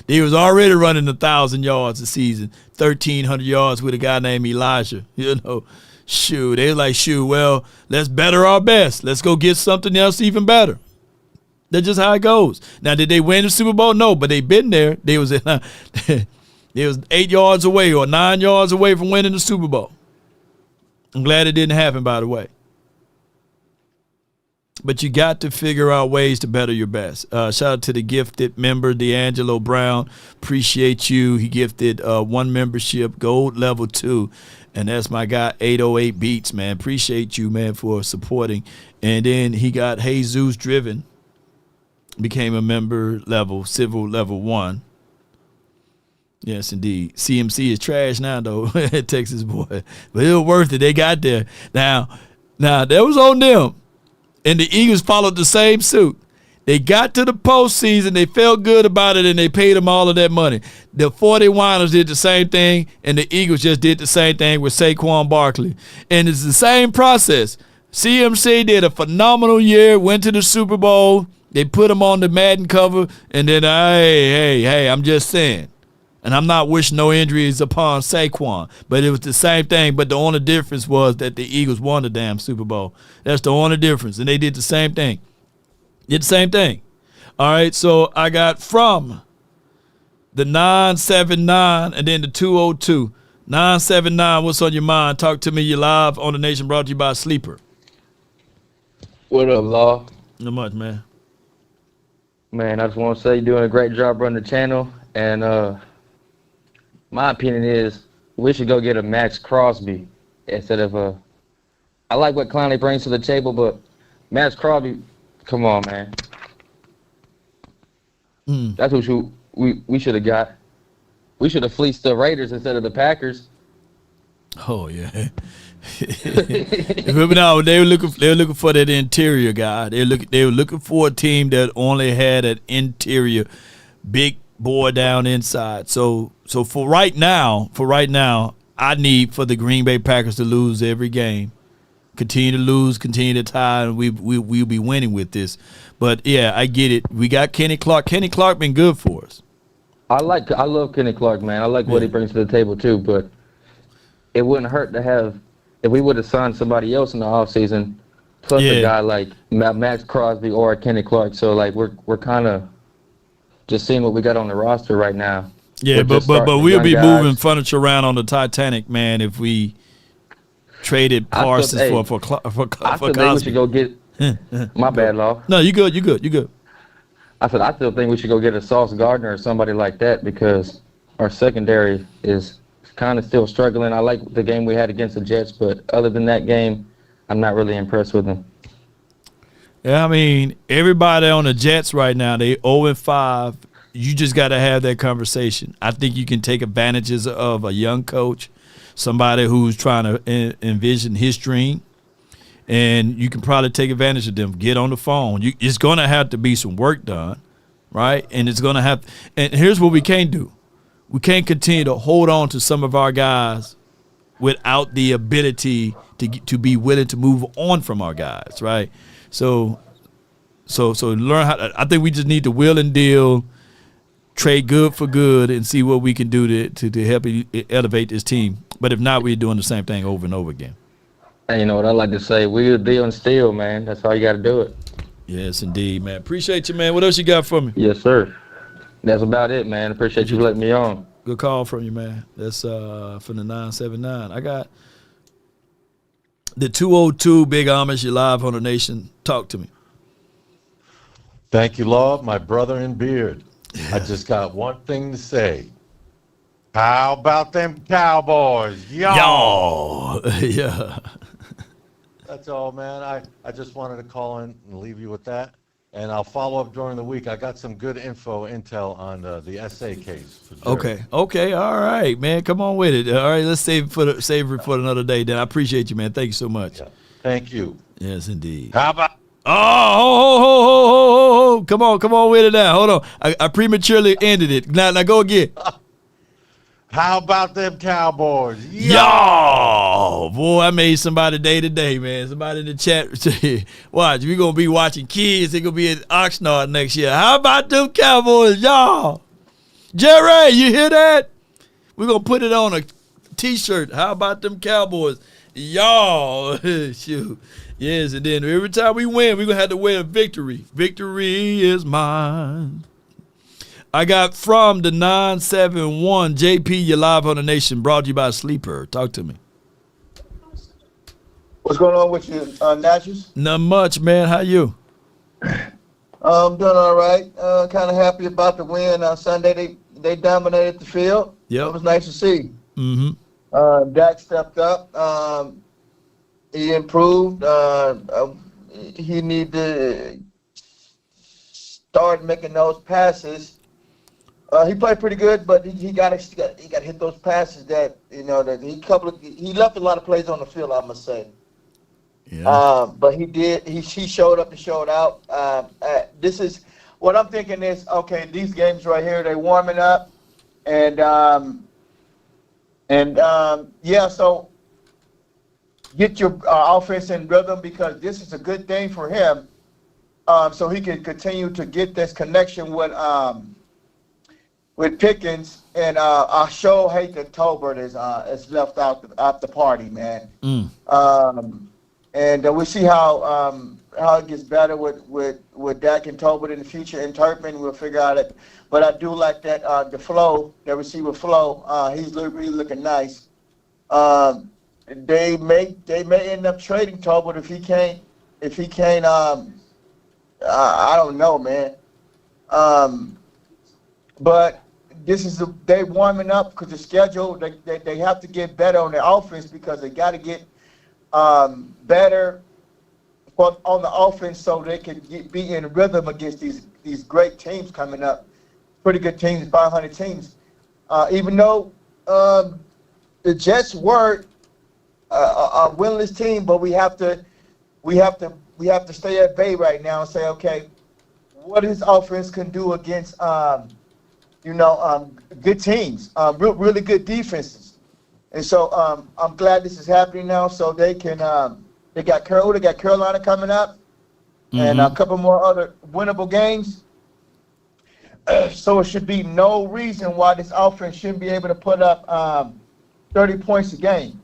They was already running 1,000 yards a season, 1,300 yards with a guy named Elijah. You know, shoot. They was like, shoot, well, let's better our best. Let's go get something else even better. That's just how it goes. Now, did they win the Super Bowl? No, but they been there. They was 8 yards away or 9 yards away from winning the Super Bowl. I'm glad it didn't happen, by the way. But you got to figure out ways to better your best. Shout out to the gifted member, D'Angelo Brown. Appreciate you. He gifted one membership, gold level 2. And that's my guy, 808 Beats, man. Appreciate you, man, for supporting. And then he got Jesus Driven. Became a member level, civil level 1. Yes, indeed. CMC is trash now, though, Texas boy. But it was worth it. They got there. Now, that was on them. And the Eagles followed the same suit. They got to the postseason. They felt good about it, and they paid them all of that money. The 49ers did the same thing, and the Eagles just did the same thing with Saquon Barkley. And it's the same process. CMC did a phenomenal year, went to the Super Bowl. They put him on the Madden cover, and then, hey, I'm just saying. And I'm not wishing no injuries upon Saquon, but it was the same thing. But the only difference was that the Eagles won the damn Super Bowl. That's the only difference. And they did the same thing. All right, so I got from the 979 and then the 202. 979, what's on your mind? Talk to me. You're live on The Nation, brought to you by Sleeper. What up, Law? Not much, man. Man, I just want to say you're doing a great job running the channel. And my opinion is we should go get a Max Crosby instead of a. I like what Clowney brings to the table, but Max Crosby, come on, man. That's what we should have got. We should have fleeced the Raiders instead of the Packers. Oh yeah. No, they were looking for that interior guy. They were looking for a team that only had an interior big boy down inside. So for right now, I need for the Green Bay Packers to lose every game. Continue to lose, continue to tie, and we'll be winning with this. But yeah, I get it. We got Kenny Clark. Kenny Clark been good for us. I love Kenny Clark, man. I like what he brings to the table too, but it wouldn't hurt to have if we would have signed somebody else in the offseason, plus a guy like Max Crosby or Kenny Clark. So like we're kind of just seeing what we got on the roster right now. Yeah, but we'll be moving furniture around on the Titanic, man, if we traded Parsons for Cosby. I still think we should go get my bad, Law. No, you good. I still think we should go get a Sauce Gardner or somebody like that because our secondary is kind of still struggling. I like the game we had against the Jets, but other than that game, I'm not really impressed with them. Yeah, I mean, everybody on the Jets right now, they 0-5. You just got to have that conversation. I think you can take advantages of a young coach, somebody who's trying to envision his dream, and you can probably take advantage of them. Get on the phone. It's going to have to be some work done, right? And it's going to have – and here's what we can't do. we can't continue to hold on to some of our guys without the ability to be willing to move on from our guys, right? So learn how. I think we just need to will and deal, trade good for good, and see what we can do to help elevate this team. But if not, we're doing the same thing over and over again. And you know what I like to say? We'll deal and steal, man. That's how you got to do it. Yes, indeed, man. Appreciate you, man. What else you got for me? Yes, sir. That's about it, man. Appreciate you letting me on. Good call from you, man. That's from the 979. I got the 202 Big Amish. You're live on the Nation. Talk to me. Thank you, Lord, my brother in beard. I just got one thing to say. How about them Cowboys? Y'all. Yeah. That's all, man. I just wanted to call in and leave you with that. And I'll follow up during the week. I got some good intel on the essay case. For Jerry. Okay. All right, man. Come on with it. All right, let's save it for another day. Then I appreciate you, man. Thank you so much. Yeah. Thank you. Yes, indeed. How about? Oh, come on with it now. Hold on. I prematurely ended it. Now go again. How about them Cowboys? Yo, boy, I made somebody day today, man. Somebody in the chat say, watch, we're going to be watching kids. They're going to be at Oxnard next year. How about them Cowboys, y'all? Jerry, you hear that? We're going to put it on a T-shirt. How about them Cowboys? Y'all. Shoot. Yes, and then every time we win, we're going to have to wear a victory. Victory is mine. I got from the 971, JP, you're live on the Nation, brought to you by Sleeper. Talk to me. What's going on with you, Natchez? Not much, man. How you? I'm doing all right. Kind of happy about the win on Sunday. They dominated the field. Yep. It was nice to see. Mm-hmm. Dak stepped up. He improved. He needed to start making those passes. He played pretty good, but he got to hit those passes that he left a lot of plays on the field, I must say. Yeah. But he did. He showed up and showed out. This is what I'm thinking is, okay, these games right here, they're warming up, so get your offense in rhythm, because this is a good thing for him, so he can continue to get this connection with Pickens, and I sure hate that Tolbert is left out the party, man. And we'll see how it gets better with Dak and Tolbert in the future. And Turpin, we'll figure out it. But I do like that the flow, the receiver flow. He's really looking nice. They may end up trading Tolbert if he can't. I don't know, man. But this is they warming up because the schedule. They have to get better on their offense, because they got to get better on the offense so they can be in rhythm against these great teams coming up. Pretty good teams, 500 teams. Even though the Jets were a winless team, but we have to stay at bay right now and say, okay, what his offense can do against good teams, really good defenses. And so I'm glad this is happening now, so they can they got Carolina coming up, and a couple more other winnable games. So it should be no reason why this offense shouldn't be able to put up 30 points a game.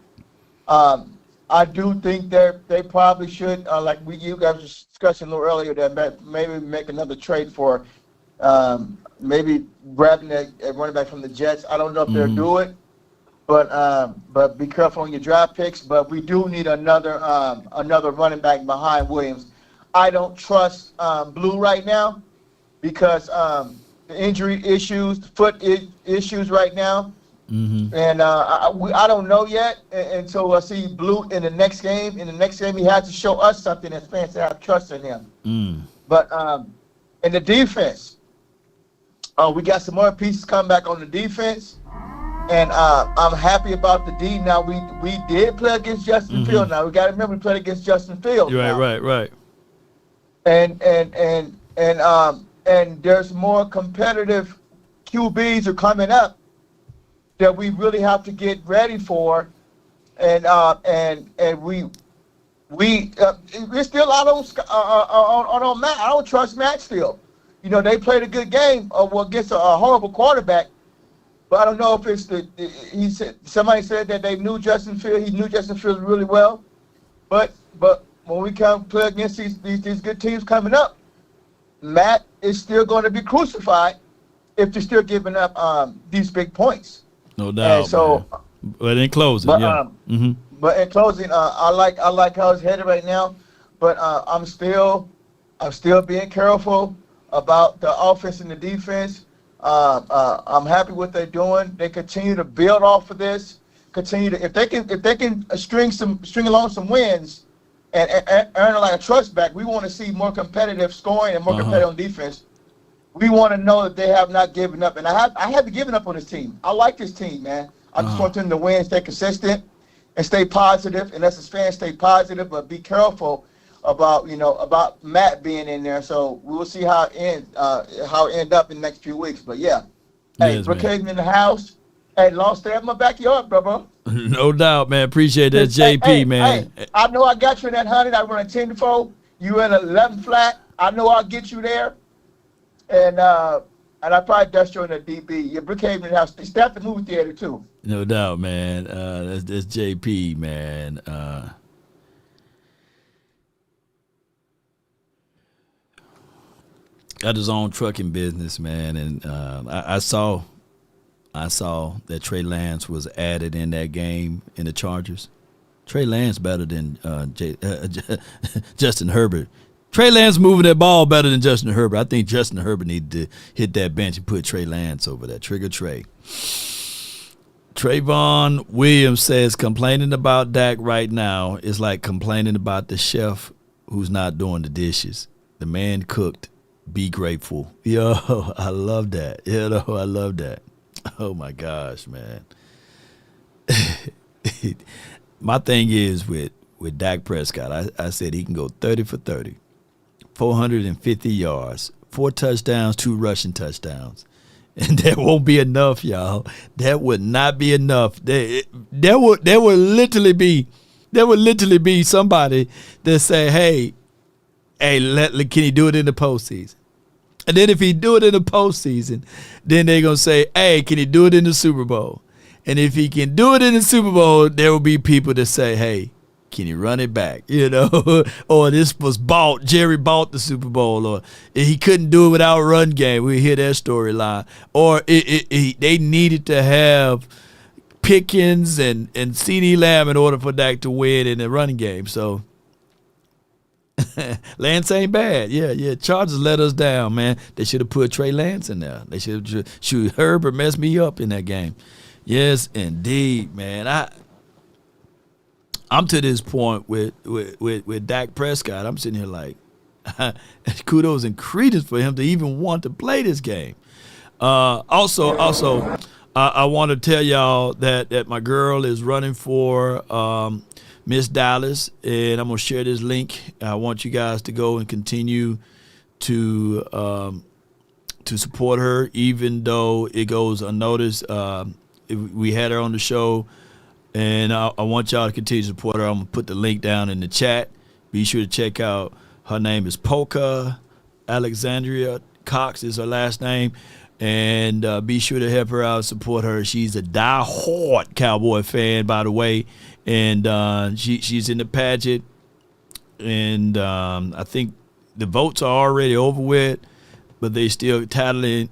I do think they probably should, like you guys were discussing a little earlier, that maybe make another trade for maybe grabbing a running back from the Jets. I don't know if they'll do it, but be careful on your draft picks. But we do need another running back behind Williams. I don't trust Blue right now, because the injury issues, foot issues right now. And I don't know yet, and so I see Blue in the next game. In the next game, he has to show us something as fans that have trust in him. But in the defense, we got some more pieces coming back on the defense, and I'm happy about the D. Now we did play against Justin Fields. Now we got to remember we played against Justin Fields. Right. And there's more competitive QBs are coming up. that we really have to get ready for, and we're still out on Matt. I don't trust Matt still. You know, they played a good game against a horrible quarterback, but I don't know if it's somebody said that they knew Justin Fields. He knew Justin Fields really well, but when we come play against these good teams coming up, Matt is still going to be crucified if they're still giving up these big points. No doubt. And so, but in closing, But in closing, I like how it's headed right now, but I'm still being careful about the offense and the defense. I'm happy what they're doing. They continue to build off of this. If they can string along some wins and earn like a trust back. We want to see more competitive scoring and more competitive on defense. We want to know that they have not given up, and I haven't given up on this team. I like this team, man. I just want them to win, stay consistent, and stay positive. And as a fan, stay positive, but be careful about Matt being in there. So we'll see how it end up in the next few weeks. But yeah, hey, Brookhaven in the house. Hey, long stay in my backyard, bro. No doubt, man. Appreciate that, JP, man. Hey, I know I got you in that 100. I run a 10-4. You in 11 flat. I know I'll get you there. And I probably dust you in the DB. Yeah, Brookhaven in the house. Staff the movie theater too. No doubt, man. That's JP, man. Got his own trucking business, man, and I saw that Trey Lance was added in that game in the Chargers. Trey Lance better than Justin Herbert. Trey Lance moving that ball better than Justin Herbert. I think Justin Herbert needed to hit that bench and put Trey Lance over there. Trigger Trey. Trayvon Williams says complaining about Dak right now is like complaining about the chef who's not doing the dishes. The man cooked. Be grateful. Yo, I love that. I love that. Oh, my gosh, man. My thing is with Dak Prescott, I said he can go 30 for 30, 450 yards, 4 touchdowns, 2 rushing touchdowns. And that won't be enough, y'all. That would not be enough. There would literally be somebody that say, hey, can he do it in the postseason? And then if he do it in the postseason, then they're going to say, hey, can he do it in the Super Bowl? And if he can do it in the Super Bowl, there will be people that say, hey, can he run it back? Or this was bought. Jerry bought the Super Bowl. Or he couldn't do it without a run game. We hear that storyline. Or they needed to have Pickens and CeeDee Lamb in order for Dak to win in the running game. So Lance ain't bad. Yeah. Chargers let us down, man. They should have put Trey Lance in there. They should have shoot Herbert messed me up in that game. Yes, indeed, man. I'm to this point with Dak Prescott. I'm sitting here like kudos and credence for him to even want to play this game. Also, I want to tell y'all that my girl is running for Miss Dallas, and I'm gonna share this link. I want you guys to go and continue to support her, even though it goes unnoticed. We had her on the show, and I want y'all to continue to support her. I'm gonna put the link down in the chat. Be sure to check out. Her name is Polka Alexandria Cox is her last name. And be sure to help her out, support her. She's a die-hard Cowboy fan, by the way. And she's in the pageant. And I think the votes are already over with, but they still tallying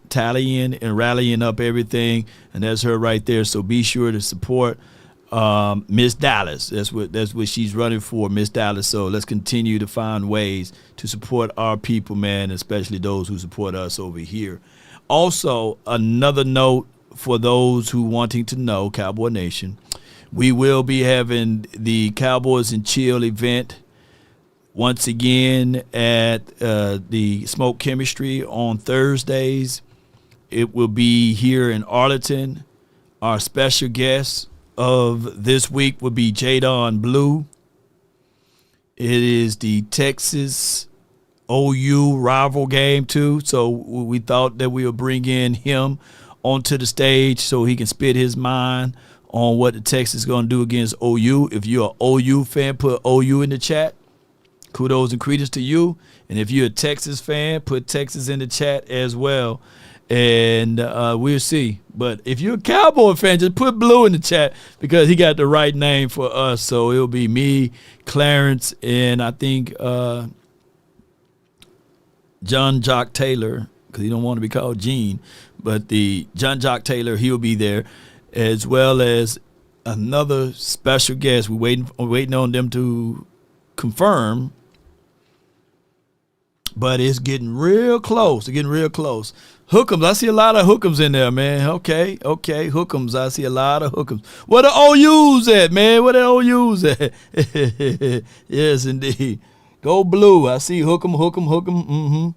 and rallying up everything. And that's her right there. So be sure to support Miss Dallas. That's what she's running for, Miss Dallas. So let's continue to find ways to support our people, man, especially those who support us over here. Also, another note for those who wanting to know, Cowboy Nation, we will be having the Cowboys and Chill event once again at the Smoke Chemistry on Thursdays. It will be here in Arlington. Our special guest of this week will be Jadon Blue. It is the Texas OU rival game too, so we thought that we would bring in him onto the stage so he can spit his mind on what the Texans is going to do against OU. If you're an OU fan, put OU in the chat. Kudos and credence to you. And if you're a Texas fan, put Texas in the chat as well. And we'll see. But if you're a Cowboy fan, just put Blue in the chat because he got the right name for us. So it'll be me, Clarence, and I think John Jock Taylor, because he don't want to be called Gene. But the John Jock Taylor, he'll be there, as well as another special guest. We're waiting on them to confirm. But it's getting real close. It's getting real close. Hook'ems. I see a lot of hook'ems in there, man. Okay. Hook'ems. I see a lot of hook'ems. Where the OU's at, man? Where the OU's at? Yes, indeed. Go Blue. I see hook'em. Mm-hmm.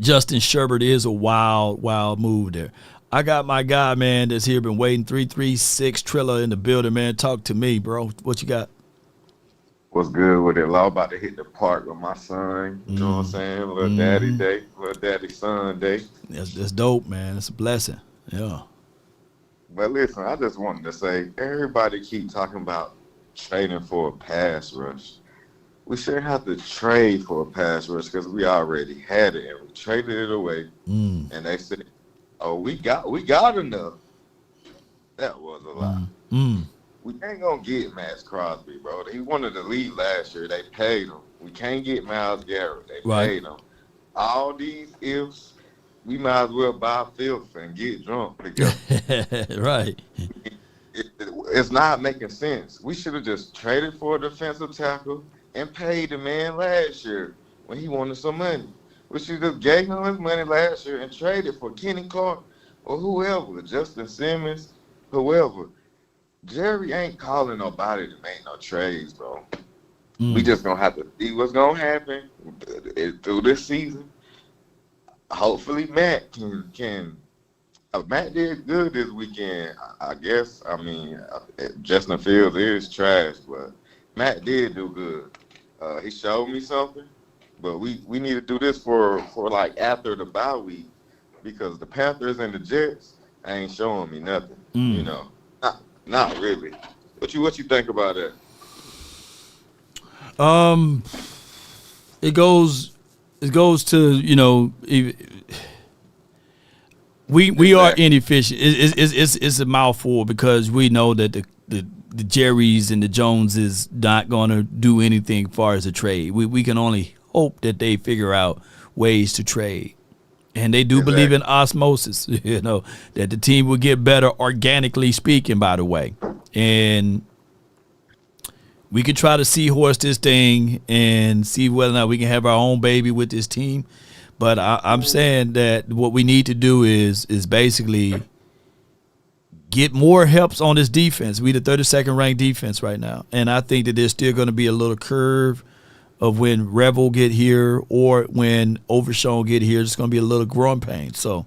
Justin Sherbert is a wild move there. I got my guy, man, that's here, been waiting. 336 Triller in the building, man. Talk to me, bro. What you got? What's good with it? Law about to hit the park with my son. You know what I'm saying? Little daddy day, little daddy son day. That's dope, man. It's a blessing. Yeah. But listen, I just wanted to say, everybody keep talking about trading for a pass rush. We shouldn't have to trade for a pass rush because we already had it and we traded it away. And they said, "Oh, we got enough." That was a lie. We ain't gonna get Max Crosby, bro. He wanted to lead last year. They paid him. We can't get Myles Garrett. They paid him. All these ifs, we might as well buy filth and get drunk because right. It's not making sense. We should have just traded for a defensive tackle and paid the man last year when he wanted some money. We should have gave him his money last year and traded for Kenny Clark or whoever, Justin Simmons, whoever. Jerry ain't calling nobody to make no trades, bro. We just gonna have to see what's gonna happen through this season. Hopefully, Matt can. Matt did good this weekend, I guess. I mean, Justin Fields is trash, but Matt did do good. He showed me something, but we need to do this for like after the bye week because the Panthers and the Jets ain't showing me nothing, you know. Not really. What you think about that? It goes to, you know, we are inefficient. It's a mouthful because we know that the Jerrys and the Joneses not going to do anything as far as a trade. We can only hope that they figure out ways to trade. And they do believe in osmosis, you know, that the team will get better organically speaking, by the way. And we can try to seahorse this thing and see whether or not we can have our own baby with this team. But I'm saying that what we need to do is basically get more helps on this defense. We the 32nd ranked defense right now. And I think that there's still going to be a little curve of when Revel get here or when Overshown get here. It's going to be a little growing pain. So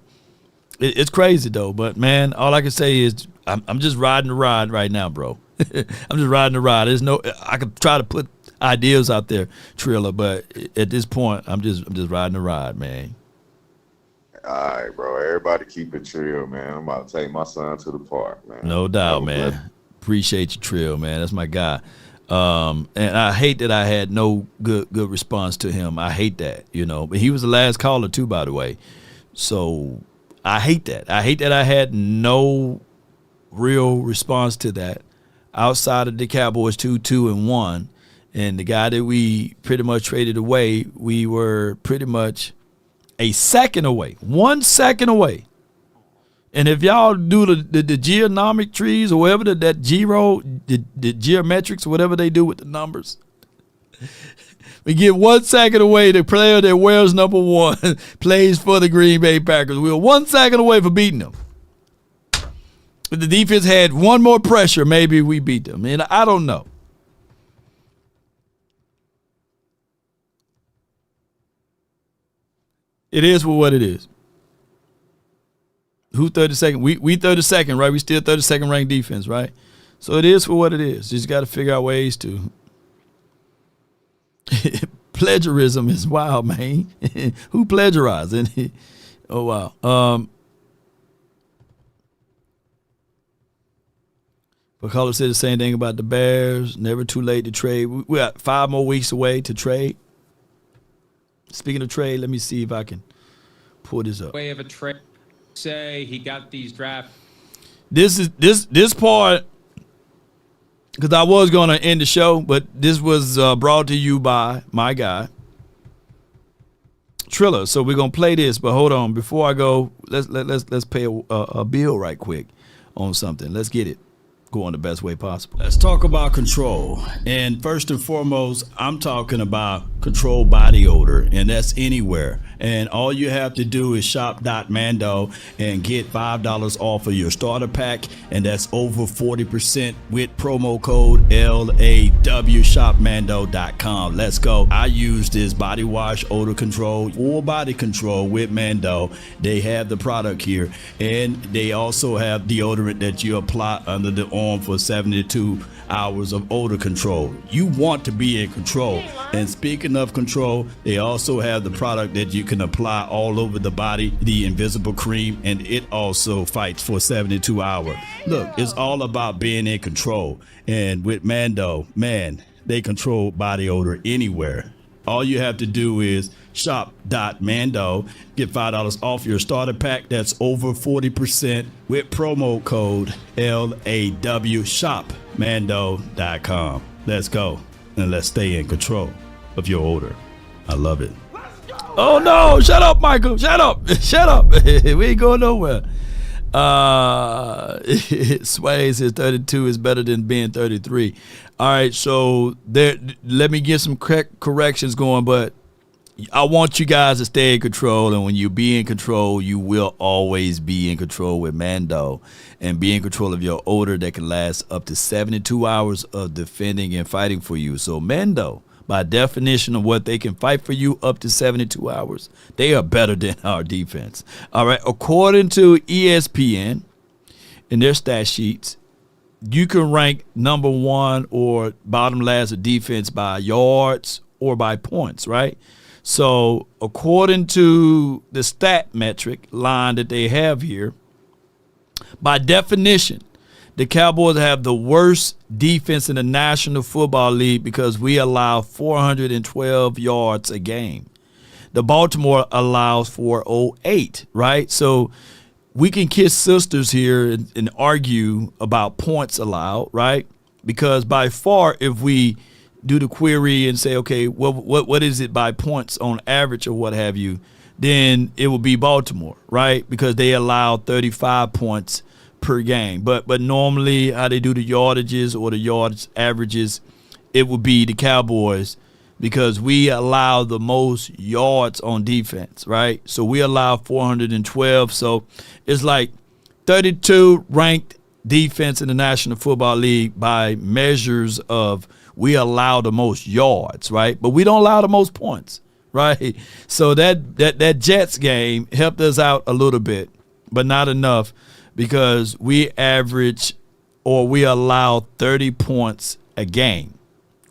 it's crazy, though. But, man, all I can say is I'm just riding the ride right now, bro. I'm just riding the ride. I could try to put ideas out there, Trilla, but at this point, I'm just riding the ride, man. All right, bro. Everybody keep it chill, man. I'm about to take my son to the park, man. No doubt, man. Appreciate you, Trill, man. That's my guy. And I hate that I had no good response to him. I hate that, you know. But he was the last caller too, by the way. So I hate that. I hate that I had no real response to that outside of the Cowboys 2-2-1, and the guy that we pretty much traded away. We were pretty much a second away, 1 second away. And if y'all do the geonomic trees or whatever, the geometrics, whatever they do with the numbers, we get 1 second away. The player that wears number 1 plays for the Green Bay Packers. We were 1 second away for beating them. If the defense had one more pressure, maybe we beat them. And I don't know. It is for what it is. Who 32nd? We 32nd, right? We still 32nd ranked defense, right? So it is for what it is. Just got to figure out ways to. Plagiarism is wild, man. Who plagiarized? Oh, wow. But Colin said the same thing about the Bears. Never too late to trade. We got 5 more weeks away to trade. Speaking of trade, let me see if I can pull this up. Way of a trade. Say he got these draft. This part, because I was going to end the show, but this was brought to you by my guy, Triller. So we're gonna play this, but hold on. Before I go, let's pay a bill right quick on something. Let's get it going the best way possible. Let's talk about control. And first and foremost, I'm talking about control body odor, and that's anywhere. And all you have to do is shop.mando and get $5 off of your starter pack, and that's over 40% with promo code LAW. Shopmando.com. Let's go. I use this body wash, odor control, or body control with Mando. They have the product here, and they also have deodorant that you apply under the arm for 72 hours of odor control. You want to be in control. And speaking of control, they also have the product that you can apply all over the body, the invisible cream, and it also fights for 72 hours. Look, it's all about being in control. And with Mando, man, they control body odor anywhere. All you have to do is shop.mando, get $5 off your starter pack. That's over 40% with promo code LAW. Shopmando.com. Let's go and let's stay in control of your odor. I love it. Oh no, shut up, Michael. Shut up. Shut up. We ain't going nowhere. Sway says 32 is better than being 33. All right, so there. Let me get some corrections going, but I want you guys to stay in control, and when you be in control, you will always be in control with Mando, and be in control of your odor that can last up to 72 hours of defending and fighting for you. So Mando, by definition of what they can fight for you up to 72 hours, they are better than our defense. All right, according to ESPN, in their stat sheets, you can rank number one or bottom last of defense by yards or by points, right? So according to the stat metric line that they have here, by definition, the Cowboys have the worst defense in the National Football League because we allow 412 yards a game. The Baltimore allows 408, right? So we can kiss sisters here and argue about points allowed, right? Because by far, if we do the query and say, okay, what is it by points on average or what have you, then it will be Baltimore, right? Because they allow 35 points per game. But normally how they do the yardages or the yards averages, it would be the Cowboys because we allow the most yards on defense, right? So we allow 412. So it's like 32 ranked defense in the National Football League by measures of we allow the most yards, right? But we don't allow the most points, right? So that Jets game helped us out a little bit, but not enough because we average or we allow 30 points a game,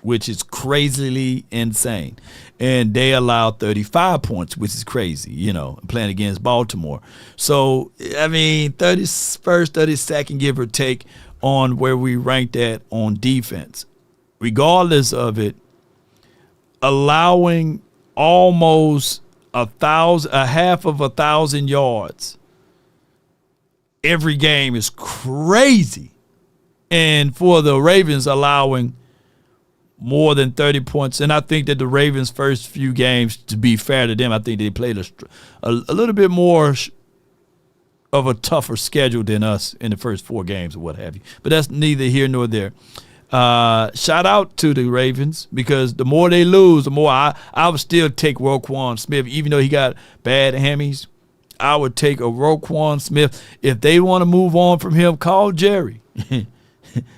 which is crazily insane. And they allow 35 points, which is crazy, playing against Baltimore. So, I mean, 31st, 32nd, give or take, on where we ranked at on defense. Regardless of it, allowing almost a half of 1,000 yards every game is crazy. And for the Ravens allowing more than 30 points, and I think that the Ravens' first few games, to be fair to them, I think they played a little bit more of a tougher schedule than us in the first 4 games or what have you. But that's neither here nor there. Shout out to the Ravens because the more they lose, the more I would still take Roquan Smith, even though he got bad hammies. I would take a Roquan Smith. If they want to move on from him, call Jerry.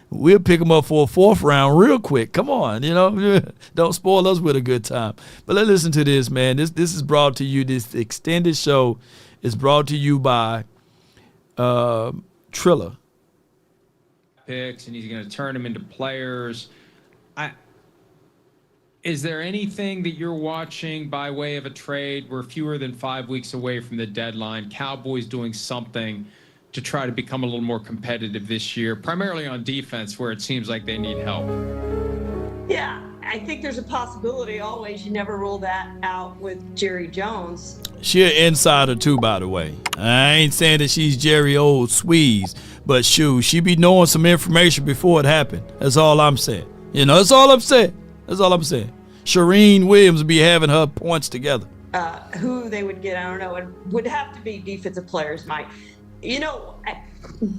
We'll pick him up for a 4th round real quick. Come on, don't spoil us with a good time. But let's listen to this, man. This is brought to you. This extended show is brought to you by Triller. Picks and he's going to turn them into players. Is there anything that you're watching by way of a trade? We're fewer than 5 weeks away from the deadline. Cowboys doing something to try to become a little more competitive this year, primarily on defense, where it seems like they need help. Yeah, I think there's a possibility always. You never rule that out with Jerry Jones. She an insider too, by the way. I ain't saying that she's Jerry old Squeeze, but shoot, she be knowing some information before it happened. That's all I'm saying. You know, that's all I'm saying. That's all I'm saying. Shireen Williams be having her points together. Who they would get, I don't know. It would have to be defensive players, Mike. You know,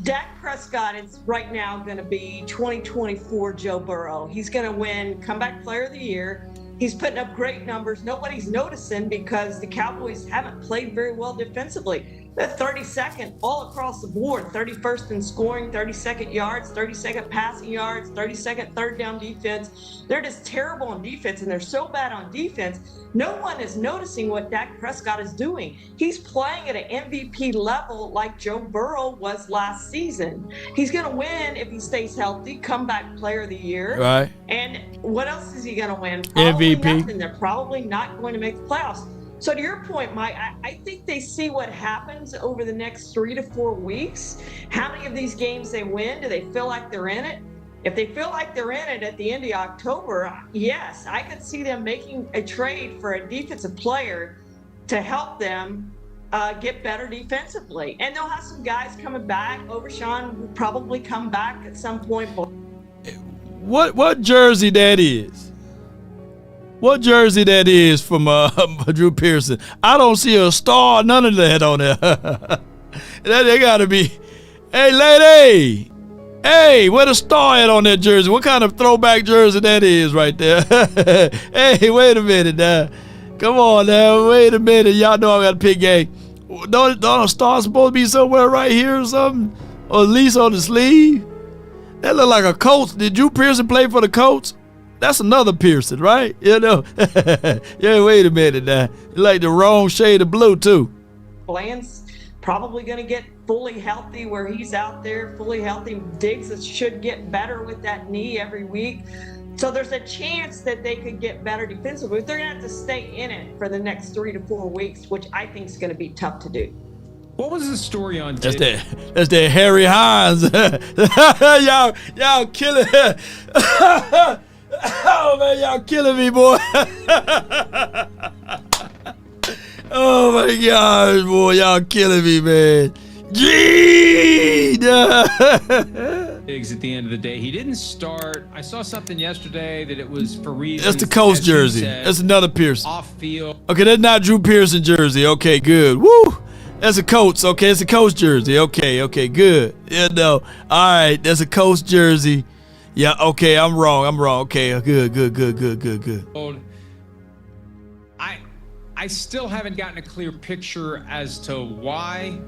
Dak Prescott is right now going to be 2024 Joe Burrow. He's going to win Comeback Player of the Year. He's putting up great numbers. Nobody's noticing because the Cowboys haven't played very well defensively. They're 32nd all across the board, 31st in scoring, 32nd yards, 32nd passing yards, 32nd third down defense. They're just terrible on defense, and they're so bad on defense. No one is noticing what Dak Prescott is doing. He's playing at an MVP level like Joe Burrow was last season. He's going to win if he stays healthy, Comeback Player of the Year. Right. And what else is he going to win? Probably MVP. nothing. They're probably not going to make the playoffs. So to your point, Mike, I think they see what happens over the next 3 to 4 weeks. How many of these games they win? Do they feel like they're in it? If they feel like they're in it at the end of October, yes, I could see them making a trade for a defensive player to help them get better defensively. And they'll have some guys coming back. Overshawn will probably come back at some point. What jersey that is? What jersey that is from Drew Pearson? I don't see a star, none of that on there. They gotta be. Hey, lady. Hey, where the star at on that jersey? What kind of throwback jersey that is right there? Hey, wait a minute now. Come on now, wait a minute. Y'all know I got a pick game. Don't a star supposed to be somewhere right here or something? Or at least on the sleeve? That look like a Colts. Did Drew Pearson play for the Colts? That's another Pearson, right? You know? Yeah, wait a minute now. You like the wrong shade of blue, too. Bland's probably going to get fully healthy where he's out there, fully healthy. Diggs should get better with that knee every week. So there's a chance that they could get better defensively. They're going to have to stay in it for the next 3 to 4 weeks, which I think is going to be tough to do. What was the story on That's that Harry Hines. y'all killing oh man, y'all killing me, boy. Oh my gosh, boy, y'all killing me, man. Gee! Diggs at the end of the day. He didn't start. I saw something yesterday that it was for reasons. That's the Colts as he jersey. said, That's another Pearson. Off field. Okay, that's not Drew Pearson jersey. Okay, good. Woo! That's a Colts. Okay, it's a Colts jersey. Okay, good. You know, all right, that's a Colts jersey. Yeah, okay, I'm wrong. Okay, good. I still haven't gotten a clear picture as to why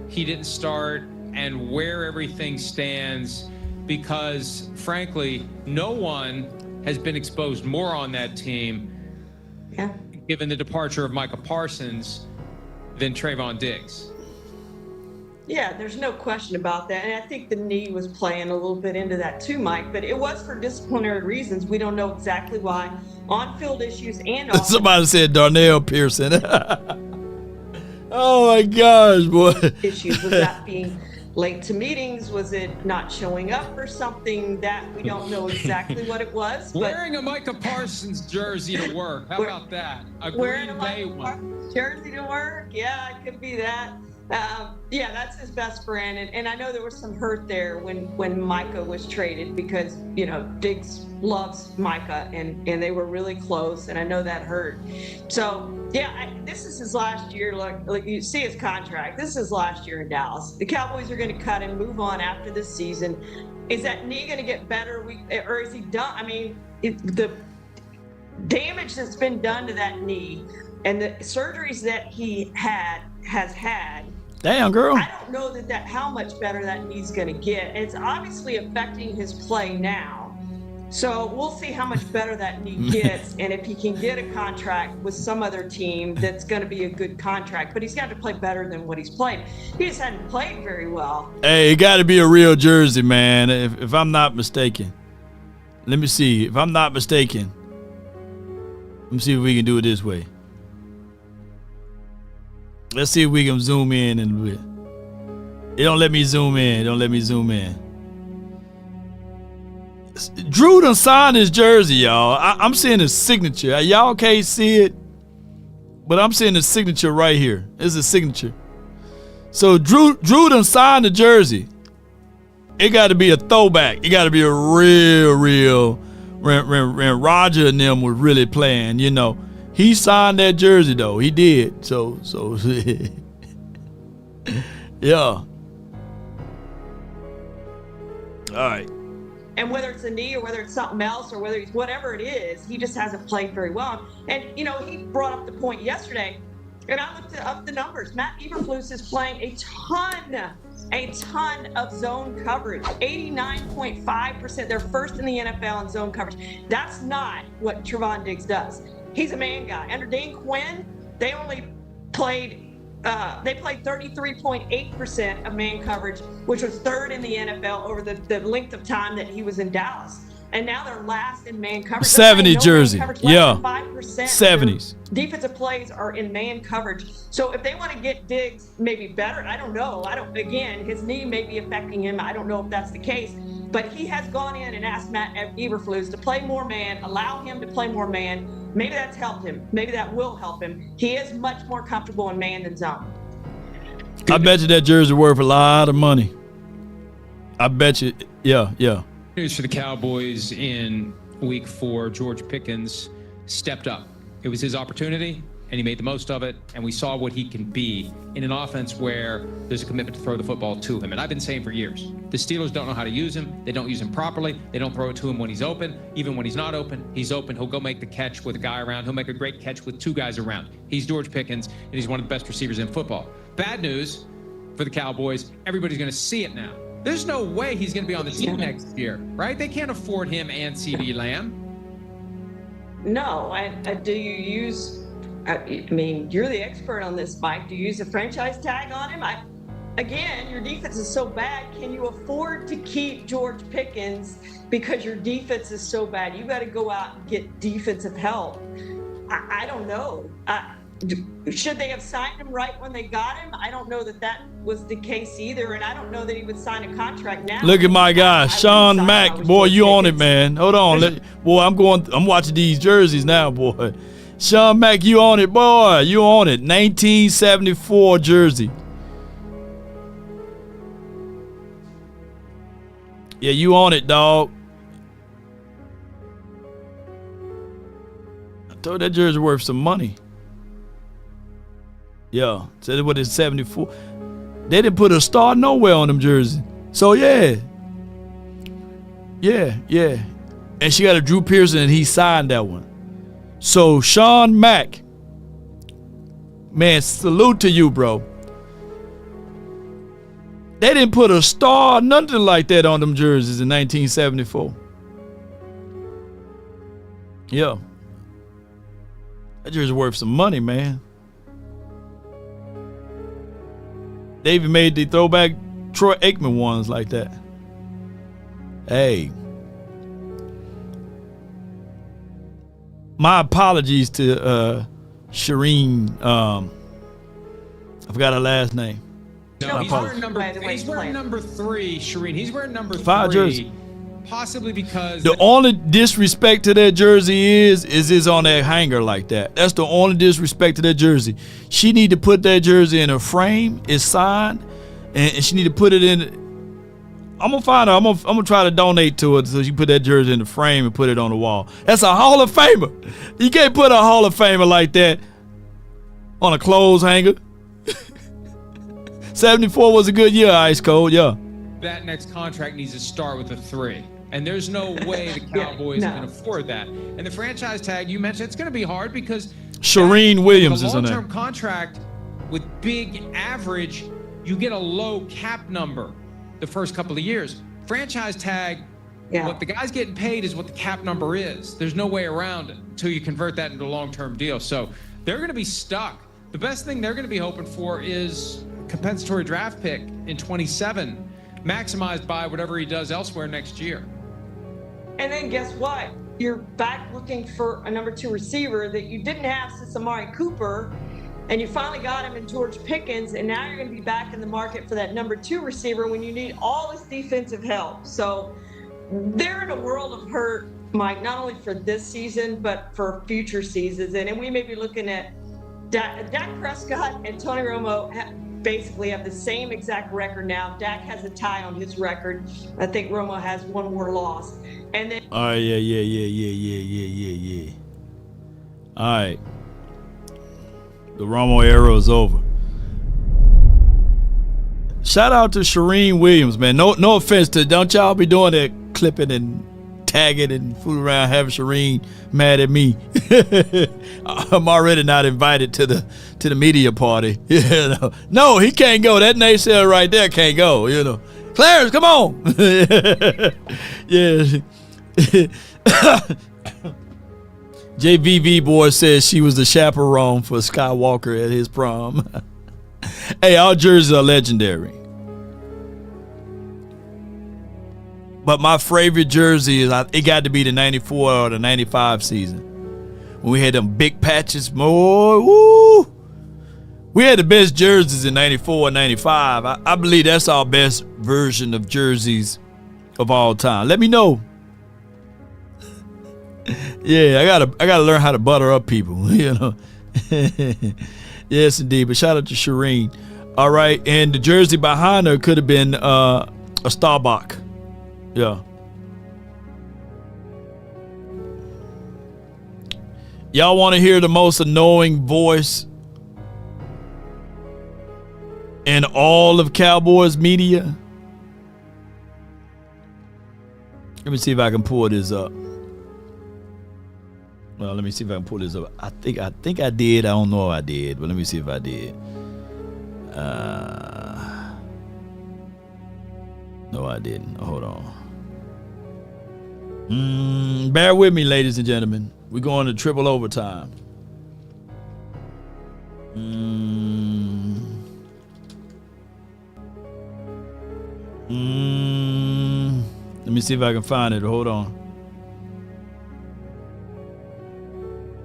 he didn't start and where everything stands, because frankly, no one has been exposed more on that team, given the departure of Micah Parsons, than Trayvon Diggs. Yeah, there's no question about that. And I think the knee was playing a little bit into that too, Mike. But it was for disciplinary reasons. We don't know exactly why. On-field issues and off. Somebody said Darnell Pearson. Oh my gosh, boy. Issues. Was that being late to meetings? Was it not showing up or something that we don't know exactly what it was? Wearing a Micah Parsons jersey to work. How about that? Wearing a Micah Parsons jersey to work? Yeah, it could be that. Yeah, that's his best friend, and I know there was some hurt there when Micah was traded because, you know, Diggs loves Micah, and they were really close, and I know that hurt. So, yeah, this is his last year. Look, you see his contract. This is his last year in Dallas. The Cowboys are going to cut him, move on after this season. Is that knee going to get better, or is he done? I mean, the damage that's been done to that knee and the surgeries that he has had. Damn, girl. I don't know that how much better that knee's going to get. It's obviously affecting his play now. So we'll see how much better that knee gets and if he can get a contract with some other team that's going to be a good contract. But he's got to play better than what he's played. He just hadn't played very well. Hey, it got to be a real jersey, man. If I'm not mistaken. Let me see. If I'm not mistaken, Let me see if we can do it this way. Let's see if we can zoom in and do it. It don't let me zoom in. Drew done signed his jersey, y'all. I'm seeing his signature. Y'all can't see it, but I'm seeing his signature right here. It's a signature. So Drew done signed the jersey. It got to be a throwback. It got to be a real. When Roger and them were really playing, you know, he signed that jersey though. He did. So yeah. All right. And whether it's a knee or whether it's something else or whether he's whatever it is, he just hasn't played very well. And, you know, he brought up the point yesterday, and I looked up the numbers. Matt Eberflus is playing a ton of zone coverage. 89.5%. They're first in the NFL in zone coverage. That's not what Trayvon Diggs does. He's a man guy. Under Dan Quinn, they played 33.8% of man coverage, which was third in the NFL over the length of time that he was in Dallas. And now they're last in man coverage. 70 jersey. Yeah. 5%. 70s. Defensive plays are in man coverage. So if they want to get Diggs maybe better, I don't know. Again, his knee may be affecting him. I don't know if that's the case. But he has gone in and asked Matt Eberflus to play more man, allow him to play more man. Maybe that's helped him. Maybe that will help him. He is much more comfortable in man than zone. I bet you that jersey worth a lot of money. I bet you, yeah. News for the Cowboys in week 4. George Pickens stepped up. It was his opportunity, and he made the most of it, and we saw what he can be in an offense where there's a commitment to throw the football to him. And I've been saying for years, the Steelers don't know how to use him. They don't use him properly. They don't throw it to him when he's open. Even when he's not open, he's open. He'll go make the catch with a guy around. He'll make a great catch with 2 guys around. He's George Pickens, and he's one of the best receivers in football. Bad news for the Cowboys, everybody's going to see it now. There's no way he's going to be on the team next year, right? They can't afford him and CeeDee Lamb. No, do you use? I mean, you're the expert on this, Mike. Do you use a franchise tag on him? Again, your defense is so bad. Can you afford to keep George Pickens because your defense is so bad? You got to go out and get defensive help. I don't know. Should they have signed him right when they got him? I don't know that was the case either, and I don't know that he would sign a contract now. Look at my guy, Sean Mack. Boy, you on it, man. Hold on. Boy, I'm watching these jerseys now, boy. Sean Mack, you on it, boy. You on it. 1974 jersey. Yeah, you on it, dog. I thought that jersey worth some money. Yeah, so what is 74? They didn't put a star nowhere on them jerseys. So yeah. And she got a Drew Pearson, and he signed that one. So Sean Mack, man, salute to you, bro. They didn't put a star, nothing like that on them jerseys in 1974. Yeah. That jersey worth some money, man. They even made the throwback Troy Aikman ones like that. Hey. My apologies to Shireen. I forgot her last name. No, he's wearing number 3, Shireen. He's wearing number 5 3. jersey. Possibly because the only disrespect to that jersey is on that hanger like that. That's the only disrespect to that jersey. She need to put that jersey in a frame. It's signed, and she need to put it in. I'm gonna find her. I'm gonna try to donate to her so she put that jersey in the frame and put it on the wall. That's a Hall of Famer. You can't put a Hall of Famer like that on a clothes hanger. 74 was a good year, Ice Cold. Yeah. that next contract needs to start with a 3. And there's no way the Cowboys can afford that. And the franchise tag, you mentioned, it's going to be hard because Shireen Williams is on there. Long-term contract with big average, you get a low cap number the first couple of years. Franchise tag, what the guy's getting paid is what the cap number is. There's no way around it until you convert that into a long-term deal. So they're going to be stuck. The best thing they're going to be hoping for is a compensatory draft pick in 27, maximized by whatever he does elsewhere next year. And then guess what? you're back looking for a number 2 receiver that you didn't have since Amari Cooper, and you finally got him in George Pickens, and now you're going to be back in the market for that number 2 receiver when you need all this defensive help. So they're in a world of hurt, Mike, not only for this season, but for future seasons. And we may be looking at Dak Prescott and Tony Romo basically have the same exact record now. Dak has a tie on his record. I think Romo has one more loss. And then All right, yeah. All right. The Romo era is over. Shout out to Shireen Williams, man. No offense to, don't y'all be doing that clipping and tagging and fooling around having Shireen mad at me. I'm already not invited to the media party. No, he can't go. That naysayer right there can't go, Clarence, come on. Yeah. JVV boy says she was the chaperone for Skywalker at his prom. Hey, our jerseys are legendary. But my favorite jersey is, it got to be the 94 or the 95 season. When we had them big patches, more. Woo! We had the best jerseys in 94 and 95. I believe that's our best version of jerseys of all time. Let me know. Yeah, I gotta learn how to butter up people, Yes, indeed. But shout out to Shireen. All right, and the jersey behind her could have been a Starbuck. Yeah. Y'all want to hear the most annoying voice in all of Cowboys media? Let me see if I can pull this up. Well, let me see if I can pull this up. I think I did. I don't know if I did, but let me see if I did. No, I didn't. Hold on. Bear with me, ladies and gentlemen. We're going to triple overtime. Let me see if I can find it. Hold on.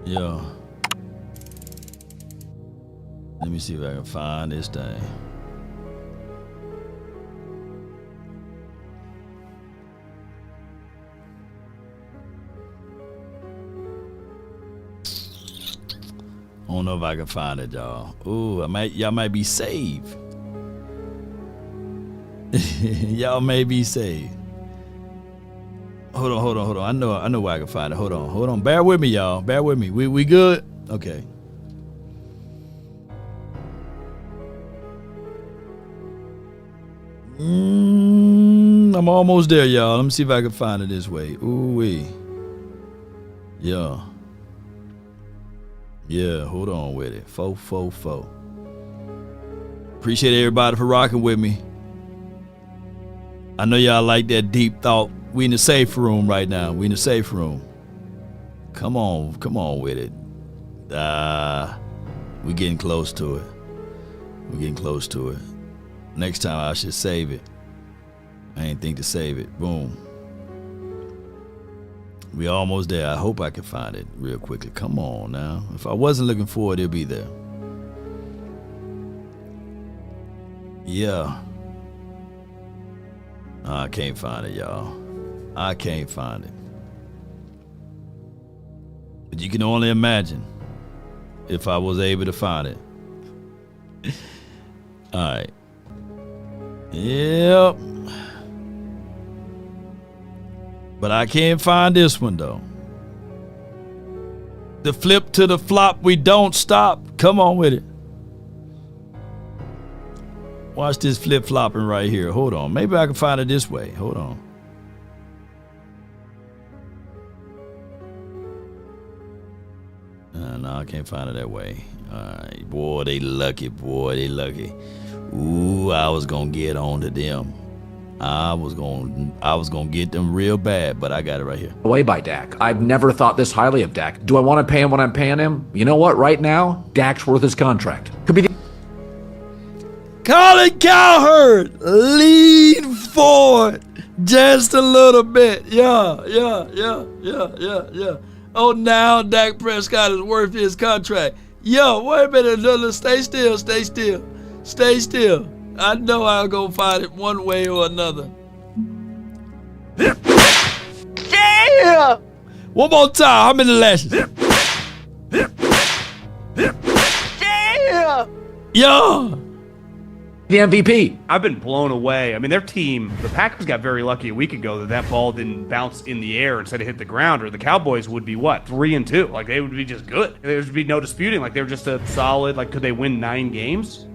Yeah. Let me see if I can find this thing. I don't know if I can find it, y'all. Ooh, y'all might be saved. Y'all may be saved. Hold on. I know where I can find it. Hold on. Bear with me, y'all. Bear with me. We good? Okay. I'm almost there, y'all. Let me see if I can find it this way. Ooh-wee. Yeah. Yeah, hold on with it. 444. Appreciate everybody for rocking with me. I know y'all like that deep thought. We in the safe room right now. We in the safe room. Come on with it. We're getting close to it. Next time I should save it. I ain't think to save it. Boom. We almost there. I hope I can find it real quickly. Come on now. If I wasn't looking for it, it'll be there. Yeah. I can't find it, y'all. I can't find it. But you can only imagine if I was able to find it. All right. Yep. But I can't find this one, though. The flip to the flop, we don't stop. Come on with it. Watch this flip-flopping right here. Hold on. Maybe I can find it this way. Hold on. No, I can't find it that way. All right. Boy, they lucky. Ooh, I was going to get on to them. I was gonna get them real bad, but I got it right here. Away by Dak. I've never thought this highly of Dak. Do I want to pay him what I'm paying him? You know what? Right now, Dak's worth his contract. Could be the Colin Cowherd, lean forward. Just a little bit. Yeah. Oh, now Dak Prescott is worth his contract. Yo, wait a minute. Stay still. I know I'll go find it one way or another. Yeah. One more time. How many lashes? Yeah. Yeah. The MVP. I've been blown away. I mean, their team, the Packers got very lucky a week ago that ball didn't bounce in the air instead of hit the ground, or the Cowboys would be, 3-2? Like, they would be just good. There would be no disputing. Like, they were just a solid, could they win 9 games?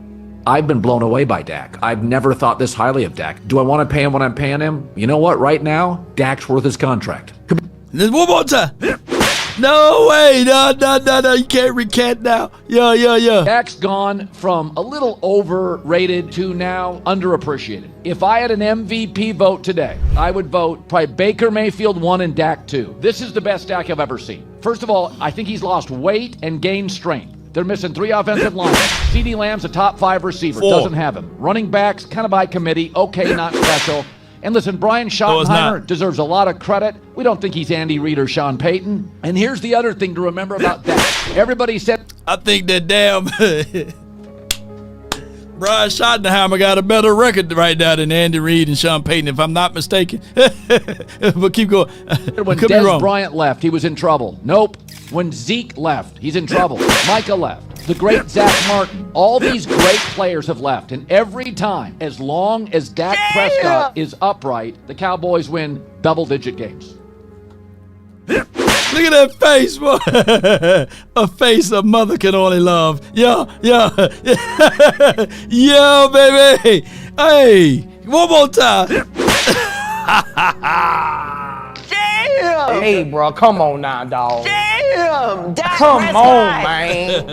I've been blown away by Dak. I've never thought this highly of Dak. Do I want to pay him when I'm paying him? You know what? Right now, Dak's worth his contract. One more time. No way. No. You can't recant now. Yeah. Dak's gone from a little overrated to now underappreciated. If I had an MVP vote today, I would vote probably Baker Mayfield 1 and Dak 2. This is the best Dak I've ever seen. First of all, I think he's lost weight and gained strength. They're missing 3 offensive linemen. CeeDee Lamb's a top 5 receiver. 4. Doesn't have him. Running backs, kind of by committee. Okay, not special. And listen, Brian Schottenheimer deserves a lot of credit. We don't think he's Andy Reid or Sean Payton. And here's the other thing to remember about that. Everybody said... I think that damn... Brian Schottenheimer got a better record right now than Andy Reid and Sean Payton, if I'm not mistaken. But keep going. When Dez Bryant left, he was in trouble. Nope. When Zeke left, he's in trouble. Micah left. The great Zach Martin. All these great players have left. And every time, as long as Dak Prescott is upright, the Cowboys win double-digit games. Look at that face, boy. A face a mother can only love. Yeah. Yo, baby. Hey, one more time. Damn. Hey, bro, come on now, dog. Damn. Dak Come Prescott. on, man.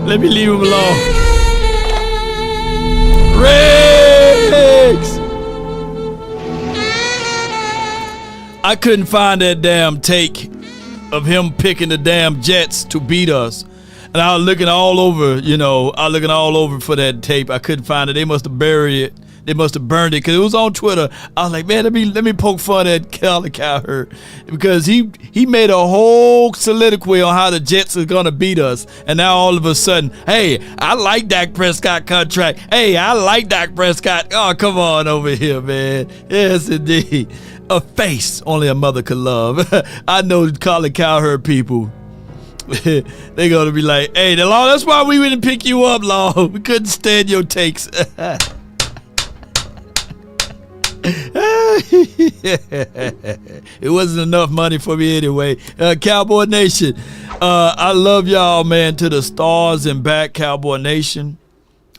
Let me leave him alone. Riggs! I couldn't find that damn take of him picking the damn Jets to beat us. And I was looking all over, for that tape. I couldn't find it. They must have buried it. They must have burned it because it was on Twitter. I was like, man, let me poke fun at Colin Cowherd because he made a whole soliloquy on how the Jets are gonna beat us, and now all of a sudden, hey, I like Dak Prescott contract. Hey, I like Dak Prescott. Oh, come on over here, man. Yes, indeed. A face only a mother could love. I know Colin Cowherd people. They're gonna be like, hey, Law, that's why we didn't pick you up, Law. We couldn't stand your takes. It wasn't enough money for me anyway. Cowboy Nation, I love y'all, man, to the stars and back, Cowboy Nation.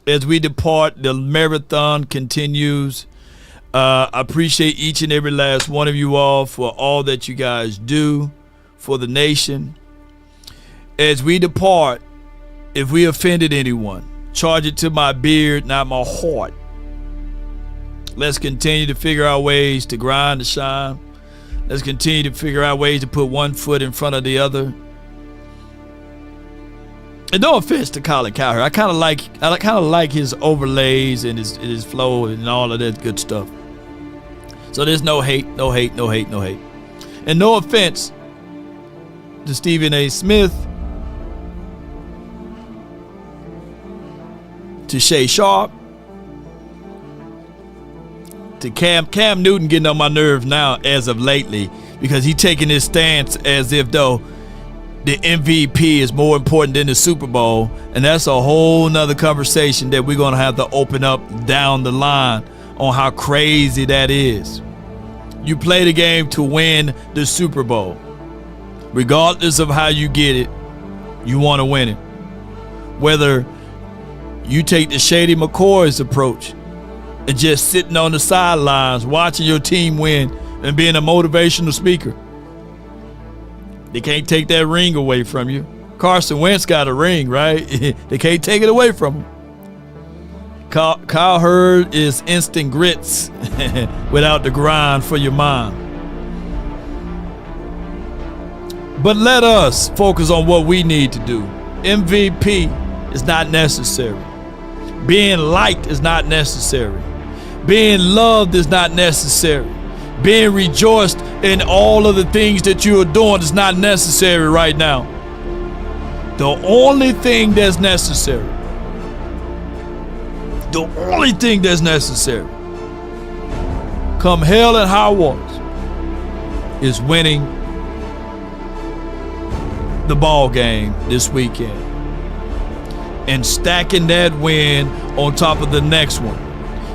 As we depart, the marathon continues. I appreciate each and every last one of you all for all that you guys do for the nation. As we depart, if we offended anyone, charge it to my beard, not my heart. Let's continue to figure out ways to grind, to shine. Let's continue to figure out ways to put one foot in front of the other. And no offense to Colin Cowherd, I kind of like his overlays and his flow and all of that good stuff. So there's no hate. And no offense to Stephen A. Smith, to Shay Sharp, to Cam Newton getting on my nerves now as of lately because he's taking his stance as if though the MVP is more important than the Super Bowl, and that's a whole nother conversation that we're going to have to open up down the line on how crazy that is. You play the game to win the Super Bowl. Regardless of how you get it, you want to win it. Whether you take the Shady McCoy's approach and just sitting on the sidelines watching your team win and being a motivational speaker. They can't take that ring away from you. Carson Wentz got a ring, right? They can't take it away from him. Cowherd is instant grits without the grind for your mind. But let us focus on what we need to do. MVP is not necessary. Being liked is not necessary. Being loved is not necessary. Being rejoiced in all of the things that you are doing is not necessary right now. The only thing that's necessary, come hell and high waters, is winning the ball game this weekend and stacking that win on top of the next one,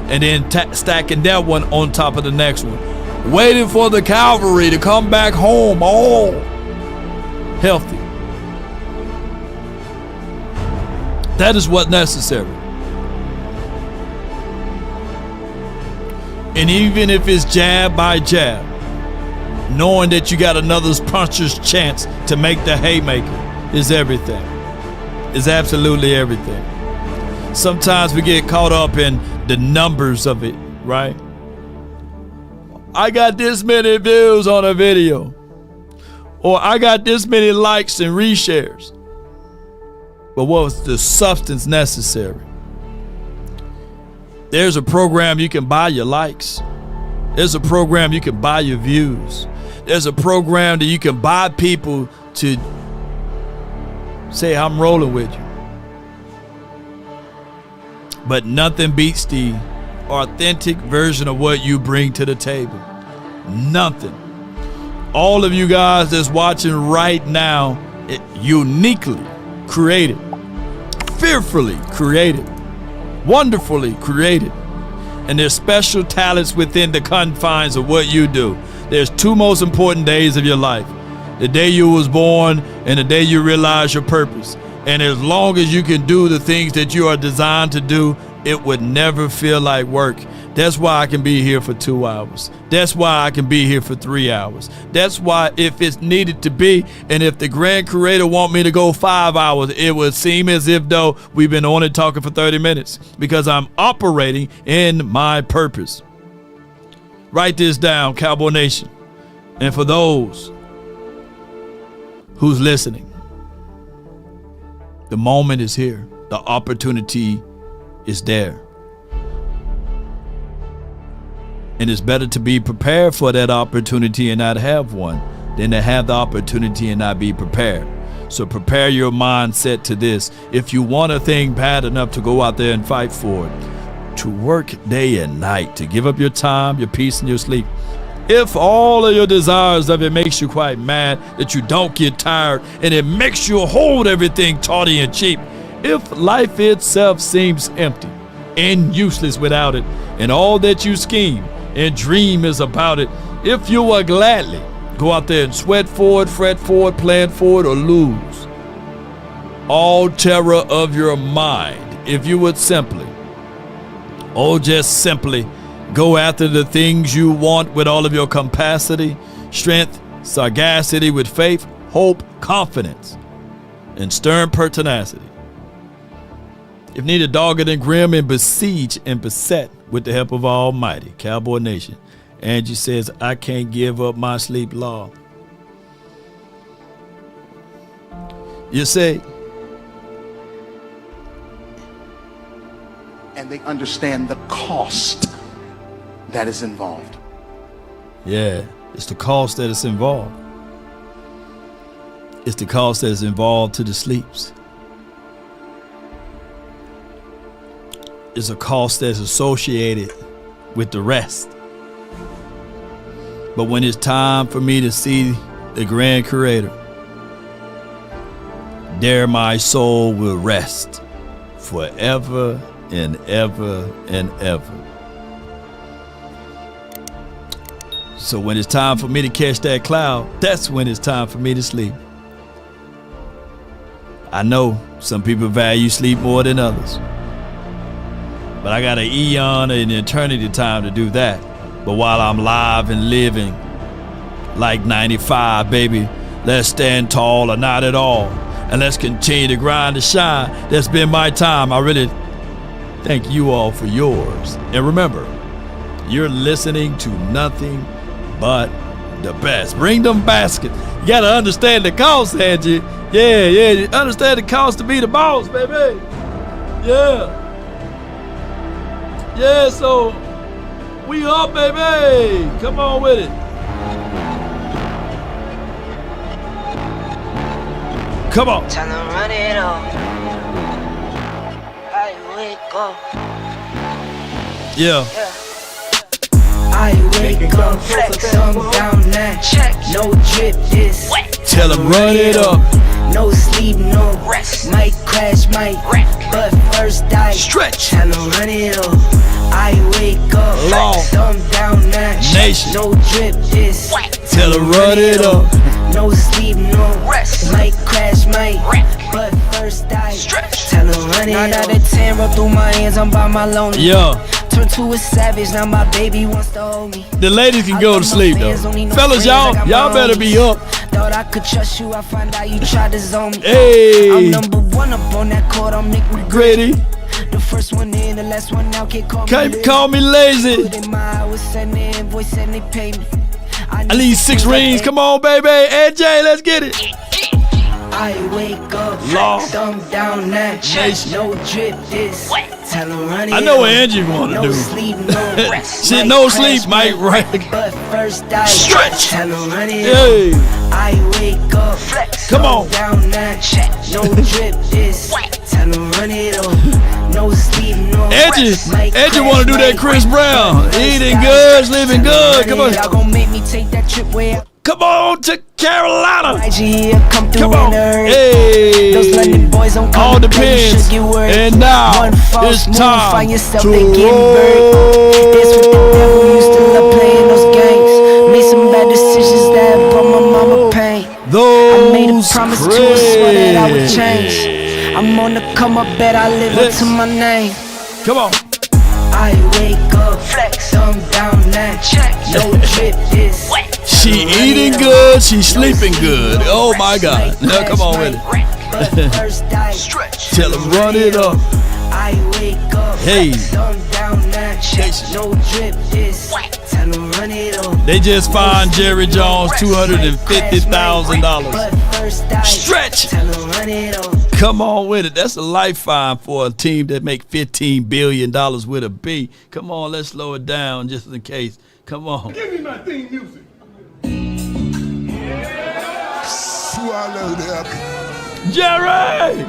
and then stacking that one on top of the next one, waiting for the cavalry to come back home all healthy. That is what's necessary. And even if it's jab by jab, knowing that you got another puncher's chance to make the haymaker is everything. Is absolutely everything. Sometimes we get caught up in the numbers of it, right? I got this many views on a video, or I got this many likes and reshares. But what was the substance necessary? There's a program you can buy your likes. There's a program you can buy your views. There's a program that you can buy people to say, I'm rolling with you. But nothing beats the authentic version of what you bring to the table. Nothing. All of you guys that's watching right now, uniquely created, fearfully created, wonderfully created. And there's special talents within the confines of what you do. There's two most important days of your life. The day you was born and the day you realize your purpose. And as long as you can do the things that you are designed to do, it would never feel like work. That's why I can be here for 2 hours. That's why I can be here for 3 hours. That's why if it's needed to be, and if the grand creator want me to go 5 hours, it would seem as if though we've been on it talking for 30 minutes because I'm operating in my purpose. Write this down, Cowboy Nation. And for those who's listening, the moment is here. The opportunity is there. And it's better to be prepared for that opportunity and not have one than to have the opportunity and not be prepared. So prepare your mindset to this. If you want a thing bad enough to go out there and fight for it, to work day and night, to give up your time, your peace, and your sleep. If all of your desires of it makes you quite mad, that you don't get tired, and it makes you hold everything tawdry and cheap, if life itself seems empty and useless without it, and all that you scheme and dream is about it, if you will gladly go out there and sweat for it, fret for it, plan for it, or lose all terror of your mind, if you would simply, just simply go after the things you want with all of your capacity, strength, sagacity, with faith, hope, confidence, and stern pertinacity. If needed, dogged and grim and besieged and beset with the help of Almighty. Cowboy Nation. Angie says, I can't give up my sleep law. You say, and they understand the cost that is involved. Yeah, it's the cost that is involved. It's the cost that is involved to the sleeps. It's a cost that's associated with the rest. But when it's time for me to see the grand creator, there my soul will rest forever and ever and ever. So when it's time for me to catch that cloud, that's when it's time for me to sleep. I know some people value sleep more than others, but I got an eon and eternity time to do that. But while I'm live and living like 95, baby, let's stand tall or not at all, and let's continue to grind and shine. That's been my time. I really thank you all for yours. And remember, you're listening to nothing but the best. Bring them baskets. You got to understand the cost, Angie. Yeah, you understand the cost to be the boss, baby. Yeah. Yeah, so we up, baby. Come on with it. Come on. Time to run it up. I wake up. Yeah. I wake up, thumb down now. Check. No drip this. Tell him run it up. No sleep, no rest. Might crash, might wreck. But first I stretch. Tell him run it up. I wake up, thumb down now. Nation. No drip this. Tell him run it up. No sleep, no rest. Might crash, might wreck. But first I stretch. Tell him run it up. 9 out of 10 roll through my hands, I'm by my lonely. Yeah. Turn to a savage, now my baby wants to hold me. The ladies can go to sleep though. Fellas, y'all better be up. Thought I could trust you, I find out you tried to zone me. Hey. I'm number one up on that court, I'm Nick Gritty. The first one in, the last one out, can't call me lazy. Put in my hours, send the invoice and they pay me. I need 6 rings. Come on, baby. AJ, let's get it. I wake up, thumb down that no drip this. Tell him run it. I know what Angie wanna do. No sleep, no rest. Shit, no sleep, Mike. Right. But first I stretch. Tell him run it. Hey. I wake up, come on. Down that no drip this. Tell him run it up. No sleep, no rest. Angie wanna do that Chris Brown. Eating good, sleeping good. Come on. Y'all gon' make me take that trip where. Come on to Carolina. Come on. Hey. Those London boys don't all depends. And now it's time to roll. That's what the devil used to love playing those games. Made some bad decisions that brought my mama pain. Those I made a promise to her, swear that I would change. I'm on the come up, bet I live up to my name. Come on. I wake up, flex, thumb down that no drip this. She eating good, she sleeping good. Oh my God. Now come on with it. Tell him run it up. I wake up, hey. Thumb down that no drip this. Tell him run it up. They just fined Jerry Jones $250,000. Stretch. Tell him run it up. Come on with it. That's a life fine for a team that make $15 billion with a B. Come on, let's slow it down just in case. Come on. Give me my theme music. Swallow that. Jerry!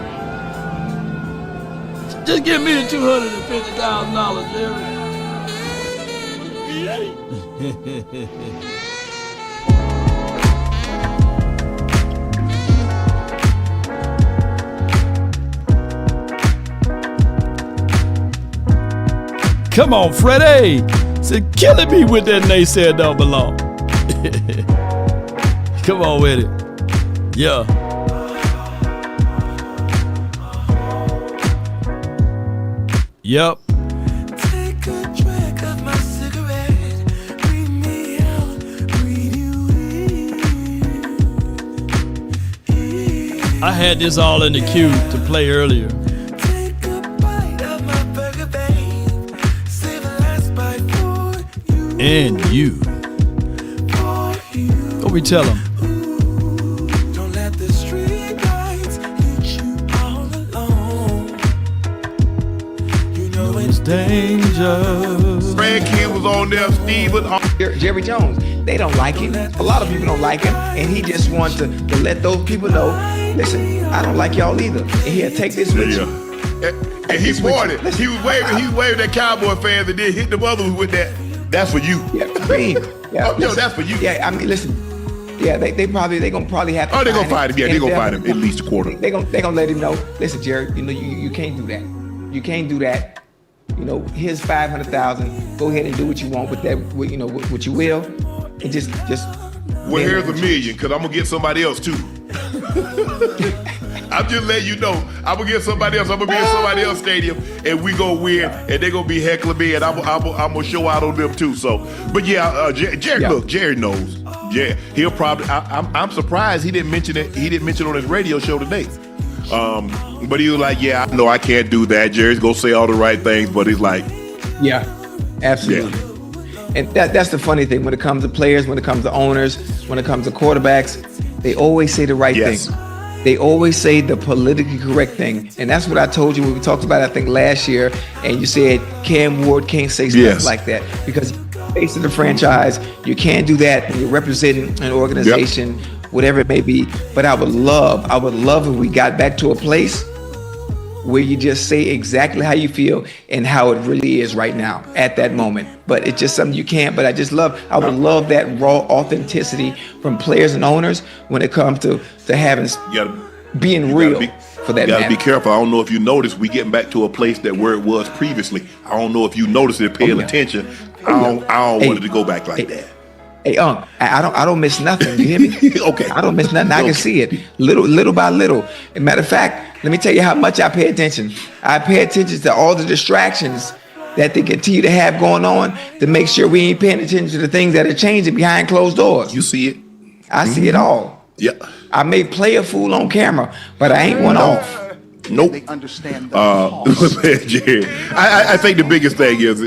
Just give me the $250,000, Jerry. Come on, Freddie. Said killing me with that naysayer don't belong. Come on with it. Yeah. Yep. Take a drag of my cigarette. Breathe me out, breathe you in. I had this all in the queue to play earlier. Take a bite of my burger, babe. Save the last bite for you. And you. Go we tell them. Don't let the street lights hit you all alone. You know it's dangerous. Frenkel was on there, Steve was on. Jerry Jones, they don't like him. A lot of people don't like him, and he just wants to let those people know, listen, I don't like y'all either. And here, take this with you. And he pointed. He was waving at Cowboy fans and then hit the others with that. That's for you. Yeah, me. Yeah, oh, no, that's for you. Yeah, I mean, listen. Yeah, they gonna probably have to. Oh, they gonna find him. Yeah, they gonna find him at least a quarter. They gonna let him know. Listen, Jerry, you know you can't do that. You can't do that. You know, here's $500,000. Go ahead and do what you want with that. You know what you will, and just. Well, here's $1 million because I'm gonna get somebody else too. I'm just letting you know. I'm gonna get somebody else. I'm gonna be in somebody else's stadium, and we gonna win, and they gonna be heckling me, and I'm gonna show out on them too. So, but yeah, Jerry. Yeah. Look, Jerry knows. Yeah, he'll probably. I'm surprised he didn't mention it. He didn't mention it on his radio show today. But he was like, "Yeah, I know I can't do that." Jerry's gonna say all the right things, but he's like, "Yeah, absolutely." Yeah. And that's the funny thing when it comes to players, when it comes to owners, when it comes to quarterbacks, they always say the right thing. they always say the politically correct thing. And that's what I told you when we talked about it, I think last year, and you said Cam Ward can't say stuff like that because he's the face of the franchise. You can't do that when you're representing an organization, whatever it may be. But I would love if we got back to a place where you just say exactly how you feel and how it really is right now at that moment. But it's just something you can't. But I would love that raw authenticity from players and owners when it comes to having being real for that. You gotta be careful. I don't know if you noticed, we getting back to a place that where it was previously. I don't know if you noticed it, paying attention. I don't want it to let go back that. Hey, I don't miss nothing. You hear me? Okay. I don't miss nothing. I can see it little by little. As a matter of fact, let me tell you how much I pay attention. I pay attention to all the distractions that they continue to have going on to make sure we ain't paying attention to the things that are changing behind closed doors. You see it? I see it all. Yeah. I may play a fool on camera, but I ain't one off. Nope. They understand the cost. Jerry, I think the biggest thing is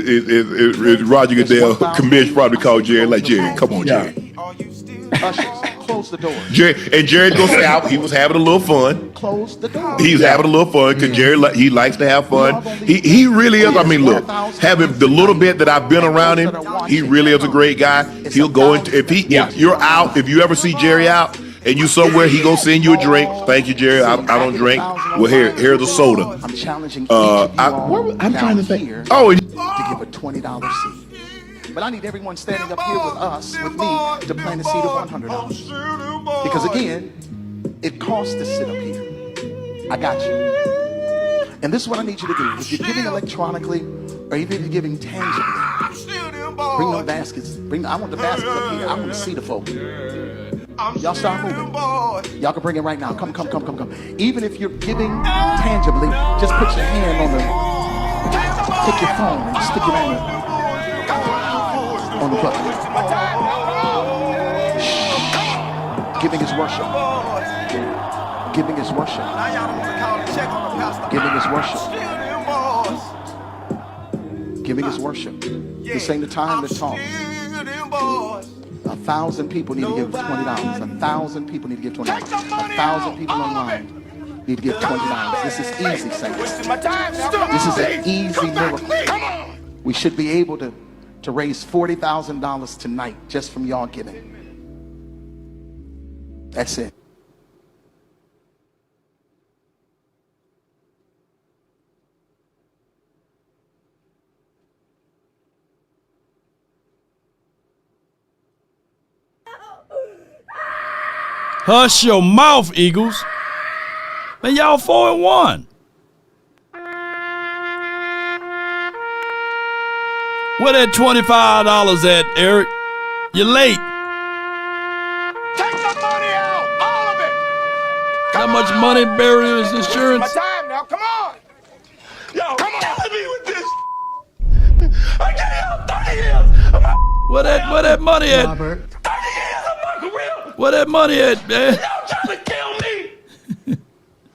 Roger Goodell, commish probably called Jerry like, Jerry, come on, Jerry. Ushers, close the door. Jerry's gonna say out. He was having a little fun. Close the door. He's having a little fun because Jerry he likes to have fun. He really is. I mean, look, having the little bit that I've been around him, he really is a great guy. He'll go into if you're out, if you ever see Jerry out and you somewhere, he gonna send you a drink. Thank you, Jerry. I don't drink. Well, here's a soda. I'm challenging each of you all I'm trying to think. here Oh, to give a $20 seed. But I need everyone standing up here with me, to plant a seed of $100. Because again, it costs to sit up here. I got you. And this is what I need you to do. If you're giving electronically, or even if you're giving tangibly, bring them baskets. I want the baskets up here. I want to see the folk. Y'all start moving. Y'all can bring it right now. Come. Even if you're giving tangibly, just put your hand on take your phone and stick it on the button. Giving is worship. Giving is worship. Giving is worship. Giving is worship. This ain't the time to talk. 1,000 people need to give $20. 1,000 people need to give $20. 1,000 people online need to give $20. This is easy, saints. This is an easy miracle. We should be able to raise $40,000 tonight just from y'all giving. That's it. Hush your mouth, Eagles. Man, y'all 4-1. Where that $25 at, Eric? You're late. Take the money out, all of it. How much money buried is insurance? My time now, come on. Yo, come on. Killing me with this. I gave you 30 years. Where that money at? Robert. 30 years of my career. Where that money at, man? Y'all trying to kill me.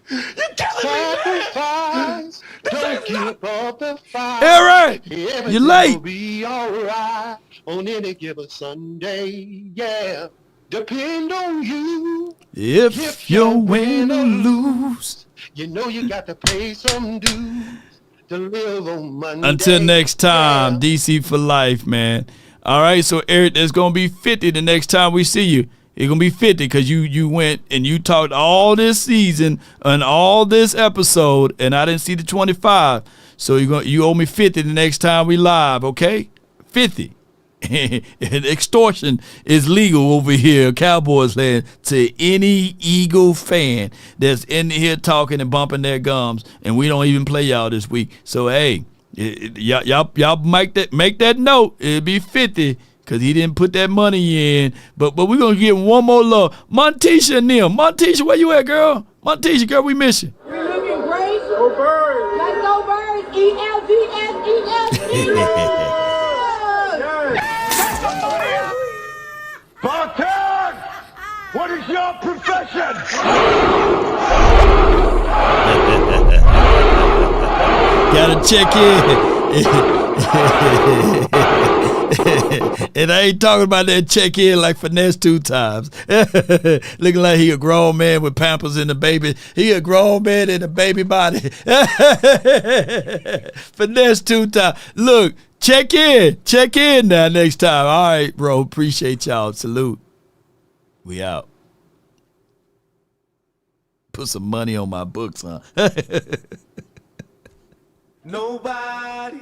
You're killing me, man. Don't give up the fight. Eric, you're late. Be all right on any given Sunday, yeah. Depend on you. If you win or lose. You know you got to pay some dues to live on Monday. Until next time, DC for life, man. All right, so Eric, there's going to be 50 the next time we see you. It's going to be 50 because you went and you talked all this season and all this episode, and I didn't see the 25. So you owe me 50 the next time we live, okay? 50. And extortion is legal over here, Cowboys land, to any Eagle fan that's in here talking and bumping their gums, and we don't even play y'all this week. So, hey, y'all make that note. It'll be 50. Because he didn't put that money in. But we're going to give him one more love. Montisha and them. Montisha, where you at, girl? Montisha, girl, we miss you. We're looking great. Go Birds. Let's go Birds. ELVS. Bartend, what is your profession? Gotta check in. And I ain't talking about that check in like finesse 2 times. Looking like he a grown man with Pampers in the baby. He a grown man in a baby body. Finesse 2 times. Look, check in now next time. All right, bro. Appreciate y'all. Salute. We out. Put some money on my books, huh? Nobody